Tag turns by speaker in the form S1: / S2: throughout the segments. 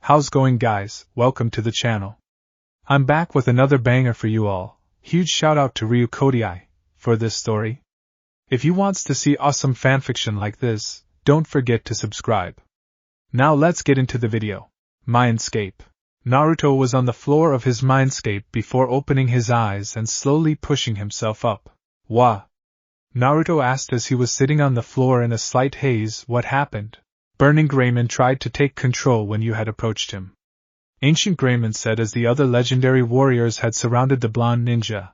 S1: How's going, guys? Welcome to the channel. I'm back with another banger for you all. Huge shout out to U.A Academy for this story. If you wants to see awesome fanfiction like this, don't forget to subscribe. Now let's get into the video. Mindscape. Naruto was on the floor of his mindscape before opening his eyes and slowly pushing himself up. Wah! Naruto asked as he was sitting on the floor in a slight haze. What happened? Burning Greymon tried to take control when you had approached him. Ancient Greymon said as the other legendary warriors had surrounded the blonde ninja.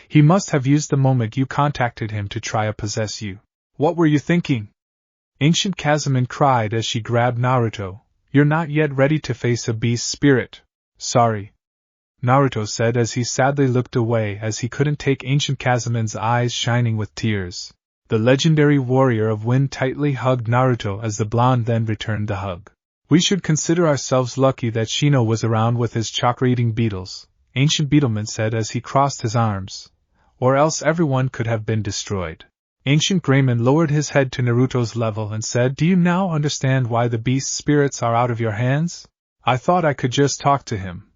S1: He must have used the moment you contacted him to try to possess you. What were you thinking? Ancient Kazumi cried as she grabbed Naruto. You're not yet ready to face a beast spirit. Sorry. Naruto said as he sadly looked away as he couldn't take Ancient Kazumi's eyes shining with tears. The legendary warrior of wind tightly hugged Naruto as the blonde then returned the hug. We should consider ourselves lucky that Shino was around with his chakra-eating beetles, Ancient Beetleman said as he crossed his arms. Or else everyone could have been destroyed. Ancient Greymon lowered his head to Naruto's level and said, Do you now understand why the beast spirits are out of your hands? I thought I could just talk to him.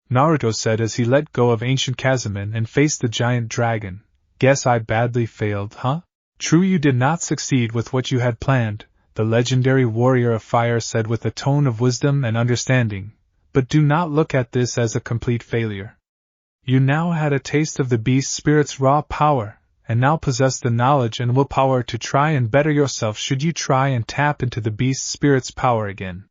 S1: Naruto said as he let go of Ancient Kazumi and faced the giant dragon. Guess I badly failed, huh? True, you did not succeed with what you had planned, the legendary warrior of fire said with a tone of wisdom and understanding, but do not look at this as a complete failure. You now had a taste of the beast spirit's raw power, and now possess the knowledge and willpower to try and better yourself should you try and tap into the beast spirit's power again.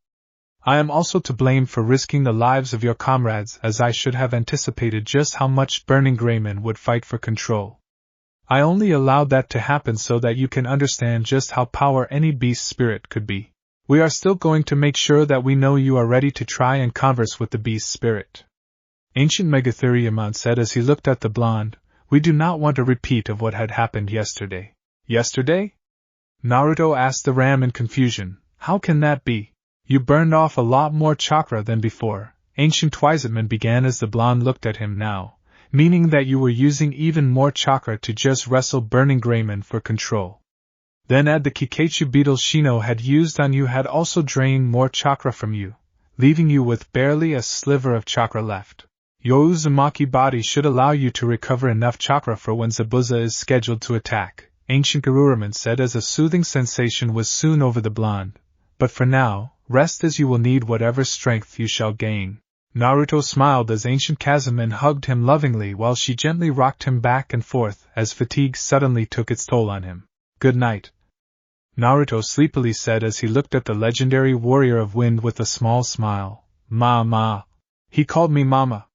S1: I am also to blame for risking the lives of your comrades as I should have anticipated just how much Burning Greymon would fight for control. I only allowed that to happen so that you can understand just how powerful any beast spirit could be. We are still going to make sure that we know you are ready to try and converse with the beast spirit. Ancient Megatheriumon said as he looked at the blonde, We do not want a repeat of what had happened yesterday. Yesterday? Naruto asked the ram in confusion. How can that be? You burned off a lot more chakra than before. Ancient Twizetman began as the blonde looked at him now. Meaning that you were using even more chakra to just wrestle Burning Greymon for control. Then add the Kikachu beetle Shino had used on you had also drained more chakra from you, leaving you with barely a sliver of chakra left. Your Uzumaki body should allow you to recover enough chakra for when Zabuza is scheduled to attack, Ancient Garurumon said as a soothing sensation was soon over the blonde. But for now, rest as you will need whatever strength you shall gain. Naruto smiled as Ancient Kazumi hugged him lovingly while she gently rocked him back and forth as fatigue suddenly took its toll on him. Good night. Naruto sleepily said as he looked at the legendary warrior of wind with a small smile. Ma. He called me Mama.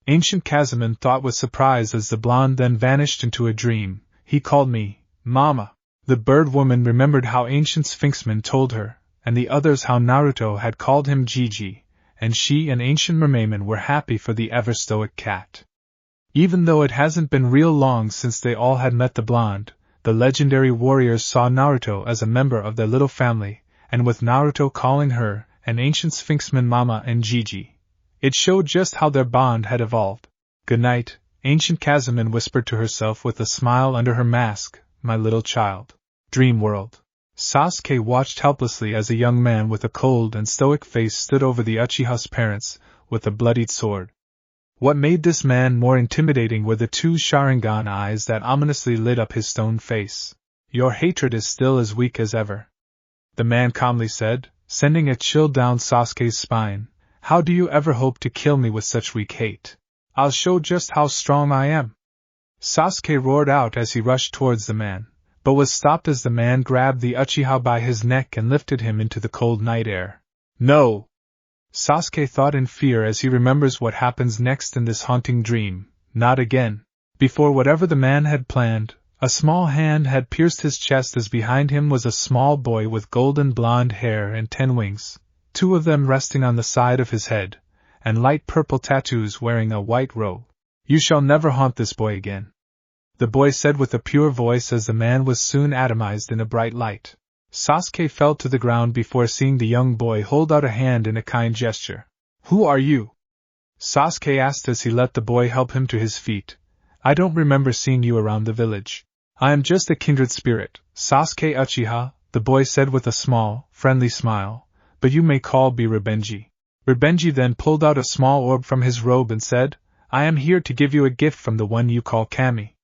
S1: Ancient Kazumi thought with surprise as the blonde then vanished into a dream. He called me Mama. The bird woman remembered how Ancient Sphinxman told her, and the others how Naruto had called him Gigi. And she and Ancient Mermaidman were happy for the ever-stoic cat. Even though it hasn't been real long since they all had met the blonde, the legendary warriors saw Naruto as a member of their little family, and with Naruto calling her and Ancient Sphinxman Mama and Gigi, it showed just how their bond had evolved. Good night, Ancient Kazumi whispered to herself with a smile under her mask, my little child. Dream world. Sasuke watched helplessly as a young man with a cold and stoic face stood over the Uchiha's parents, with a bloodied sword. What made this man more intimidating were the two Sharingan eyes that ominously lit up his stone face. Your hatred is still as weak as ever, the man calmly said, sending a chill down Sasuke's spine. How do you ever hope to kill me with such weak hate? I'll show just how strong I am. Sasuke roared out as he rushed towards the man, but was stopped as the man grabbed the Uchiha by his neck and lifted him into the cold night air. No! Sasuke thought in fear as he remembers what happens next in this haunting dream. Not again. Before whatever the man had planned, a small hand had pierced his chest as behind him was a small boy with golden blonde hair and 10 wings, 2 of them resting on the side of his head, and light purple tattoos wearing a white robe. You shall never haunt this boy again, the boy said with a pure voice as the man was soon atomized in a bright light. Sasuke fell to the ground before seeing the young boy hold out a hand in a kind gesture. Who are you? Sasuke asked as he let the boy help him to his feet. I don't remember seeing you around the village. I am just a kindred spirit, Sasuke Uchiha, the boy said with a small, friendly smile, but you may call me Ribenji. Ribenji then pulled out a small orb from his robe and said, I am here to give you a gift from the one you call Kami.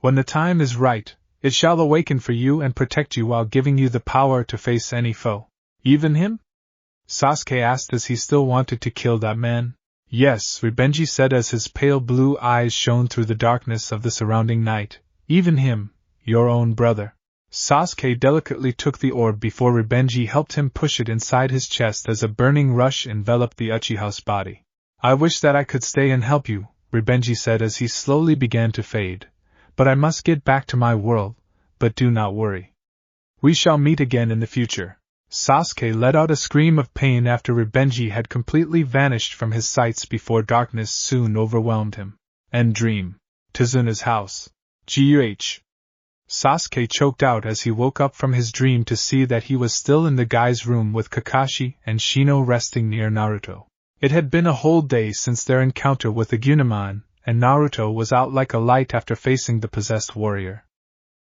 S1: When the time is right, it shall awaken for you and protect you while giving you the power to face any foe. Even him? Sasuke asked as he still wanted to kill that man. Yes, Ribenji said as his pale blue eyes shone through the darkness of the surrounding night. Even him, your own brother. Sasuke delicately took the orb before Ribenji helped him push it inside his chest as a burning rush enveloped the Uchiha's body. I wish that I could stay and help you, Ribenji said as he slowly began to fade. But I must get back to my world, but do not worry. We shall meet again in the future. Sasuke let out a scream of pain after Ribenji had completely vanished from his sights before darkness soon overwhelmed him. End dream. Tizuna's house. G.U.H. Sasuke choked out as he woke up from his dream to see that he was still in the guy's room with Kakashi and Shino resting near Naruto. It had been a whole day since their encounter with the Digimon, and Naruto was out like a light after facing the possessed warrior.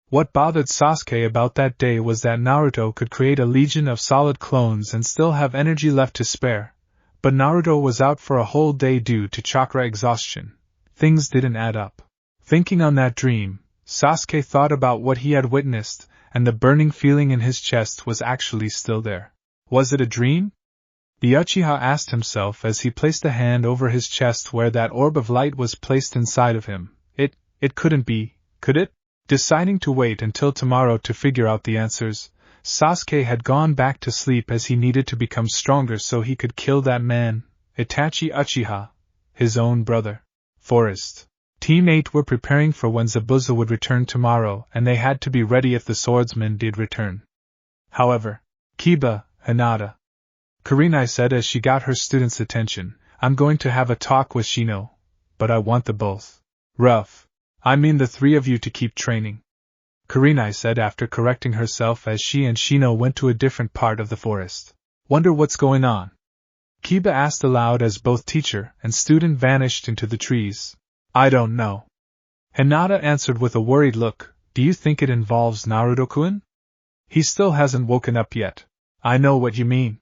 S1: What bothered Sasuke about that day was that Naruto could create a legion of solid clones and still have energy left to spare, but Naruto was out for a whole day due to chakra exhaustion. Things didn't add up. Thinking on that dream, Sasuke thought about what he had witnessed, and the burning feeling in his chest was actually still there. Was it a dream? The Uchiha asked himself as he placed a hand over his chest where that orb of light was placed inside of him. It couldn't be, could it? Deciding to wait until tomorrow to figure out the answers, Sasuke had gone back to sleep as he needed to become stronger so he could kill that man, Itachi Uchiha, his own brother. Forest. Team 8 were preparing for when Zabuza would return tomorrow, and they had to be ready if the swordsman did return. However, Kiba, Hinata. Kurenai said as she got her students' attention, I'm going to have a talk with Shino, but I want the both. I mean the three of you to keep training. Kurenai said after correcting herself as she and Shino went to a different part of the forest. Wonder what's going on? Kiba asked aloud as both teacher and student vanished into the trees. I don't know. Hinata answered with a worried look, do you think it involves Naruto-kun? He still hasn't woken up yet. I know what you mean.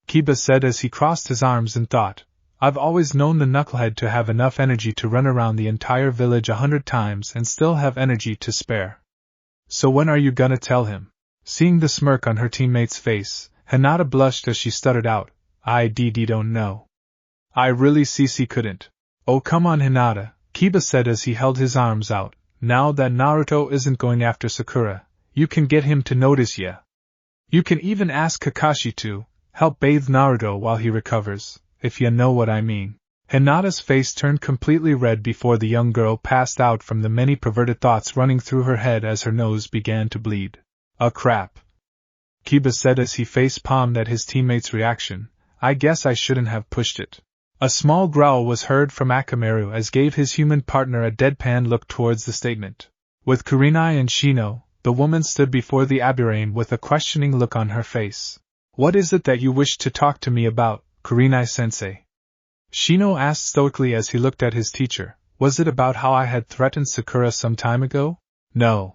S1: Kiba said as he crossed his arms and thought, I've always known the knucklehead to have enough energy to run around the entire village 100 times and still have energy to spare. So when are you gonna tell him? Seeing the smirk on her teammate's face, Hinata blushed as she stuttered out, I don't know. I really couldn't. Oh come on Hinata, Kiba said as he held his arms out, now that Naruto isn't going after Sakura, you can get him to notice ya. You can even ask Kakashi to help bathe Naruto while he recovers. If you know what I mean. Hinata's face turned completely red before the young girl passed out from the many perverted thoughts running through her head as her nose began to bleed. Crap. Kiba said as he face-palmed at his teammate's reaction, I guess I shouldn't have pushed it. A small growl was heard from Akamaru as gave his human partner a deadpan look towards the statement. With Kurenai and Shino, the woman stood before the Aburain with a questioning look on her face. What is it that you wish to talk to me about, Kurenai-sensei? Shino asked stoically as he looked at his teacher. Was it about how I had threatened Sakura some time ago? No.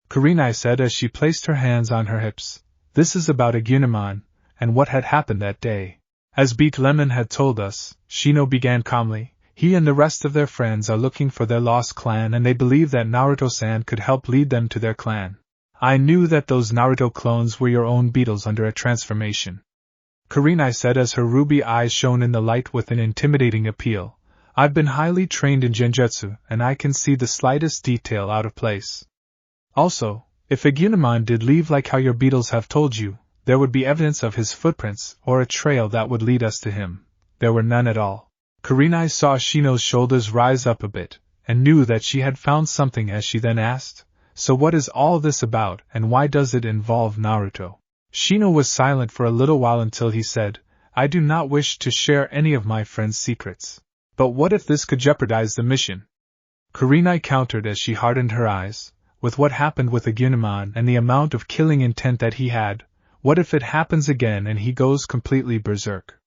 S1: Kurenai said as she placed her hands on her hips. This is about Agumon, and what had happened that day. As Beat Lemon had told us, Shino began calmly, he and the rest of their friends are looking for their lost clan and they believe that Naruto-san could help lead them to their clan. I knew that those Naruto clones were your own beetles under a transformation. Kurenai said as her ruby eyes shone in the light with an intimidating appeal. I've been highly trained in genjutsu, and I can see the slightest detail out of place. Also, if Agumon did leave like how your beetles have told you, there would be evidence of his footprints or a trail that would lead us to him. There were none at all. Kurenai saw Shino's shoulders rise up a bit, and knew that she had found something as she then asked, so what is all this about and why does it involve Naruto? Shino was silent for a little while until he said, I do not wish to share any of my friend's secrets. But what if this could jeopardize the mission? Kurenai countered as she hardened her eyes. With what happened with Agumon and the amount of killing intent that he had, what if it happens again and he goes completely berserk?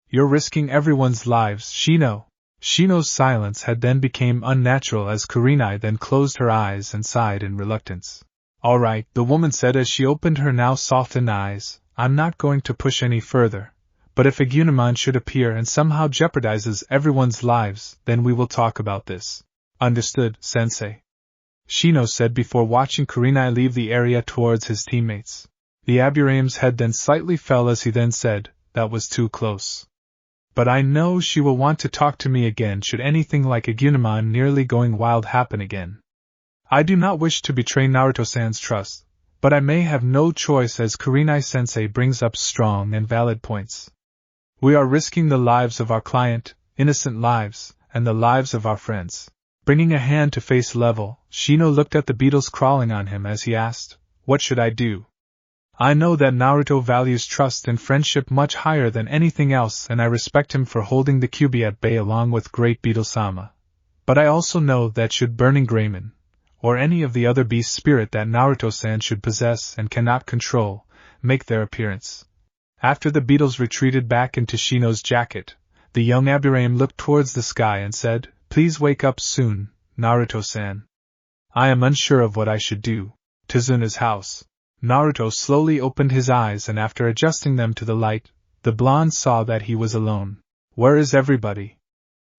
S1: You're risking everyone's lives, Shino. Shino's silence had then become unnatural as Kurenai then closed her eyes and sighed in reluctance. All right, the woman said as she opened her now softened eyes, I'm not going to push any further, But if a Gunamon should appear and somehow jeopardizes everyone's lives, then we will talk about this. Understood, Sensei. Shino said before watching Kurenai leave the area towards his teammates. The Aburame's head then slightly fell as he then said, that was too close. But I know she will want to talk to me again should anything like a Gunamon nearly going wild happen again. I do not wish to betray Naruto-san's trust, but I may have no choice as Kurenai-sensei brings up strong and valid points. We are risking the lives of our client, innocent lives, and the lives of our friends. Bringing a hand to face level, Shino looked at the beetles crawling on him as he asked, what should I do? I know that Naruto values trust and friendship much higher than anything else, and I respect him for holding the Kyuubi at bay along with Great Beetle-sama. But I also know that should Burning Greymon, or any of the other beast spirit that Naruto-san should possess and cannot control, make their appearance. After the beetles retreated back into Shino's jacket, the young Aburame looked towards the sky and said, please wake up soon, Naruto-san. I am unsure of what I should do. Tizuna's house. Naruto slowly opened his eyes and after adjusting them to the light, the blonde saw that he was alone. Where is everybody?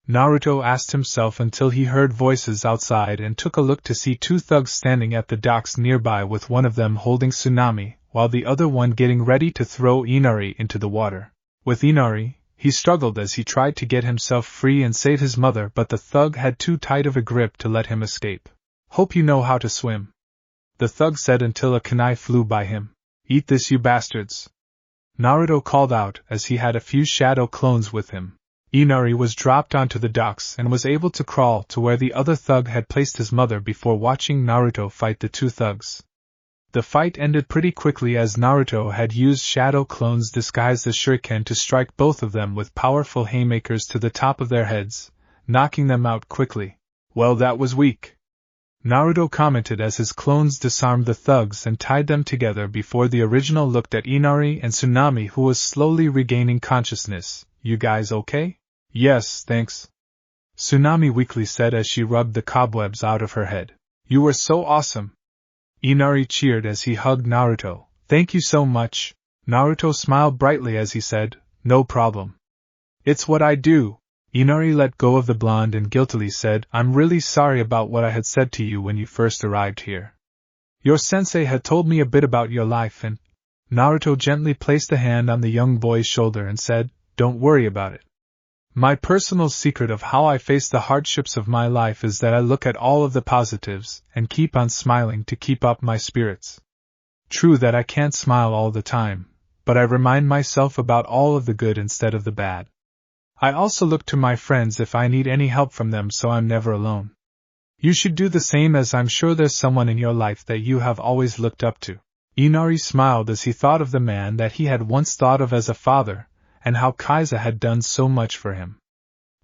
S1: Naruto asked himself until he heard voices outside and took a look to see two thugs standing at the docks nearby with one of them holding Tsunami, while the other one getting ready to throw Inari into the water. With Inari, he struggled as he tried to get himself free and save his mother, but the thug had too tight of a grip to let him escape. Hope you know how to swim, the thug said until a kunai flew by him. Eat this, you bastards, Naruto called out as he had a few shadow clones with him. Inari was dropped onto the docks and was able to crawl to where the other thug had placed his mother before watching Naruto fight the two thugs. The fight ended pretty quickly as Naruto had used shadow clones disguised as shuriken to strike both of them with powerful haymakers to the top of their heads, knocking them out quickly. Well, that was weak, Naruto commented as his clones disarmed the thugs and tied them together before the original looked at Inari and Tsunami, who was slowly regaining consciousness. You guys okay? Yes, thanks, Tsunami weakly said as she rubbed the cobwebs out of her head. You were so awesome, Inari cheered as he hugged Naruto. Thank you so much. Naruto smiled brightly as he said, no problem. It's what I do. Inari let go of the blonde and guiltily said, I'm really sorry about what I had said to you when you first arrived here. Your sensei had told me a bit about your life and... Naruto gently placed a hand on the young boy's shoulder and said, don't worry about it. My personal secret of how I face the hardships of my life is that I look at all of the positives and keep on smiling to keep up my spirits. True that I can't smile all the time, but I remind myself about all of the good instead of the bad. I also look to my friends if I need any help from them, so I'm never alone. You should do the same, as I'm sure there's someone in your life that you have always looked up to. Inari smiled as he thought of the man that he had once thought of as a father, and how Kaiza had done so much for him.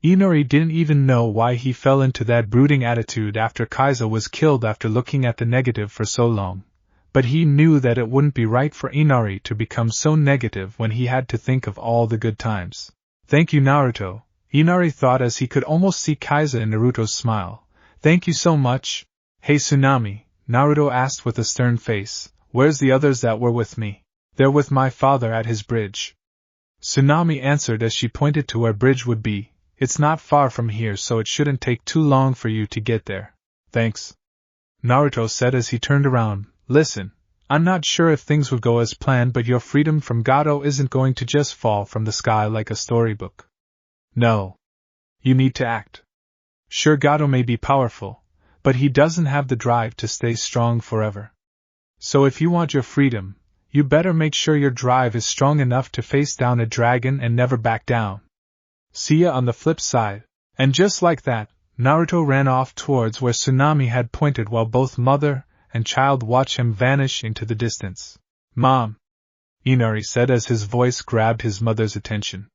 S1: Inari didn't even know why he fell into that brooding attitude after Kaiza was killed after looking at the negative for so long, but he knew that it wouldn't be right for Inari to become so negative when he had to think of all the good times. Thank you, Naruto, Inari thought as he could almost see Kaiza in Naruto's smile. Thank you so much. Hey Tsunami, Naruto asked with a stern face, where's the others that were with me? They're with my father at his bridge, Tsunami answered as she pointed to where bridge would be. It's not far from here, so it shouldn't take too long for you to get there. Thanks, Naruto said as he turned around. Listen, I'm not sure if things would go as planned, but your freedom from Gato isn't going to just fall from the sky like a storybook. No. You need to act. Sure, Gato may be powerful, but he doesn't have the drive to stay strong forever. So if you want your freedom, you better make sure your drive is strong enough to face down a dragon and never back down. See ya on the flip side. And just like that, Naruto ran off towards where Tsunami had pointed while both mother and child watched him vanish into the distance. Mom, Inari said as his voice grabbed his mother's attention.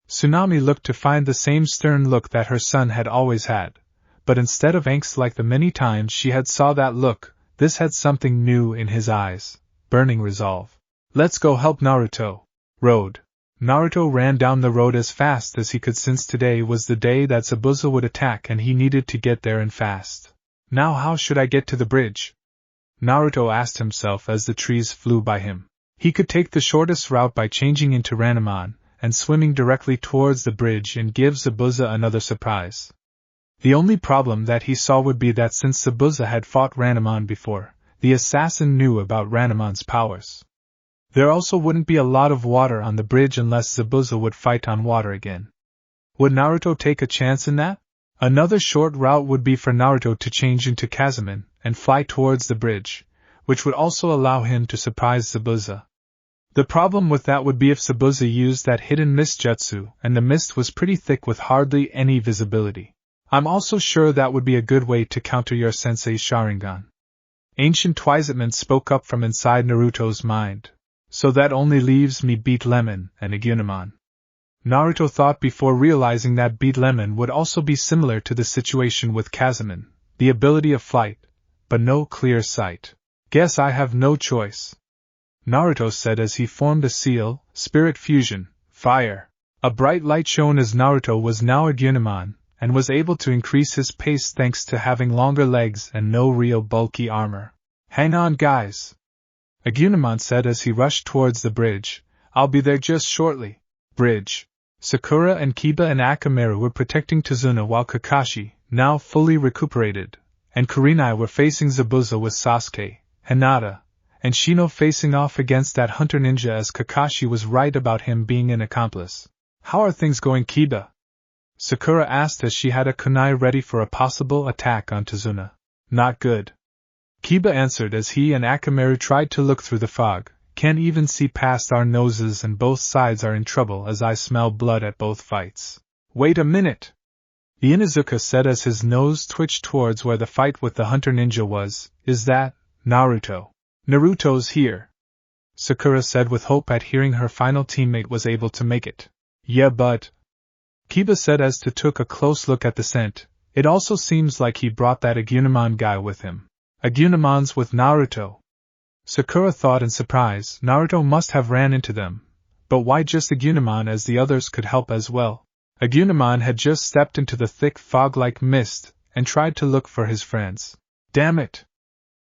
S1: Tsunami looked to find the same stern look that her son had always had, but instead of angst like the many times she had saw that look, this had something new in his eyes. Burning resolve. Let's go help Naruto. Road. Naruto ran down the road as fast as he could, since today was the day that Zabuza would attack and he needed to get there and fast. Now how should I get to the bridge? Naruto asked himself as the trees flew by him. He could take the shortest route by changing into Ranamon, and swimming directly towards the bridge and give Zabuza another surprise. The only problem that he saw would be that since Zabuza had fought Ranamon before, the assassin knew about Ranamon's powers. There also wouldn't be a lot of water on the bridge unless Zabuza would fight on water again. Would Naruto take a chance in that? Another short route would be for Naruto to change into Kazumi and fly towards the bridge, which would also allow him to surprise Zabuza. The problem with that would be if Zabuza used that hidden mist jutsu and the mist was pretty thick with hardly any visibility. I'm also sure that would be a good way to counter your sensei's Sharingan. Ancient Twizetman spoke up from inside Naruto's mind. So that only leaves me Beat Lemon and Agunimon. Naruto thought before realizing that Beat Lemon would also be similar to the situation with Kazumi, the ability of flight, but no clear sight. Guess I have no choice, Naruto said as he formed a seal, spirit fusion, fire. A bright light shone as Naruto was now Agunimon, and was able to increase his pace thanks to having longer legs and no real bulky armor. Hang on guys, Agunimon said as he rushed towards the bridge. I'll be there just shortly. Bridge. Sakura and Kiba and Akamaru were protecting Tazuna while Kakashi, now fully recuperated, and Kurenai were facing Zabuza with Sasuke, Hinata, and Shino facing off against that hunter ninja as Kakashi was right about him being an accomplice. How are things going, Kiba? Sakura asked as she had a kunai ready for a possible attack on Tazuna. Not good. Kiba answered as he and Akamaru tried to look through the fog. Can't even see past our noses and both sides are in trouble as I smell blood at both fights. Wait a minute! Inuzuka said as his nose twitched towards where the fight with the hunter ninja was. Is that Naruto? Naruto's here, Sakura said with hope at hearing her final teammate was able to make it. Yeah, but... Kiba said as to took a close look at the scent. It also seems like he brought that Agunimon guy with him. Agunimon's with Naruto. Sakura thought in surprise. Naruto must have ran into them. But why just Agunimon as the others could help as well? Agunimon had just stepped into the thick fog-like mist and tried to look for his friends. Damn it!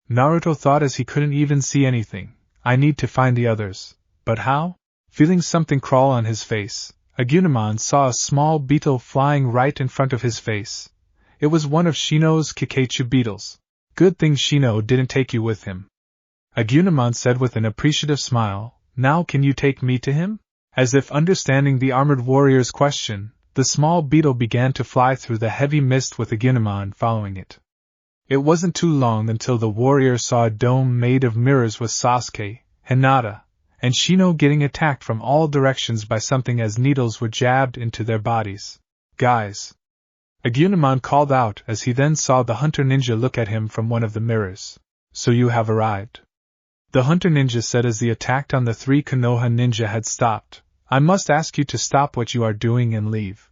S1: Naruto thought as he couldn't even see anything. I need to find the others. But how? Feeling something crawl on his face, Agunimon saw a small beetle flying right in front of his face. It was one of Shino's Kikaichu beetles. Good thing Shino didn't take you with him, Agunimon said with an appreciative smile. Now can you take me to him? As if understanding the armored warrior's question, the small beetle began to fly through the heavy mist with Agunimon following it. It wasn't too long until the warrior saw a dome made of mirrors with Sasuke, Hinata, and Shino getting attacked from all directions by something as needles were jabbed into their bodies. Guys! Agunimon called out as he then saw the hunter ninja look at him from one of the mirrors. So you have arrived. The hunter ninja said as the attack on the 3 Konoha ninja had stopped. I must ask you to stop what you are doing and leave.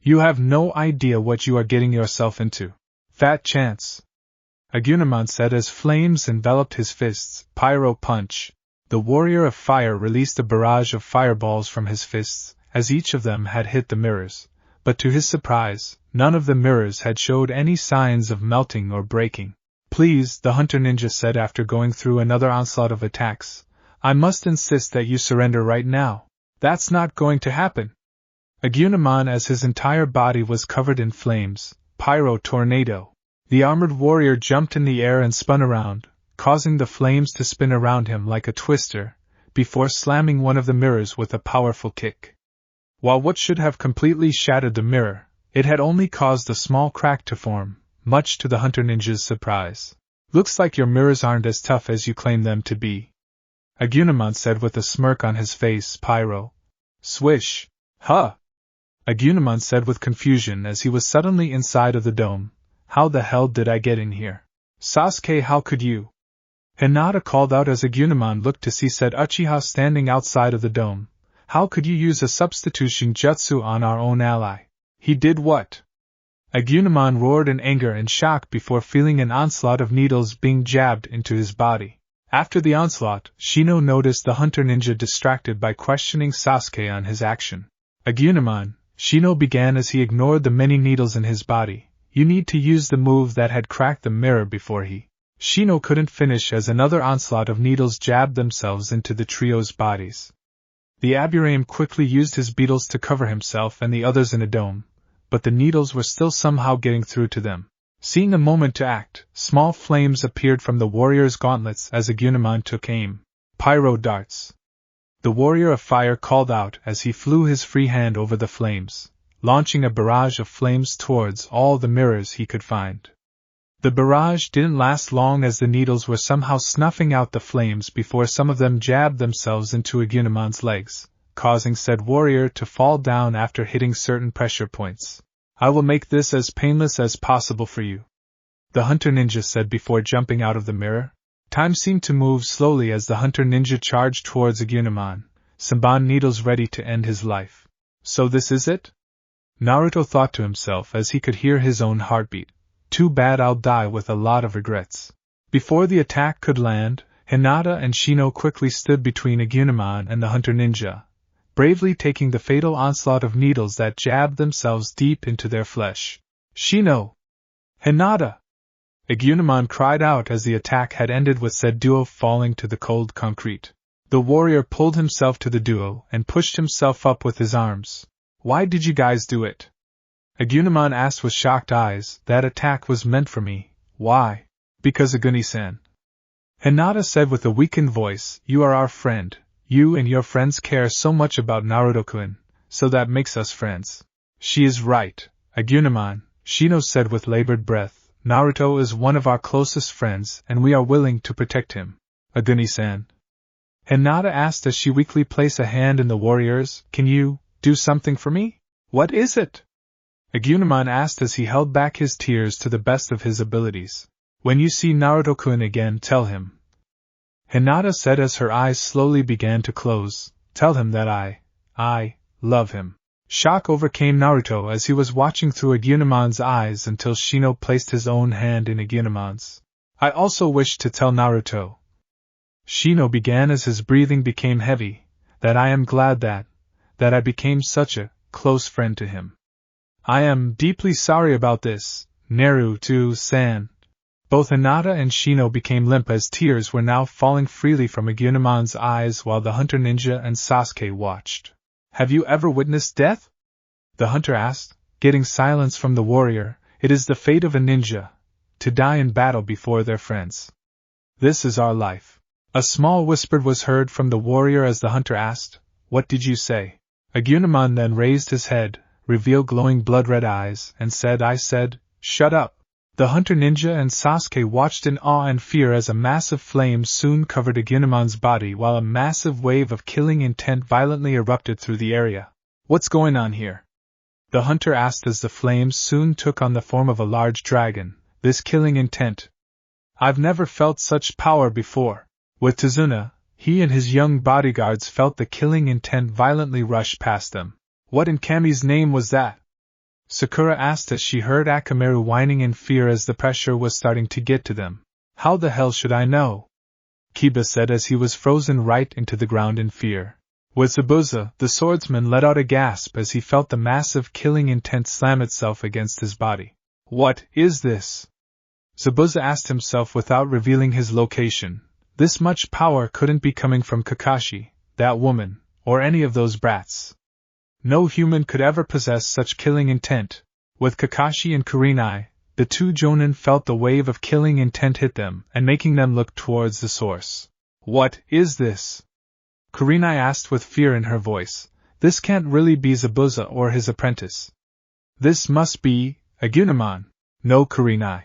S1: You have no idea what you are getting yourself into. Fat chance. Agunimon said as flames enveloped his fists. Pyro punch. The warrior of fire released a barrage of fireballs from his fists, as each of them had hit the mirrors, but to his surprise, none of the mirrors had showed any signs of melting or breaking. Please, the hunter ninja said after going through another onslaught of attacks, I must insist that you surrender right now. That's not going to happen. Agunimon as his entire body was covered in flames. Pyro tornado. The armored warrior jumped in the air and spun around, causing the flames to spin around him like a twister, before slamming one of the mirrors with a powerful kick. While what should have completely shattered the mirror, it had only caused a small crack to form, much to the hunter ninja's surprise. Looks like your mirrors aren't as tough as you claim them to be, Agunimon said with a smirk on his face. Pyro. Swish. Huh! Agunimon said with confusion as he was suddenly inside of the dome. How the hell did I get in here? Sasuke, how could you? Hinata called out as Agunimon looked to see said Uchiha standing outside of the dome. How could you use a substitution jutsu on our own ally? He did what? Agunimon roared in anger and shock before feeling an onslaught of needles being jabbed into his body. After the onslaught, Shino noticed the hunter ninja distracted by questioning Sasuke on his action. Agunimon, Shino began as he ignored the many needles in his body. You need to use the move that had cracked the mirror before he. Shino couldn't finish as another onslaught of needles jabbed themselves into the trio's bodies. The Aburame quickly used his beetles to cover himself and the others in a dome, but the needles were still somehow getting through to them. Seeing a moment to act, small flames appeared from the warrior's gauntlets as Agunimon took aim. Pyro darts. The warrior of fire called out as he flew his free hand over the flames, launching a barrage of flames towards all the mirrors he could find. The barrage didn't last long as the needles were somehow snuffing out the flames before some of them jabbed themselves into Agunimon's legs, causing said warrior to fall down after hitting certain pressure points. I will make this as painless as possible for you, the hunter ninja said before jumping out of the mirror. Time seemed to move slowly as the hunter ninja charged towards Agunimon, Sanban needles ready to end his life. So this is it? Naruto thought to himself as he could hear his own heartbeat. Too bad I'll die with a lot of regrets. Before the attack could land, Hinata and Shino quickly stood between Agunimon and the hunter ninja, bravely taking the fatal onslaught of needles that jabbed themselves deep into their flesh. Shino! Hinata! Agunimon cried out as the attack had ended with said duo falling to the cold concrete. The warrior pulled himself to the duo and pushed himself up with his arms. Why did you guys do it? Agunimon asked with shocked eyes. That attack was meant for me. Why? Because Aguni-san. Hinata said with a weakened voice, you are our friend. You and your friends care so much about Naruto-kun, so that makes us friends. She is right, Agunimon, Shino said with labored breath. Naruto is one of our closest friends and we are willing to protect him. Aguni-san. Hinata asked as she weakly placed a hand in the warrior's. Can you do something for me? What is it? Agunimon asked as he held back his tears to the best of his abilities. When you see Naruto-kun again, tell him. Hinata said as her eyes slowly began to close. Tell him that I love him. Shock overcame Naruto as he was watching through Agunimon's eyes until Shino placed his own hand in Agunimon's. I also wish to tell Naruto. Shino began as his breathing became heavy, that I am glad that I became such a close friend to him. I am deeply sorry about this, Naruto-san. Both Hinata and Shino became limp as tears were now falling freely from Agunimon's eyes while the hunter ninja and Sasuke watched. Have you ever witnessed death? The hunter asked, getting silence from the warrior. It is the fate of a ninja, to die in battle before their friends. This is our life. A small whisper was heard from the warrior as the hunter asked, What did you say? Agunimon then raised his head, revealed glowing blood-red eyes, and said, I said, shut up. The hunter ninja and Sasuke watched in awe and fear as a massive flame soon covered Agunimon's body while a massive wave of killing intent violently erupted through the area. What's going on here? The hunter asked as the flames soon took on the form of a large dragon. This killing intent. I've never felt such power before. With Tazuna, he and his young bodyguards felt the killing intent violently rush past them. What in Kami's name was that? Sakura asked as she heard Akamaru whining in fear as the pressure was starting to get to them. How the hell should I know? Kiba said as he was frozen right into the ground in fear. With Zabuza, the swordsman let out a gasp as he felt the massive killing intent slam itself against his body. What is this? Zabuza asked himself without revealing his location. This much power couldn't be coming from Kakashi, that woman, or any of those brats. No human could ever possess such killing intent. With Kakashi and Kurenai, the two Jonin felt the wave of killing intent hit them and making them look towards the source. What is this? Kurenai asked with fear in her voice. This can't really be Zabuza or his apprentice. This must be Agunimon. No, Kurenai.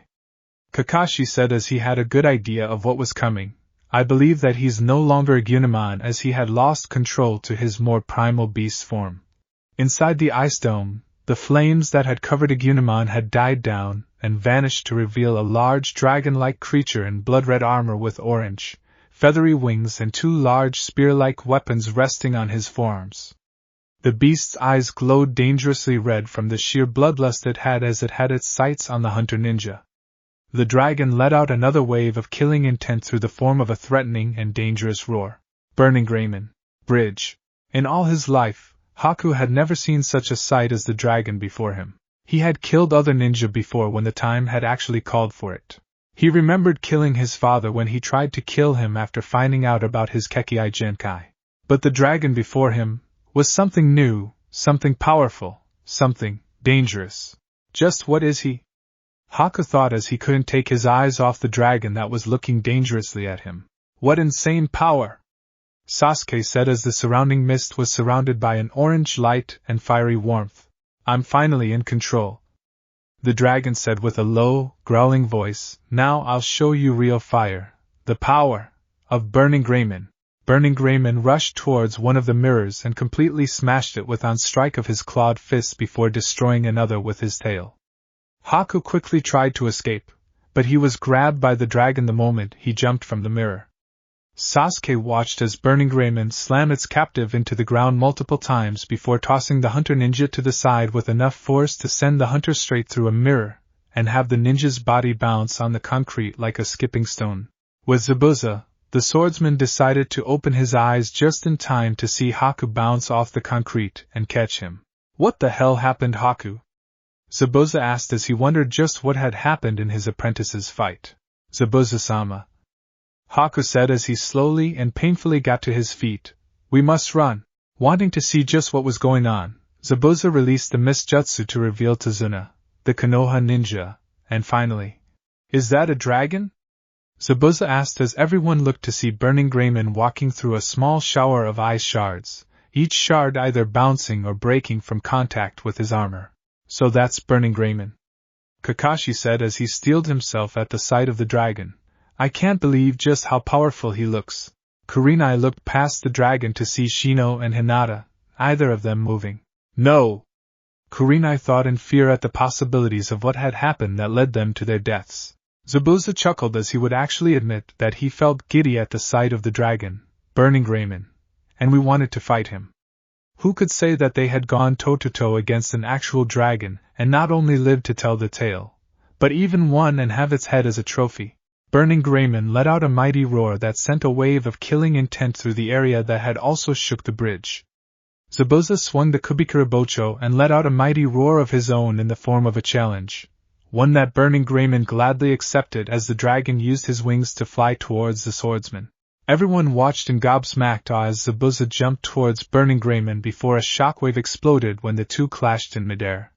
S1: Kakashi said as he had a good idea of what was coming. I believe that he's no longer Agunimon as he had lost control to his more primal beast form. Inside the ice dome, the flames that had covered Agunimon had died down and vanished to reveal a large dragon-like creature in blood-red armor with orange, feathery wings and two large spear-like weapons resting on his forearms. The beast's eyes glowed dangerously red from the sheer bloodlust it had as it had its sights on the hunter ninja. The dragon let out another wave of killing intent through the form of a threatening and dangerous roar. Burning Grayman. Bridge. In all his life, Haku had never seen such a sight as the dragon before him. He had killed other ninja before when the time had actually called for it. He remembered killing his father when he tried to kill him after finding out about his Kekkai Genkai. But the dragon before him was something new, something powerful, something dangerous. Just what is he? Haku thought as he couldn't take his eyes off the dragon that was looking dangerously at him. What insane power! Sasuke said as the surrounding mist was surrounded by an orange light and fiery warmth. I'm finally in control. The dragon said with a low, growling voice, now I'll show you real fire. The power of Burning Greymon. Burning Greymon rushed towards one of the mirrors and completely smashed it with one strike of his clawed fist before destroying another with his tail. Haku quickly tried to escape, but he was grabbed by the dragon the moment he jumped from the mirror. Sasuke watched as Burning Greymon slammed its captive into the ground multiple times before tossing the hunter ninja to the side with enough force to send the hunter straight through a mirror, and have the ninja's body bounce on the concrete like a skipping stone. With Zabuza, the swordsman decided to open his eyes just in time to see Haku bounce off the concrete and catch him. What the hell happened, Haku? Zabuza asked as he wondered just what had happened in his apprentice's fight. Zabuza-sama, Haku said as he slowly and painfully got to his feet. We must run. Wanting to see just what was going on, Zabuza released the mist jutsu to reveal Tazuna, the Konoha ninja, and finally, is that a dragon? Zabuza asked as everyone looked to see Burning Greymon walking through a small shower of ice shards, each shard either bouncing or breaking from contact with his armor. So that's Burning Greymon, Kakashi said as he steeled himself at the sight of the dragon. I can't believe just how powerful he looks. Kurenai looked past the dragon to see Shino and Hinata, either of them moving. No! Kurenai thought in fear at the possibilities of what had happened that led them to their deaths. Zabuza chuckled as he would actually admit that he felt giddy at the sight of the dragon, Burning Greymon, and we wanted to fight him. Who could say that they had gone toe-to-toe against an actual dragon and not only lived to tell the tale, but even won and have its head as a trophy? Burning Greymon let out a mighty roar that sent a wave of killing intent through the area that had also shook the bridge. Zabuza swung the Kubikarabocho and let out a mighty roar of his own in the form of a challenge, one that Burning Greymon gladly accepted as the dragon used his wings to fly towards the swordsman. Everyone watched in gobsmacked awe as Zabuza jumped towards Burning Greymon before a shockwave exploded when the two clashed in midair.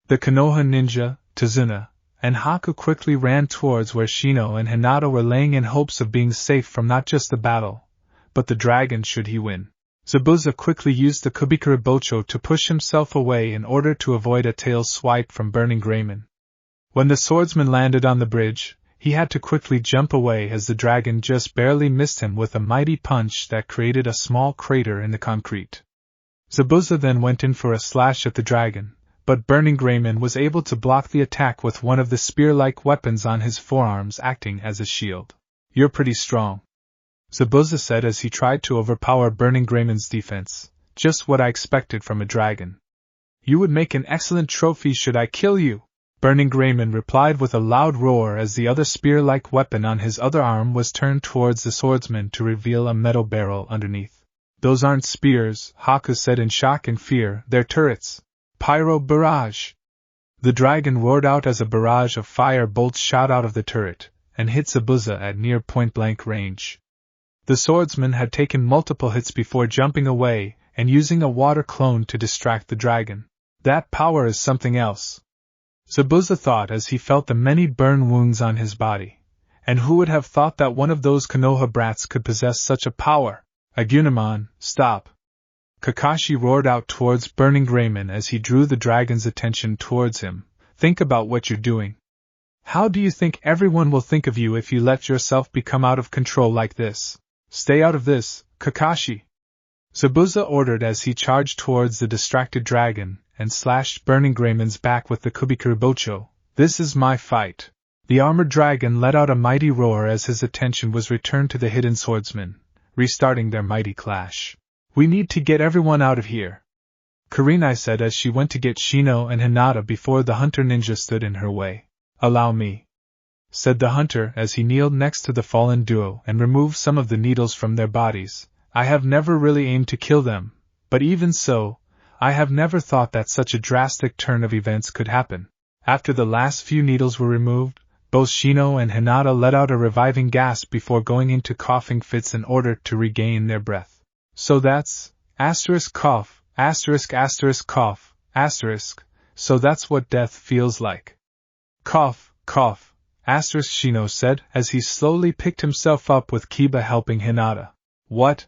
S1: The Konoha ninja, Tazuna, and Haku quickly ran towards where Shino and Hinata were laying in hopes of being safe from not just the battle, but the dragon should he win. Zabuza quickly used the Kubikarabocho to push himself away in order to avoid a tail swipe from Burning Greymon. When the swordsman landed on the bridge, he had to quickly jump away as the dragon just barely missed him with a mighty punch that created a small crater in the concrete. Zabuza then went in for a slash at the dragon, but Burning Greymon was able to block the attack with one of the spear-like weapons on his forearms acting as a shield. You're pretty strong, Zabuza said as he tried to overpower Burning Greymon's defense, just what I expected from a dragon. You would make an excellent trophy should I kill you, Burning Greymon replied with a loud roar as the other spear-like weapon on his other arm was turned towards the swordsman to reveal a metal barrel underneath. Those aren't spears, Haku said in shock and fear, they're turrets. Pyro barrage! The dragon roared out as a barrage of fire bolts shot out of the turret, and hit Zabuza at near point-blank range. The swordsman had taken multiple hits before jumping away and using a water clone to distract the dragon. That power is something else, Zabuza thought as he felt the many burn wounds on his body. And who would have thought that one of those Konoha brats could possess such a power? Agunamon, stop! Kakashi roared out towards Burning Greymon as he drew the dragon's attention towards him. Think about what you're doing. How do you think everyone will think of you if you let yourself become out of control like this? Stay out of this, Kakashi! Zabuza ordered as he charged towards the distracted dragon and slashed Burning Greymon's back with the Kubikarabocho. This is my fight. The armored dragon let out a mighty roar as his attention was returned to the hidden swordsman, restarting their mighty clash. We need to get everyone out of here, Kurenai said as she went to get Shino and Hinata before the hunter ninja stood in her way. Allow me, said the hunter as he kneeled next to the fallen duo and removed some of the needles from their bodies. I have never really aimed to kill them, but even so, I have never thought that such a drastic turn of events could happen. After the last few needles were removed, both Shino and Hinata let out a reviving gasp before going into coughing fits in order to regain their breath. So that's, cough, cough, so that's what death feels like. Cough, Shino said as he slowly picked himself up with Kiba helping Hinata. What?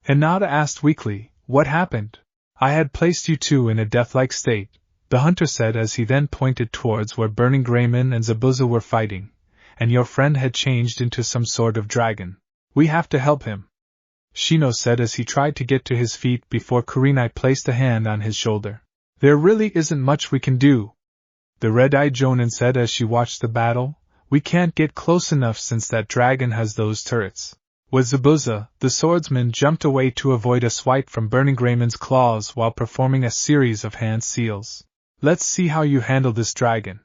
S1: Hinata asked weakly, what happened? I had placed you two in a death-like state, the hunter said as he then pointed towards where Burning Greymon and Zabuza were fighting, and your friend had changed into some sort of dragon. We have to help him, Shino said as he tried to get to his feet before Kurenai placed a hand on his shoulder. There really isn't much we can do, the red-eyed Jonin said as she watched the battle. We can't get close enough since that dragon has those turrets. With Zabuza, the swordsman jumped away to avoid a swipe from Burning Greymon's claws while performing a series of hand seals. Let's see how you handle this dragon,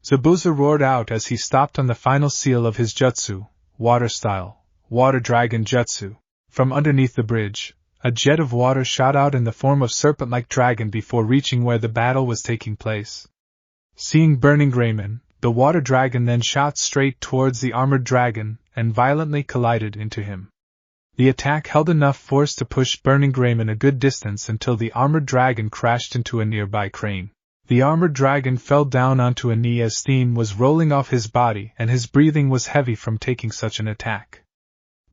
S1: Zabuza roared out as he stopped on the final seal of his jutsu, water style, water dragon jutsu. From underneath the bridge, a jet of water shot out in the form of serpent-like dragon before reaching where the battle was taking place. Seeing Burning Greymon, the water dragon then shot straight towards the armored dragon and violently collided into him. The attack held enough force to push Burning Greymon a good distance until the armored dragon crashed into a nearby crane. The armored dragon fell down onto a knee as steam was rolling off his body and his breathing was heavy from taking such an attack.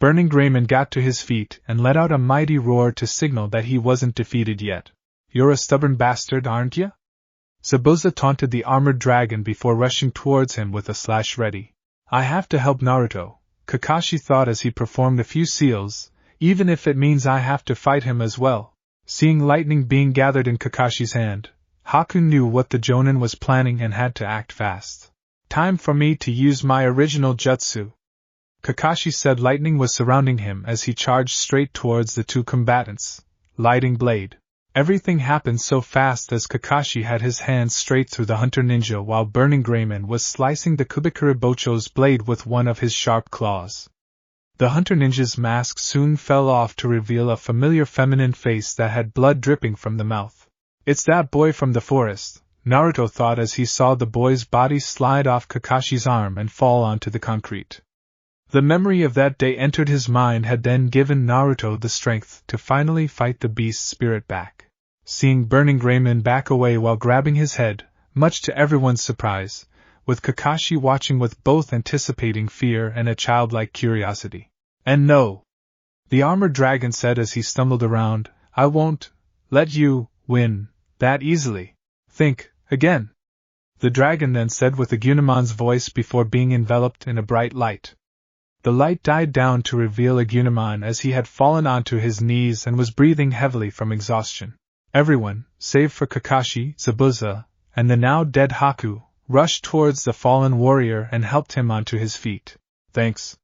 S1: Burning Greymon got to his feet and let out a mighty roar to signal that he wasn't defeated yet. You're a stubborn bastard, aren't ya? Zabuza taunted the armored dragon before rushing towards him with a slash ready. I have to help Naruto, Kakashi thought as he performed a few seals, even if it means I have to fight him as well. Seeing lightning being gathered in Kakashi's hand, Haku knew what the Jonin was planning and had to act fast. Time for me to use my original jutsu, Kakashi said. Lightning was surrounding him as he charged straight towards the two combatants. Lighting blade. Everything happened so fast as Kakashi had his hands straight through the hunter ninja while Burning Greymon was slicing the Kubikura Bocho's blade with one of his sharp claws. The hunter ninja's mask soon fell off to reveal a familiar feminine face that had blood dripping from the mouth. It's that boy from the forest, Naruto thought as he saw the boy's body slide off Kakashi's arm and fall onto the concrete. The memory of that day entered his mind had then given Naruto the strength to finally fight the beast spirit back. Seeing Burning Greymon back away while grabbing his head, much to everyone's surprise, with Kakashi watching with both anticipating fear and a childlike curiosity. And no, the armored dragon said as he stumbled around, I won't let you win that easily. Think again, the dragon then said with Agunamon's voice before being enveloped in a bright light. The light died down to reveal Agunamon as he had fallen onto his knees and was breathing heavily from exhaustion. Everyone, save for Kakashi, Zabuza, and the now dead Haku, rushed towards the fallen warrior and helped him onto his feet. Thanks,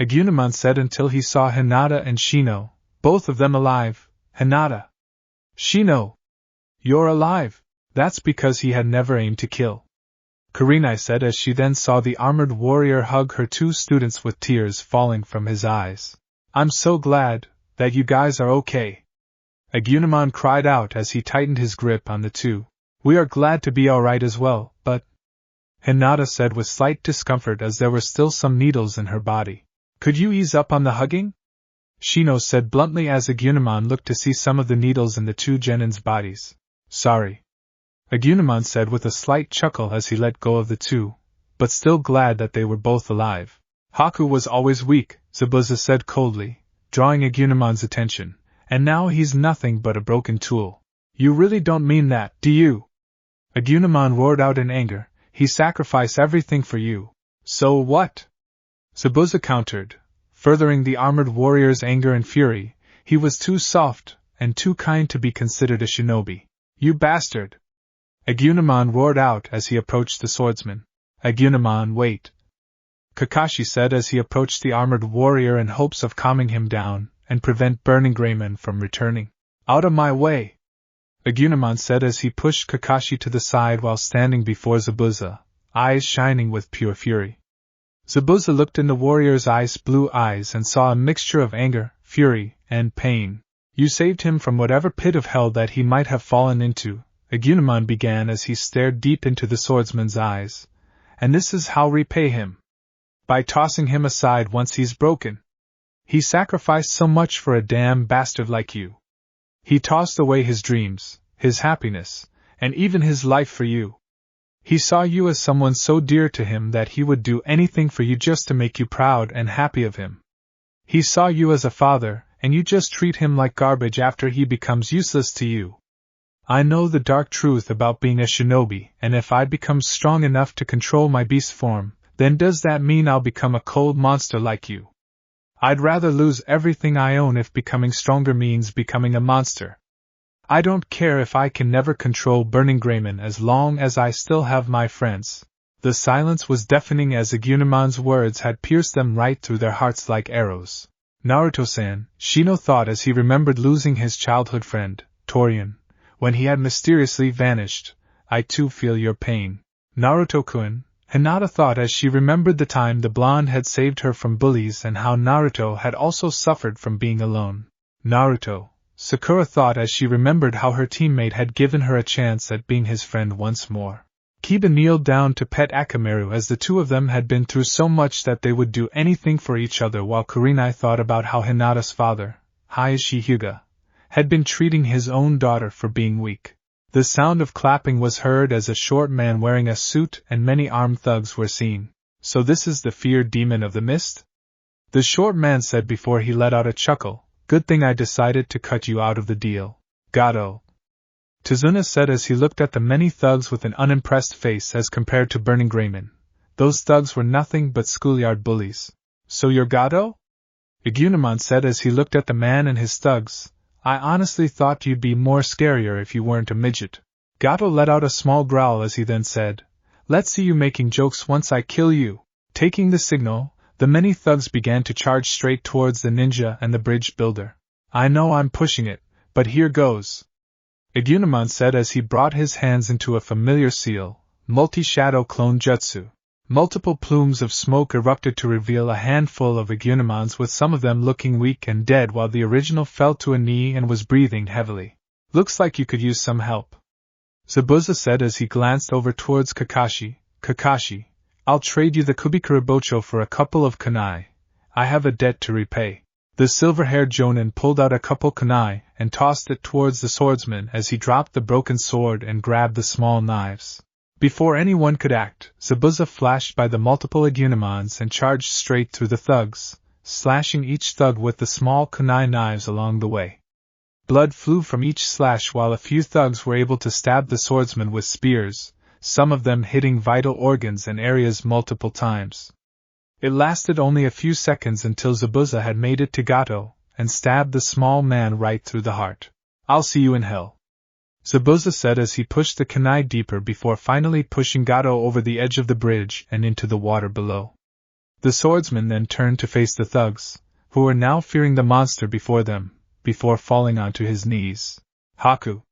S1: Agunamon said until he saw Hinata and Shino, both of them alive. Hinata. Shino. You're alive. That's because he had never aimed to kill, Kurenai said as she then saw the armored warrior hug her two students with tears falling from his eyes. I'm so glad that you guys are okay, Agunamon cried out as he tightened his grip on the two. We are glad to be alright as well, but Hinata said with slight discomfort as there were still some needles in her body. Could you ease up on the hugging? Shino said bluntly as Agunamon looked to see some of the needles in the two genins' bodies. Sorry, Agunamon said with a slight chuckle as he let go of the two, but still glad that they were both alive. Haku was always weak, Zabuza said coldly, drawing Agunamon's attention, and now he's nothing but a broken tool. You really don't mean that, do you? Agunamon roared out in anger, he sacrificed everything for you. So what? Zabuza countered, furthering the armored warrior's anger and fury. He was too soft and too kind to be considered a shinobi. You bastard! Agunamon roared out as he approached the swordsman. Agunamon, wait, Kakashi said as he approached the armored warrior in hopes of calming him down and prevent Burning Greymon from returning. Out of my way, Agunamon said as he pushed Kakashi to the side while standing before Zabuza, eyes shining with pure fury. Zabuza looked in the warrior's ice blue eyes and saw a mixture of anger, fury, and pain. You saved him from whatever pit of hell that he might have fallen into, Agunamon began as he stared deep into the swordsman's eyes. And this is how repay him. By tossing him aside once he's broken. He sacrificed so much for a damn bastard like you. He tossed away his dreams, his happiness, and even his life for you. He saw you as someone so dear to him that he would do anything for you just to make you proud and happy of him. He saw you as a father, and you just treat him like garbage after he becomes useless to you. I know the dark truth about being a shinobi, and if I become strong enough to control my beast form, then does that mean I'll become a cold monster like you? I'd rather lose everything I own if becoming stronger means becoming a monster. I don't care if I can never control Burning Greymon as long as I still have my friends. The silence was deafening as Agunamon's words had pierced them right through their hearts like arrows. Naruto-san, Shino thought as he remembered losing his childhood friend, Torian, when he had mysteriously vanished. I too feel your pain. Naruto-kun, Hinata thought as she remembered the time the blonde had saved her from bullies and how Naruto had also suffered from being alone. Naruto, Sakura thought as she remembered how her teammate had given her a chance at being his friend once more. Kiba kneeled down to pet Akamaru as the two of them had been through so much that they would do anything for each other, while Kurenai thought about how Hinata's father, Hayashi Hyuga, had been treating his own daughter for being weak. The sound of clapping was heard as a short man wearing a suit and many armed thugs were seen. So this is the feared demon of the mist? The short man said before he let out a chuckle. Good thing I decided to cut you out of the deal. Gato. Tazuna said as he looked at the many thugs with an unimpressed face as compared to Burning Greymon. Those thugs were nothing but schoolyard bullies. So you're Gato? Agunamon said as he looked at the man and his thugs. I honestly thought you'd be more scarier if you weren't a midget. Gato let out a small growl as he then said, Let's see you making jokes once I kill you. Taking the signal, the many thugs began to charge straight towards the ninja and the bridge builder. I know I'm pushing it, but here goes. Agunamon said as he brought his hands into a familiar seal, multi-shadow clone jutsu. Multiple plumes of smoke erupted to reveal a handful of Agunamons, with some of them looking weak and dead while the original fell to a knee and was breathing heavily. Looks like you could use some help. Zabuza said as he glanced over towards Kakashi. Kakashi, I'll trade you the Kubikurabocho for a couple of kunai. I have a debt to repay. The silver-haired Jonin pulled out a couple kunai and tossed it towards the swordsman as he dropped the broken sword and grabbed the small knives. Before anyone could act, Zabuza flashed by the multiple Agunamons and charged straight through the thugs, slashing each thug with the small kunai knives along the way. Blood flew from each slash while a few thugs were able to stab the swordsman with spears, some of them hitting vital organs and areas multiple times. It lasted only a few seconds until Zabuza had made it to Gato and stabbed the small man right through the heart. I'll see you in hell, Zabuza said as he pushed the kunai deeper before finally pushing Gato over the edge of the bridge and into the water below. The swordsman then turned to face the thugs, who were now fearing the monster before them, before falling onto his knees. Haku,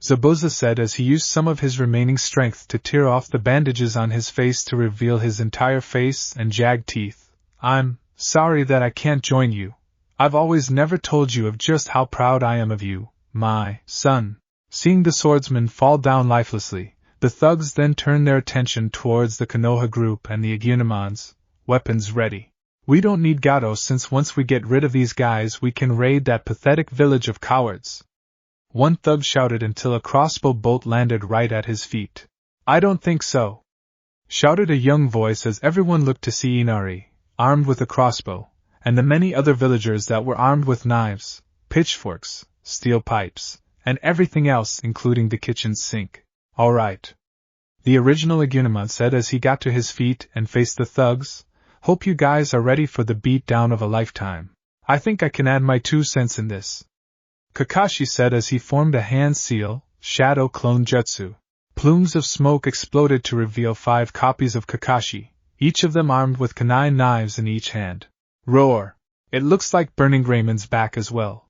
S1: Zabuza said as he used some of his remaining strength to tear off the bandages on his face to reveal his entire face and jagged teeth. I'm sorry that I can't join you. I've always never told you of just how proud I am of you, my son. Seeing the swordsman fall down lifelessly, the thugs then turned their attention towards the Konoha group and the Agunamons, weapons ready. We don't need Gato since once we get rid of these guys we can raid that pathetic village of cowards. One thug shouted until a crossbow bolt landed right at his feet. I don't think so, shouted a young voice as everyone looked to see Inari, armed with a crossbow, and the many other villagers that were armed with knives, pitchforks, steel pipes, and everything else including the kitchen sink. All right, the original Agunamon said as he got to his feet and faced the thugs. Hope you guys are ready for the beatdown of a lifetime. I think I can add my 2 cents in this, Kakashi said as he formed a hand seal, shadow clone jutsu. Plumes of smoke exploded to reveal 5 copies of Kakashi, each of them armed with kunai knives in each hand. Roar! It looks like Burning Greymon's back as well,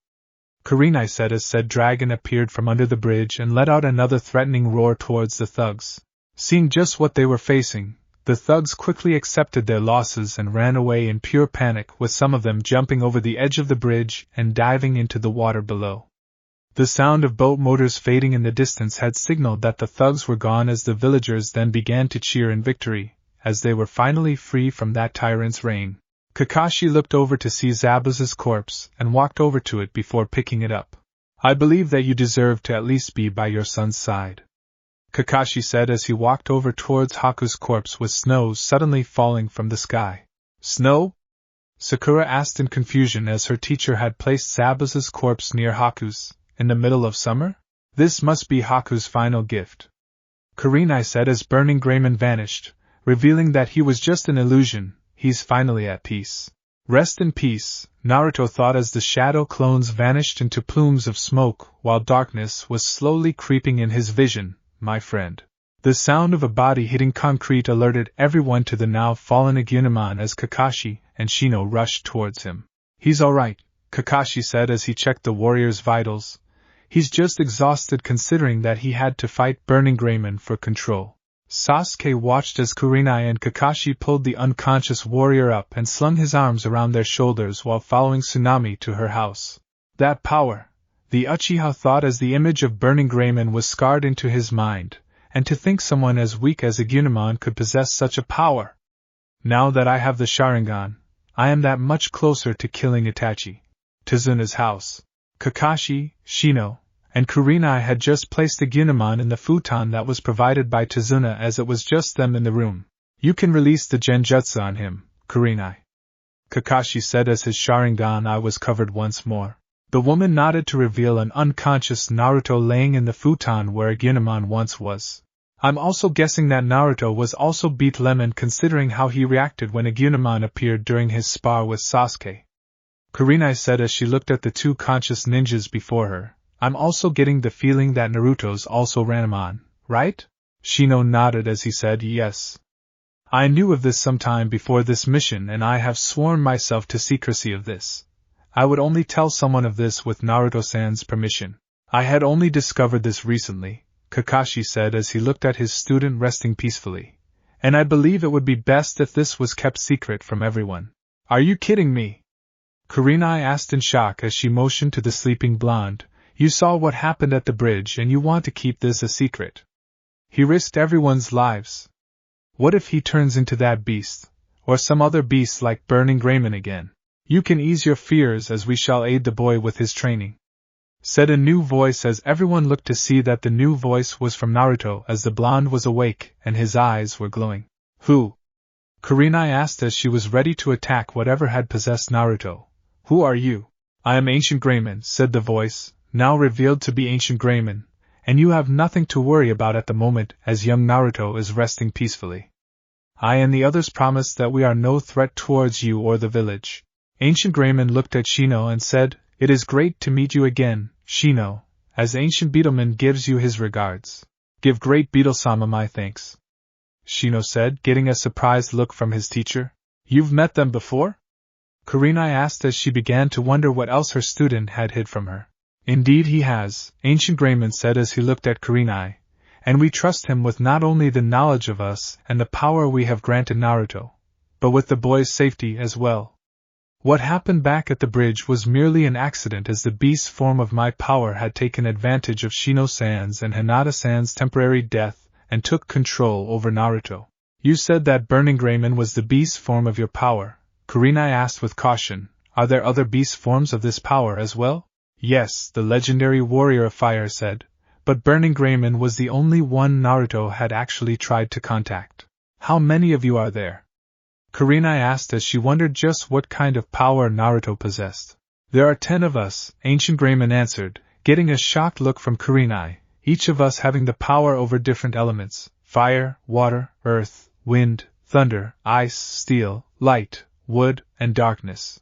S1: Kurenai said as said dragon appeared from under the bridge and let out another threatening roar towards the thugs. Seeing just what they were facing, the thugs quickly accepted their losses and ran away in pure panic, with some of them jumping over the edge of the bridge and diving into the water below. The sound of boat motors fading in the distance had signaled that the thugs were gone, as the villagers then began to cheer in victory, as they were finally free from that tyrant's reign. Kakashi looked over to see Zabuza's corpse and walked over to it before picking it up. I believe that you deserve to at least be by your son's side, Kakashi said as he walked over towards Haku's corpse with snow suddenly falling from the sky. Snow? Sakura asked in confusion as her teacher had placed Zabuza's corpse near Haku's, in the middle of summer? This must be Haku's final gift, Kurenai said as Burning Greymon vanished, revealing that he was just an illusion. He's finally at peace. Rest in peace, Naruto thought as the shadow clones vanished into plumes of smoke while darkness was slowly creeping in his vision. My friend. The sound of a body hitting concrete alerted everyone to the now fallen Agumon as Kakashi and Shino rushed towards him. He's alright, Kakashi said as he checked the warrior's vitals. He's just exhausted considering that he had to fight Burning Greymon for control. Sasuke watched as Kurenai and Kakashi pulled the unconscious warrior up and slung his arms around their shoulders while following Tsunami to her house. That power, the Uchiha thought as the image of Burning Greymon was scarred into his mind, and to think someone as weak as Agumon could possess such a power. Now that I have the Sharingan, I am that much closer to killing Itachi. Tizuna's house. Kakashi, Shino, and Kurenai had just placed Agumon in the futon that was provided by Tizuna as it was just them in the room. You can release the Genjutsu on him, Kurenai, Kakashi said as his Sharingan eye was covered once more. The woman nodded to reveal an unconscious Naruto laying in the futon where Agumon once was. I'm also guessing that Naruto was also beat lemon considering how he reacted when Agumon appeared during his spar with Sasuke. Kurenai said as she looked at the two conscious ninjas before her. I'm also getting the feeling that Naruto's also Ranmon, right? Shino nodded as he said yes. I knew of this sometime before this mission and I have sworn myself to secrecy of this. I would only tell someone of this with Naruto-san's permission. I had only discovered this recently, Kakashi said as he looked at his student resting peacefully. And I believe it would be best if this was kept secret from everyone. Are you kidding me? Kurenai asked in shock as she motioned to the sleeping blonde. You saw what happened at the bridge and you want to keep this a secret. He risked everyone's lives. What if he turns into that beast, or some other beast like Burning Greymon again? You can ease your fears as we shall aid the boy with his training, said a new voice as everyone looked to see that the new voice was from Naruto as the blonde was awake and his eyes were glowing. Who? Kurenai asked as she was ready to attack whatever had possessed Naruto. Who are you? I am Ancient Greymon, said the voice, now revealed to be Ancient Greymon, and you have nothing to worry about at the moment as young Naruto is resting peacefully. I and the others promise that we are no threat towards you or the village. Ancient Greymon looked at Shino and said, It is great to meet you again, Shino, as Ancient Beetleman gives you his regards. Give Great Beetle-sama my thanks. Shino said, getting a surprised look from his teacher. You've met them before? Kurenai asked as she began to wonder what else her student had hid from her. Indeed he has, Ancient Greymon said as he looked at Kurenai, and we trust him with not only the knowledge of us and the power we have granted Naruto, but with the boy's safety as well. What happened back at the bridge was merely an accident as the beast form of my power had taken advantage of Shino-san's and Hinata-san's temporary death and took control over Naruto. You said that Burning Greymon was the beast form of your power, Kurenai asked with caution. Are there other beast forms of this power as well? Yes, the legendary warrior of fire said, but Burning Greymon was the only one Naruto had actually tried to contact. How many of you are there? Kurenai asked as she wondered just what kind of power Naruto possessed. There are 10 of us, Ancient Greymon answered, getting a shocked look from Kurenai, each of us having the power over different elements, fire, water, earth, wind, thunder, ice, steel, light, wood, and darkness.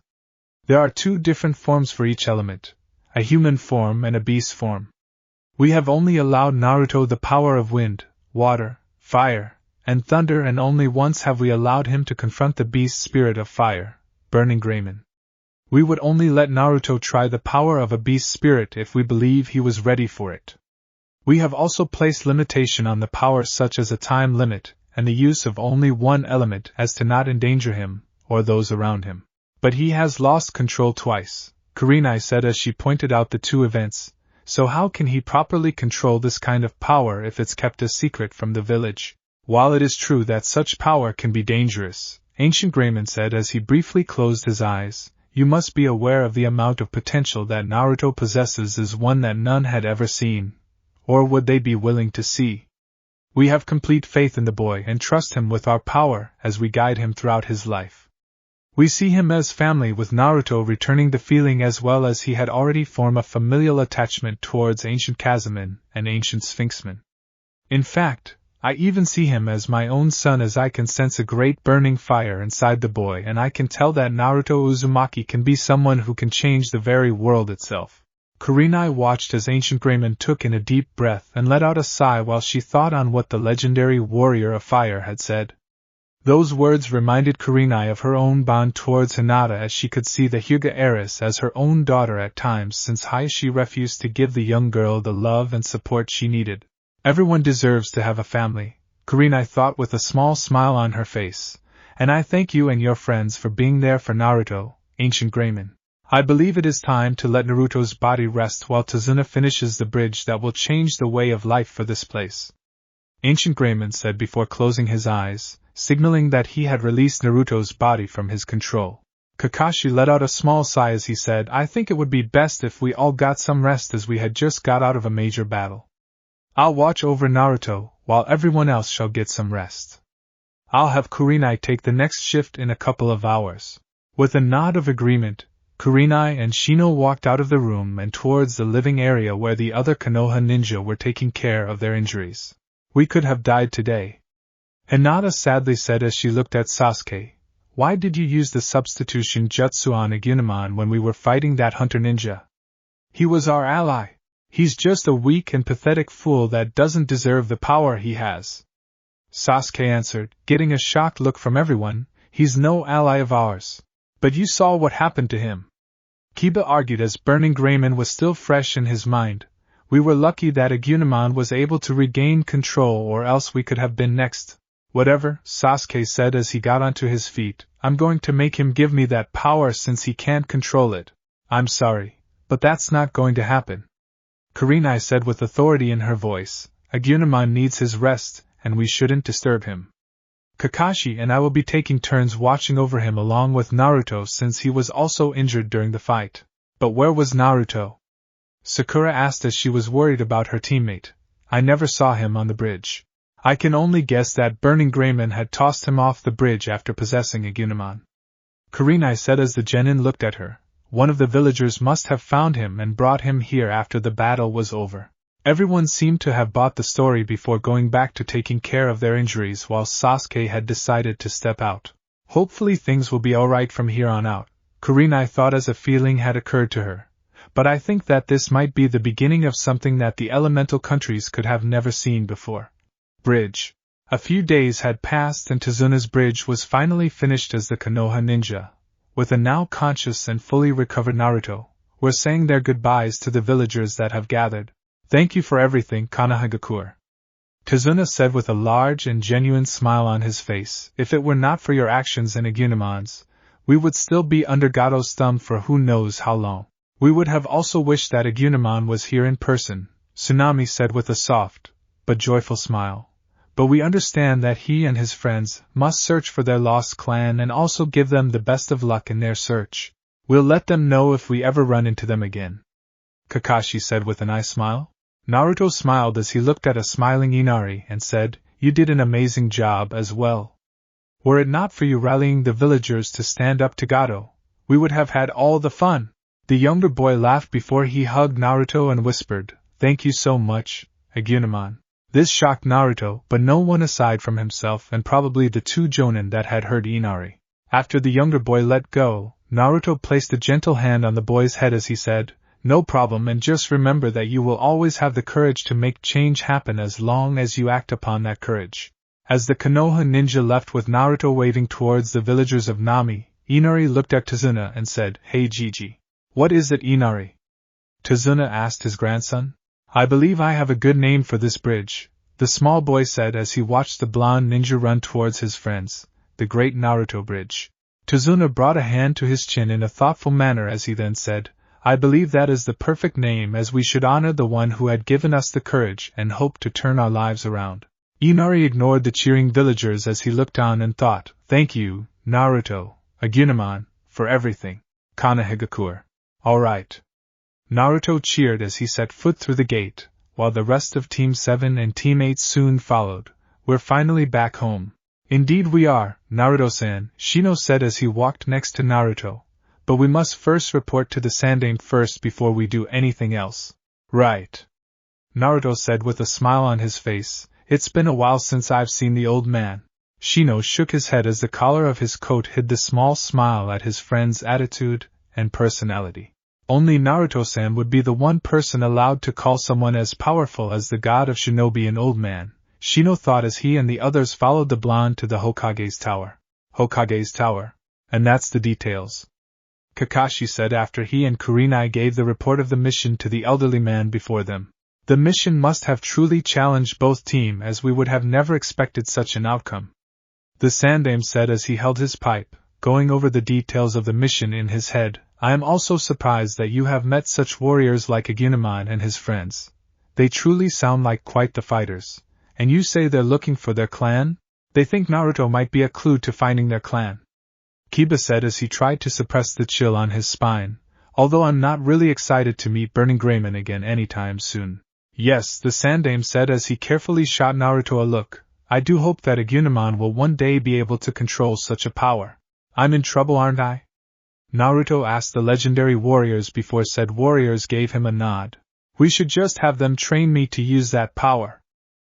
S1: There are 2 different forms for each element, a human form and a beast form. We have only allowed Naruto the power of wind, water, fire, and thunder, and only once have we allowed him to confront the beast spirit of fire, Burning Greymon. We would only let Naruto try the power of a beast spirit if we believe he was ready for it. We have also placed limitation on the power such as a time limit and the use of only one element as to not endanger him or those around him. But he has lost control twice, Kurenai said as she pointed out the 2 events, so how can he properly control this kind of power if it's kept a secret from the village? While it is true that such power can be dangerous, Ancient Greymon said as he briefly closed his eyes, you must be aware of the amount of potential that Naruto possesses is one that none had ever seen, or would they be willing to see. We have complete faith in the boy and trust him with our power as we guide him throughout his life. We see him as family with Naruto returning the feeling as well as he had already formed a familial attachment towards Ancient Kazumon and Ancient Sphinxman. In fact, I even see him as my own son as I can sense a great burning fire inside the boy and I can tell that Naruto Uzumaki can be someone who can change the very world itself. Kurenai watched as Ancient Greymon took in a deep breath and let out a sigh while she thought on what the legendary warrior of fire had said. Those words reminded Kurenai of her own bond towards Hinata as she could see the Hyuga heiress as her own daughter at times since Hayashi refused to give the young girl the love and support she needed. Everyone deserves to have a family, Kurenai thought with a small smile on her face, and I thank you and your friends for being there for Naruto, Ancient Greymon. I believe it is time to let Naruto's body rest while Tazuna finishes the bridge that will change the way of life for this place. Ancient Greymon said before closing his eyes, signaling that he had released Naruto's body from his control. Kakashi let out a small sigh as he said, I think it would be best if we all got some rest as we had just got out of a major battle. I'll watch over Naruto, while everyone else shall get some rest. I'll have Kurenai take the next shift in a couple of hours. With a nod of agreement, Kurenai and Shino walked out of the room and towards the living area where the other Konoha ninja were taking care of their injuries. We could have died today. Hinata sadly said as she looked at Sasuke, why did you use the substitution jutsu on Agunimon when we were fighting that hunter ninja? He was our ally. He's just a weak and pathetic fool that doesn't deserve the power he has. Sasuke answered, getting a shocked look from everyone, he's no ally of ours. But you saw what happened to him. Kiba argued as Burning Greymon was still fresh in his mind. We were lucky that Agunimon was able to regain control or else we could have been next. Whatever, Sasuke said as he got onto his feet, I'm going to make him give me that power since he can't control it. I'm sorry, but that's not going to happen. Kurenai said with authority in her voice, Agunimon needs his rest, and we shouldn't disturb him. Kakashi and I will be taking turns watching over him along with Naruto since he was also injured during the fight. But where was Naruto? Sakura asked as she was worried about her teammate. I never saw him on the bridge. I can only guess that Burning Greymon had tossed him off the bridge after possessing Agunimon. Kurenai said as the genin looked at her. One of the villagers must have found him and brought him here after the battle was over. Everyone seemed to have bought the story before going back to taking care of their injuries while Sasuke had decided to step out. Hopefully things will be alright from here on out, Kurenai thought as a feeling had occurred to her. But I think that this might be the beginning of something that the elemental countries could have never seen before. Bridge. A few days had passed and Tazuna's bridge was finally finished as the Konoha ninja, with a now conscious and fully recovered Naruto, were saying their goodbyes to the villagers that have gathered. Thank you for everything, Konohagakure. Tazuna said with a large and genuine smile on his face, if it were not for your actions and Agunimon's, we would still be under Gado's thumb for who knows how long. We would have also wished that Agunimon was here in person, Tsunami said with a soft, but joyful smile. But we understand that he and his friends must search for their lost clan and also give them the best of luck in their search. We'll let them know if we ever run into them again. Kakashi said with an eye smile. Naruto smiled as he looked at a smiling Inari and said, you did an amazing job as well. Were it not for you rallying the villagers to stand up to Gado, we would have had all the fun. The younger boy laughed before he hugged Naruto and whispered, thank you so much, Agunimon. This shocked Naruto, but no one aside from himself and probably the two jonin that had heard Inari. After the younger boy let go, Naruto placed a gentle hand on the boy's head as he said, no problem, and just remember that you will always have the courage to make change happen as long as you act upon that courage. As the Konoha ninja left with Naruto waving towards the villagers of Nami, Inari looked at Tazuna and said, Hey Gigi. What is it, Inari? Tazuna asked his grandson. I believe I have a good name for this bridge, the small boy said as he watched the blonde ninja run towards his friends, the Great Naruto Bridge. Tazuna brought a hand to his chin in a thoughtful manner as he then said, I believe that is the perfect name as we should honor the one who had given us the courage and hope to turn our lives around. Inari ignored the cheering villagers as he looked on and thought, thank you, Naruto, a Gunamon, for everything. Konoha. Alright. Naruto cheered as he set foot through the gate, while the rest of Team 7 and Team 8 soon followed. We're finally back home. Indeed we are, Naruto-san, Shino said as he walked next to Naruto. But we must first report to the Sandaime first before we do anything else. Right. Naruto said with a smile on his face, it's been a while since I've seen the old man. Shino shook his head as the collar of his coat hid the small smile at his friend's attitude and personality. Only Naruto-san would be the one person allowed to call someone as powerful as the god of shinobi an old man, Shino thought as he and the others followed the blonde to the Hokage's tower. Hokage's tower. And that's the details. Kakashi said after he and Kurenai gave the report of the mission to the elderly man before them. The mission must have truly challenged both teams as we would have never expected such an outcome. The Sandaime said as he held his pipe, going over the details of the mission in his head. I am also surprised that you have met such warriors like Agunamon and his friends. They truly sound like quite the fighters. And you say they're looking for their clan? They think Naruto might be a clue to finding their clan. Kiba said as he tried to suppress the chill on his spine, although I'm not really excited to meet Burning Greymon again anytime soon. Yes, the Sandaime said as he carefully shot Naruto a look. I do hope that Agunamon will one day be able to control such a power. I'm in trouble, aren't I? Naruto asked the legendary warriors before said warriors gave him a nod. We should just have them train me to use that power.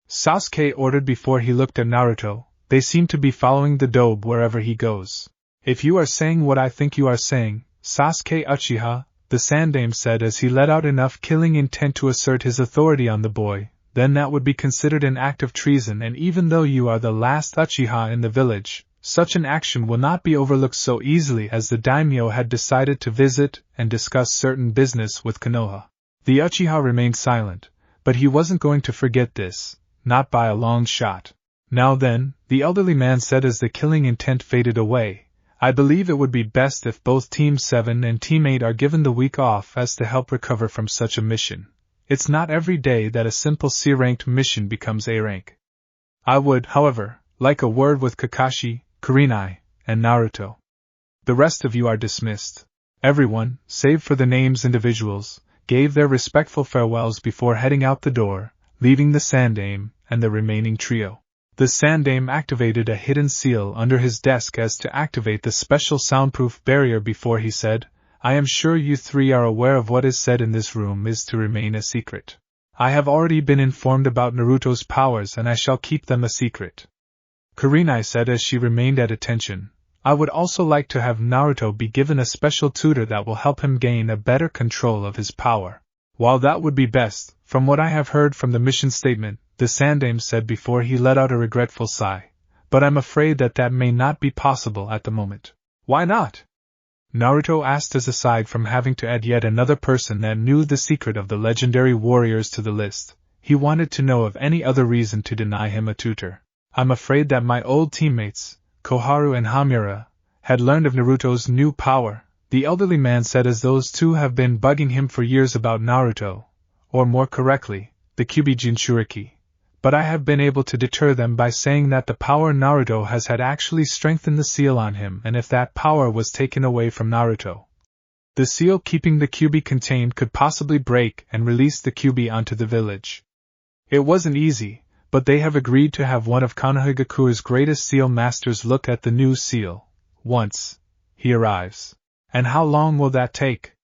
S1: Sasuke ordered before he looked at Naruto. They seem to be following the dobe wherever he goes. If you are saying what I think you are saying, Sasuke Uchiha, the Sandaime said as he let out enough killing intent to assert his authority on the boy, then that would be considered an act of treason, and even though you are the last Uchiha in the village, such an action will not be overlooked so easily as the daimyo had decided to visit and discuss certain business with Konoha. The Uchiha remained silent, but he wasn't going to forget this, not by a long shot. Now then, the elderly man said as the killing intent faded away, I believe it would be best if both Team 7 and Team 8 are given the week off as to help recover from such a mission. It's not every day that a simple C-ranked mission becomes A-rank. I would, however, like a word with Kakashi, Kurenai, and Naruto. The rest of you are dismissed. Everyone, save for the names individuals, gave their respectful farewells before heading out the door, leaving the Sandaime and the remaining trio. The Sandaime activated a hidden seal under his desk as to activate the special soundproof barrier before he said, I am sure you three are aware of what is said in this room is to remain a secret. I have already been informed about Naruto's powers and I shall keep them a secret. Kurenai said as she remained at attention, I would also like to have Naruto be given a special tutor that will help him gain a better control of his power. While that would be best, from what I have heard from the mission statement, the Sandaime said before he let out a regretful sigh, but I'm afraid that may not be possible at the moment. Why not? Naruto asked as aside from having to add yet another person that knew the secret of the legendary warriors to the list, he wanted to know of any other reason to deny him a tutor. I'm afraid that my old teammates, Koharu and Hamura, had learned of Naruto's new power, the elderly man said as those two have been bugging him for years about Naruto, or more correctly, the Kyuubi Jinchūriki. But I have been able to deter them by saying that the power Naruto has had actually strengthened the seal on him, and if that power was taken away from Naruto, the seal keeping the Kyuubi contained could possibly break and release the Kyuubi onto the village. It wasn't easy, but they have agreed to have one of Konohagakure's greatest seal masters look at the new seal, once he arrives. And how long will that take?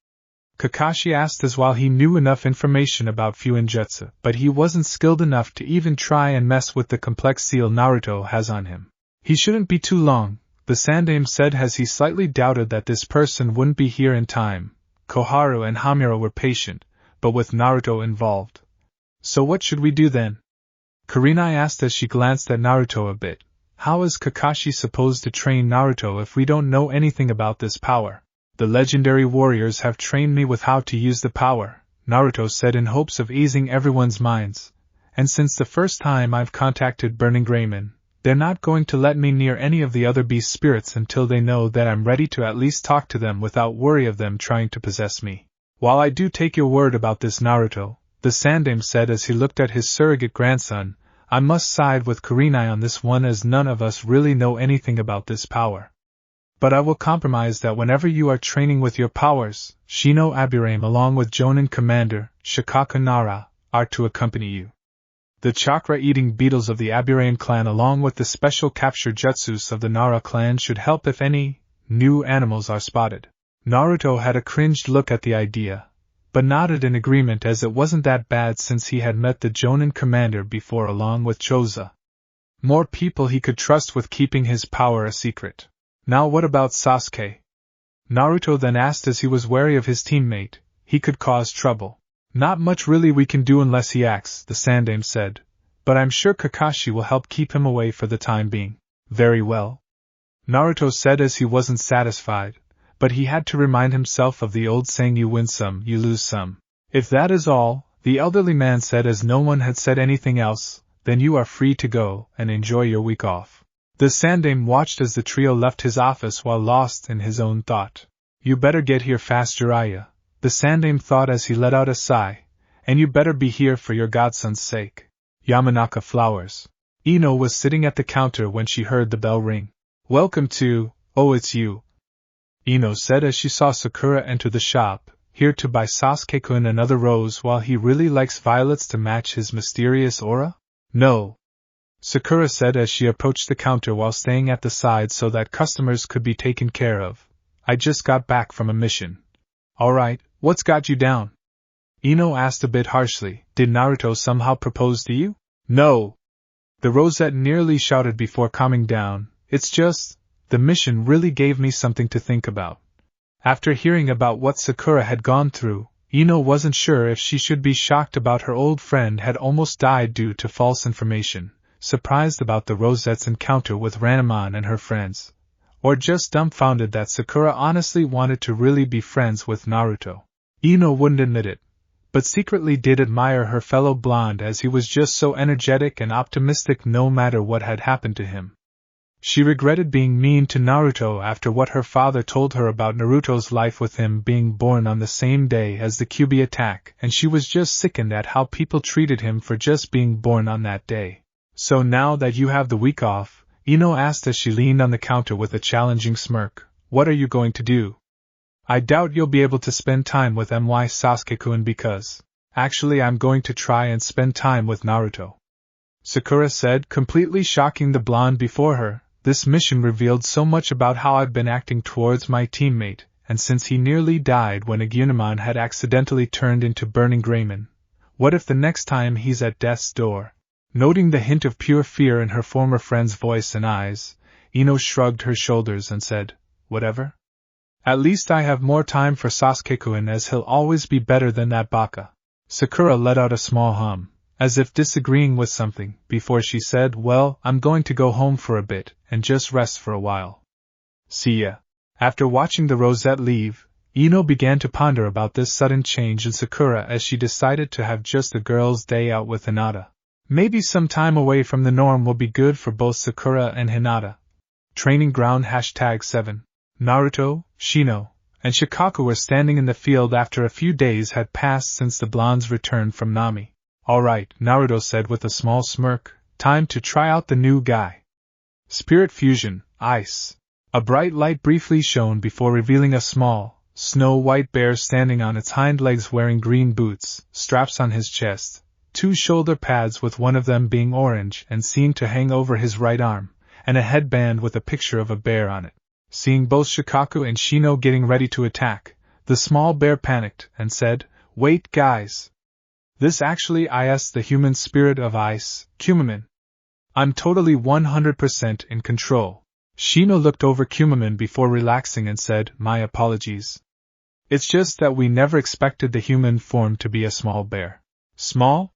S1: Kakashi asked as while he knew enough information about Fuinjutsu, but he wasn't skilled enough to even try and mess with the complex seal Naruto has on him. He shouldn't be too long, the Sandaime said as he slightly doubted that this person wouldn't be here in time. Koharu and Hamura were patient, but with Naruto involved. So what should we do then? Kurenai asked as she glanced at Naruto a bit. How is Kakashi supposed to train Naruto if we don't know anything about this power? The legendary warriors have trained me with how to use the power, Naruto said in hopes of easing everyone's minds. And since the first time I've contacted Burning Greymon, they're not going to let me near any of the other beast spirits until they know that I'm ready to at least talk to them without worry of them trying to possess me. While I do take your word about this Naruto, the Sandaime said as he looked at his surrogate grandson, I must side with Kurenai on this one as none of us really know anything about this power. But I will compromise that whenever you are training with your powers, Shino Aburame along with Jonin Commander, Shikaku Nara, are to accompany you. The chakra-eating beetles of the Aburame clan along with the special capture jutsus of the Nara clan should help if any new animals are spotted. Naruto had a cringed look at the idea, but nodded in agreement as it wasn't that bad since he had met the Jonin commander before along with Choza. More people he could trust with keeping his power a secret. Now what about Sasuke? Naruto then asked as he was wary of his teammate. He could cause trouble. Not much really we can do unless he acts, the Sandaime said, but I'm sure Kakashi will help keep him away for the time being. Very well, Naruto said as he wasn't satisfied, but he had to remind himself of the old saying you win some, you lose some. If that is all, the elderly man said as no one had said anything else, then you are free to go and enjoy your week off. The Sandaime watched as the trio left his office while lost in his own thought. You better get here fast, Jiraiya, the Sandaime thought as he let out a sigh, and you better be here for your godson's sake. Yamanaka Flowers. Ino was sitting at the counter when she heard the bell ring. Welcome to, oh it's you, Ino said as she saw Sakura enter the shop, here to buy Sasuke-kun another rose while he really likes violets to match his mysterious aura? No, Sakura said as she approached the counter while staying at the side so that customers could be taken care of. I just got back from a mission. Alright, what's got you down? Ino asked a bit harshly. Did Naruto somehow propose to you? No, the rosette nearly shouted before calming down. It's just, the mission really gave me something to think about. After hearing about what Sakura had gone through, Ino wasn't sure if she should be shocked about her old friend had almost died due to false information, surprised about the rosette's encounter with Ranamon and her friends, or just dumbfounded that Sakura honestly wanted to really be friends with Naruto. Ino wouldn't admit it, but secretly did admire her fellow blonde as he was just so energetic and optimistic no matter what had happened to him. She regretted being mean to Naruto after what her father told her about Naruto's life with him being born on the same day as the Kyuubi attack, and she was just sickened at how people treated him for just being born on that day. So now that you have the week off, Ino asked as she leaned on the counter with a challenging smirk, what are you going to do? I doubt you'll be able to spend time with my Sasuke-kun because, actually I'm going to try and spend time with Naruto, Sakura said, completely shocking the blonde before her. This mission revealed so much about how I've been acting towards my teammate, and since he nearly died when Agumon had accidentally turned into Burning Greymon, what if the next time he's at death's door? Noting the hint of pure fear in her former friend's voice and eyes, Ino shrugged her shoulders and said, whatever. At least I have more time for Sasuke-kun as he'll always be better than that baka. Sakura let out a small hum, as if disagreeing with something, before she said, well, I'm going to go home for a bit, and just rest for a while. See ya. After watching the rosette leave, Ino began to ponder about this sudden change in Sakura as she decided to have just a girl's day out with Hinata. Maybe some time away from the norm will be good for both Sakura and Hinata. Training ground #7. Naruto, Shino, and Shikaku were standing in the field after a few days had passed since the blonde's return from Nami. Alright, Naruto said with a small smirk, time to try out the new guy. Spirit Fusion, Ice. A bright light briefly shone before revealing a small, snow-white bear standing on its hind legs wearing green boots, straps on his chest, 2 shoulder pads with one of them being orange and seemed to hang over his right arm, and a headband with a picture of a bear on it. Seeing both Shikaku and Shino getting ready to attack, the small bear panicked and said, wait guys. This actually is the human spirit of ice, Kumamon. I'm totally 100% in control. Shino looked over Kumamon before relaxing and said, my apologies. It's just that we never expected the human form to be a small bear. Small?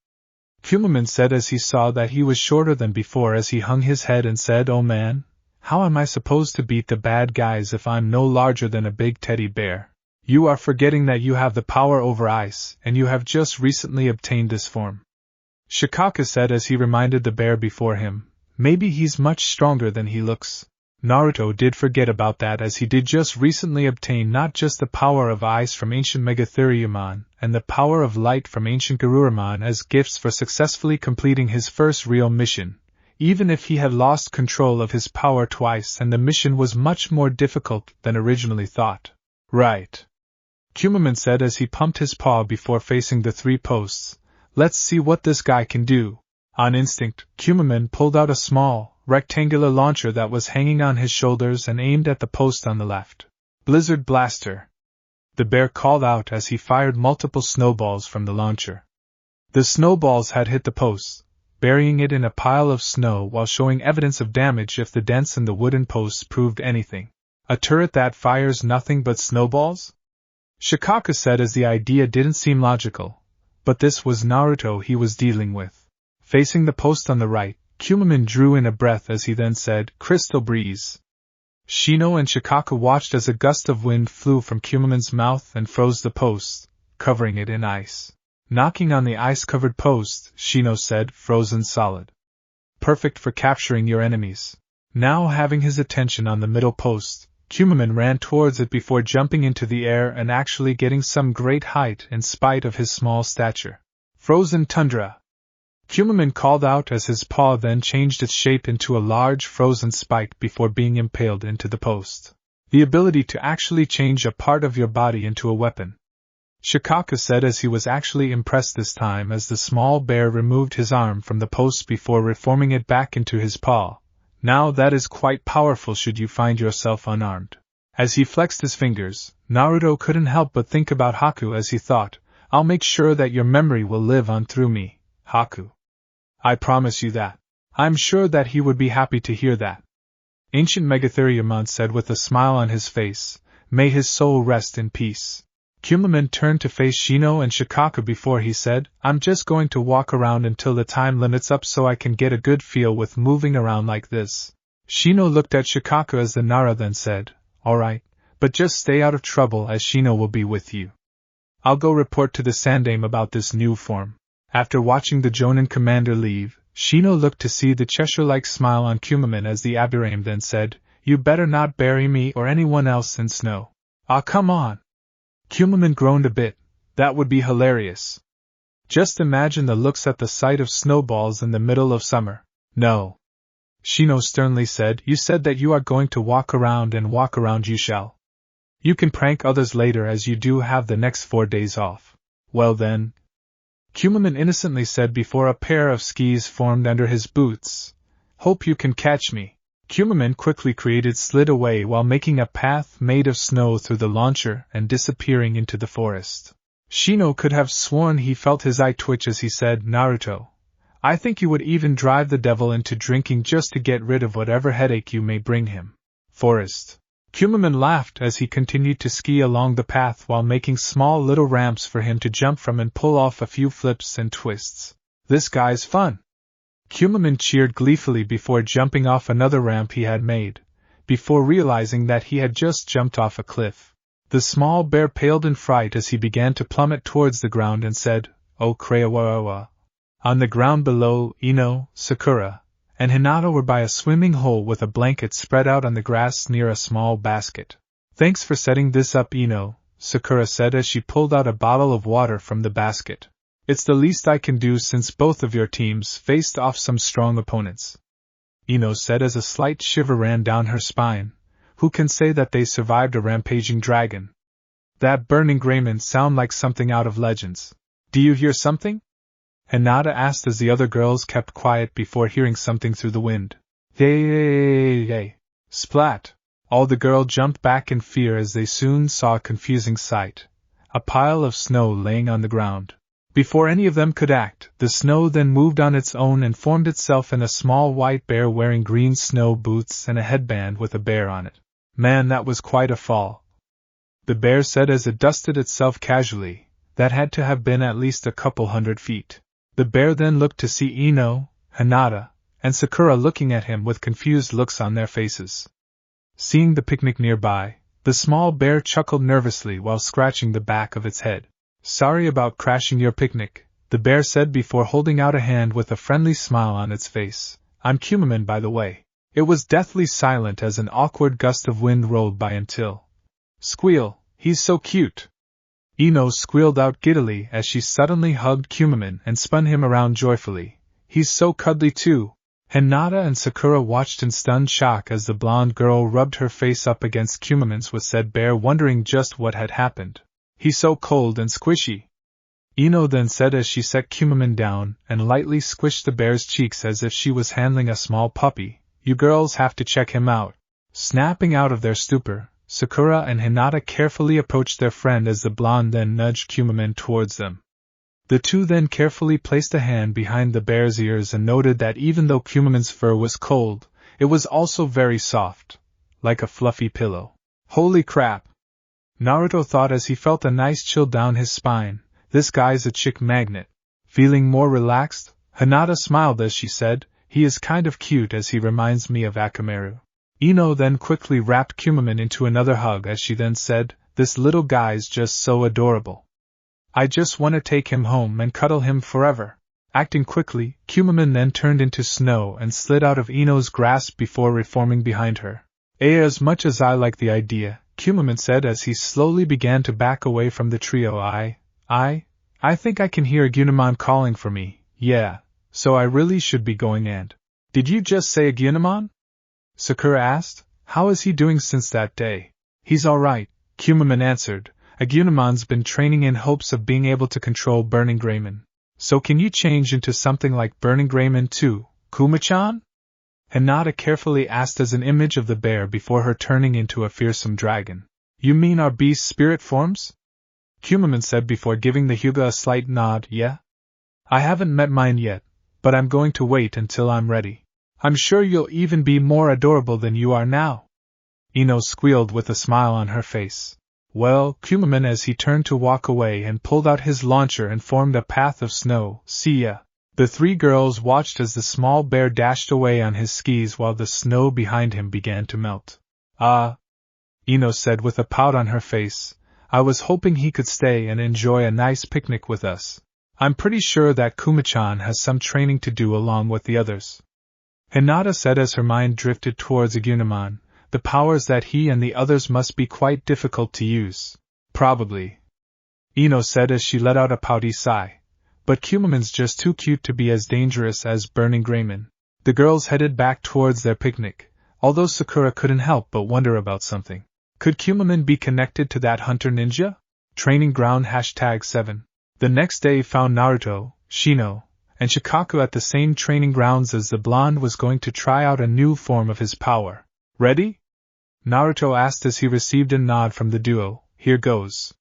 S1: Kumamon said as he saw that he was shorter than before as he hung his head and said, oh man, how am I supposed to beat the bad guys if I'm no larger than a big teddy bear? You are forgetting that you have the power over ice, and you have just recently obtained this form. Shikaku said as he reminded the bear before him, maybe he's much stronger than he looks. Naruto did forget about that as he did just recently obtain not just the power of ice from ancient Megatheriumon and the power of light from ancient Garuramon as gifts for successfully completing his first real mission, even if he had lost control of his power twice and the mission was much more difficult than originally thought. Right. Kumaman said as he pumped his paw before facing the 3 posts. Let's see what this guy can do. On instinct, Kumaman pulled out a small, rectangular launcher that was hanging on his shoulders and aimed at the post on the left. Blizzard Blaster! The bear called out as he fired multiple snowballs from the launcher. The snowballs had hit the post, burying it in a pile of snow while showing evidence of damage if the dents in the wooden posts proved anything. A turret that fires nothing but snowballs? Shikaka said as the idea didn't seem logical, but this was Naruto he was dealing with. Facing the post on the right, Kumaman drew in a breath as he then said, Crystal Breeze. Shino and Shikaka watched as a gust of wind flew from Kumaman's mouth and froze the post, covering it in ice. Knocking on the ice-covered post, Shino said, frozen solid. Perfect for capturing your enemies. Now having his attention on the middle post, Kumaman ran towards it before jumping into the air and actually getting some great height in spite of his small stature. Frozen Tundra! Kumaman called out as his paw then changed its shape into a large frozen spike before being impaled into the post. The ability to actually change a part of your body into a weapon. Shikaka said as he was actually impressed this time as the small bear removed his arm from the post before reforming it back into his paw. Now that is quite powerful should you find yourself unarmed. As he flexed his fingers, Naruto couldn't help but think about Haku as he thought, I'll make sure that your memory will live on through me, Haku. I promise you that. I'm sure that he would be happy to hear that. Ancient Megatheriumon said with a smile on his face, may his soul rest in peace. Kumaman turned to face Shino and Shikaka before he said, I'm just going to walk around until the time limit's up so I can get a good feel with moving around like this. Shino looked at Shikaka as the Nara then said, alright, but just stay out of trouble as Shino will be with you. I'll go report to the Sandaime about this new form. After watching the Jonin commander leave, Shino looked to see the Cheshire-like smile on Kumaman as the Abirame then said, you better not bury me or anyone else in snow. Ah, come on. Kumaman groaned a bit. That would be hilarious. Just imagine the looks at the sight of snowballs in the middle of summer. No. Shino sternly said, you said that you are going to walk around and walk around you shall. You can prank others later as you do have the next 4 days off. Well then. Kumaman innocently said before a pair of skis formed under his boots. Hope you can catch me. Kumaman quickly slid away while making a path made of snow through the launcher and disappearing into the forest. Shino could have sworn he felt his eye twitch as he said, Naruto, I think you would even drive the devil into drinking just to get rid of whatever headache you may bring him. Forest. Kumaman laughed as he continued to ski along the path while making small little ramps for him to jump from and pull off a few flips and twists. This guy's fun. Kumaman cheered gleefully before jumping off another ramp he had made, before realizing that he had just jumped off a cliff. The small bear paled in fright as he began to plummet towards the ground and said, Oh Krayawawa. On the ground below, Ino, Sakura, and Hinata were by a swimming hole with a blanket spread out on the grass near a small basket. Thanks for setting this up, Ino, Sakura said as she pulled out a bottle of water from the basket. It's the least I can do since both of your teams faced off some strong opponents. Ino said as a slight shiver ran down her spine. Who can say that they survived a rampaging dragon? That burning Greymon sound like something out of Legends. Do you hear something? Hinata asked as the other girls kept quiet before hearing something through the wind. Yay! Splat! All the girls jumped back in fear as they soon saw a confusing sight. A pile of snow laying on the ground. Before any of them could act, the snow then moved on its own and formed itself in a small white bear wearing green snow boots and a headband with a bear on it. Man, that was quite a fall. The bear said as it dusted itself casually. That had to have been at least a couple 100 feet. The bear then looked to see Ino, Hinata, and Sakura looking at him with confused looks on their faces. Seeing the picnic nearby, the small bear chuckled nervously while scratching the back of its head. Sorry about crashing your picnic, the bear said before holding out a hand with a friendly smile on its face. I'm Kumaman, by the way. It was deathly silent as an awkward gust of wind rolled by until. Squeal, he's so cute. Ino squealed out giddily as she suddenly hugged Kumaman and spun him around joyfully. He's so cuddly too. Hinata and Sakura watched in stunned shock as the blonde girl rubbed her face up against Kumamon's with said bear, wondering just what had happened. He's so cold and squishy. Ino then said as she set Kumamon down and lightly squished the bear's cheeks as if she was handling a small puppy. You girls have to check him out. Snapping out of their stupor, Sakura and Hinata carefully approached their friend as the blonde then nudged Kumamon towards them. The two then carefully placed a hand behind the bear's ears and noted that even though Kumamon's fur was cold, it was also very soft, like a fluffy pillow. Holy crap! Naruto thought as he felt a nice chill down his spine. This guy's a chick magnet. Feeling more relaxed, Hinata smiled as she said, he is kind of cute as he reminds me of Akamaru. Ino then quickly wrapped Kumamon into another hug as she then said, this little guy's just so adorable. I just want to take him home and cuddle him forever. Acting quickly, Kumamon then turned into snow and slid out of Ino's grasp before reforming behind her. As much as I like the idea, Kumamon said as he slowly began to back away from the trio. I think I can hear Agumon calling for me, yeah, so I really should be going and… Did you just say Agumon? Sakura asked. How is he doing since that day? He's alright, Kumamon answered. Agunamon's been training in hopes of being able to control Burning Greymon. So can you change into something like Burning Greymon too, Kuma-chan? Hinata carefully asked as an image of the bear before her turning into a fearsome dragon. You mean our beast spirit forms? Kumamon said before giving the Hyuga a slight nod. Yeah? I haven't met mine yet, but I'm going to wait until I'm ready. I'm sure you'll even be more adorable than you are now. Ino squealed with a smile on her face. Well, Kumamon as he turned to walk away and pulled out his launcher and formed a path of snow. See ya. The three girls watched as the small bear dashed away on his skis while the snow behind him began to melt. Ino said with a pout on her face. I was hoping he could stay and enjoy a nice picnic with us. I'm pretty sure that Kuma-chan has some training to do along with the others. Hinata said as her mind drifted towards Agumon. The powers that he and the others must be quite difficult to use. Probably. Ino said as she let out a pouty sigh. But Kumamon's just too cute to be as dangerous as Burning Greymon. The girls headed back towards their picnic, although Sakura couldn't help but wonder about something. Could Kumamon be connected to that hunter ninja? Training ground #7. The next day found Naruto, Shino, and Shikaku at the same training grounds as the blonde was going to try out a new form of his power. Ready? Naruto asked as he received a nod from the duo. Here goes.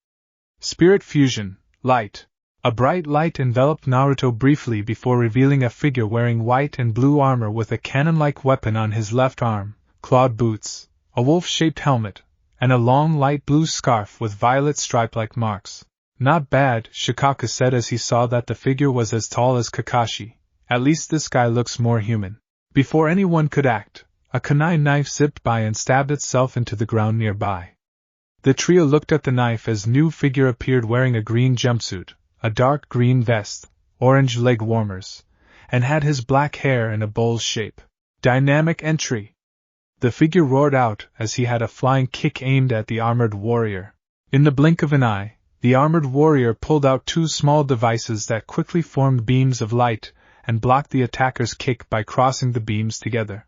S1: Spirit Fusion, Light. A bright light enveloped Naruto briefly before revealing a figure wearing white and blue armor with a cannon-like weapon on his left arm, clawed boots, a wolf-shaped helmet, and a long light blue scarf with violet stripe-like marks. Not bad, Shikaku said as he saw that the figure was as tall as Kakashi. At least this guy looks more human. Before anyone could act, a kunai knife zipped by and stabbed itself into the ground nearby. The trio looked at the knife as new figure appeared wearing a green jumpsuit, a dark green vest, orange leg warmers, and had his black hair in a bowl shape. Dynamic entry! The figure roared out as he had a flying kick aimed at the armored warrior. In the blink of an eye, the armored warrior pulled out two small devices that quickly formed beams of light and blocked the attacker's kick by crossing the beams together.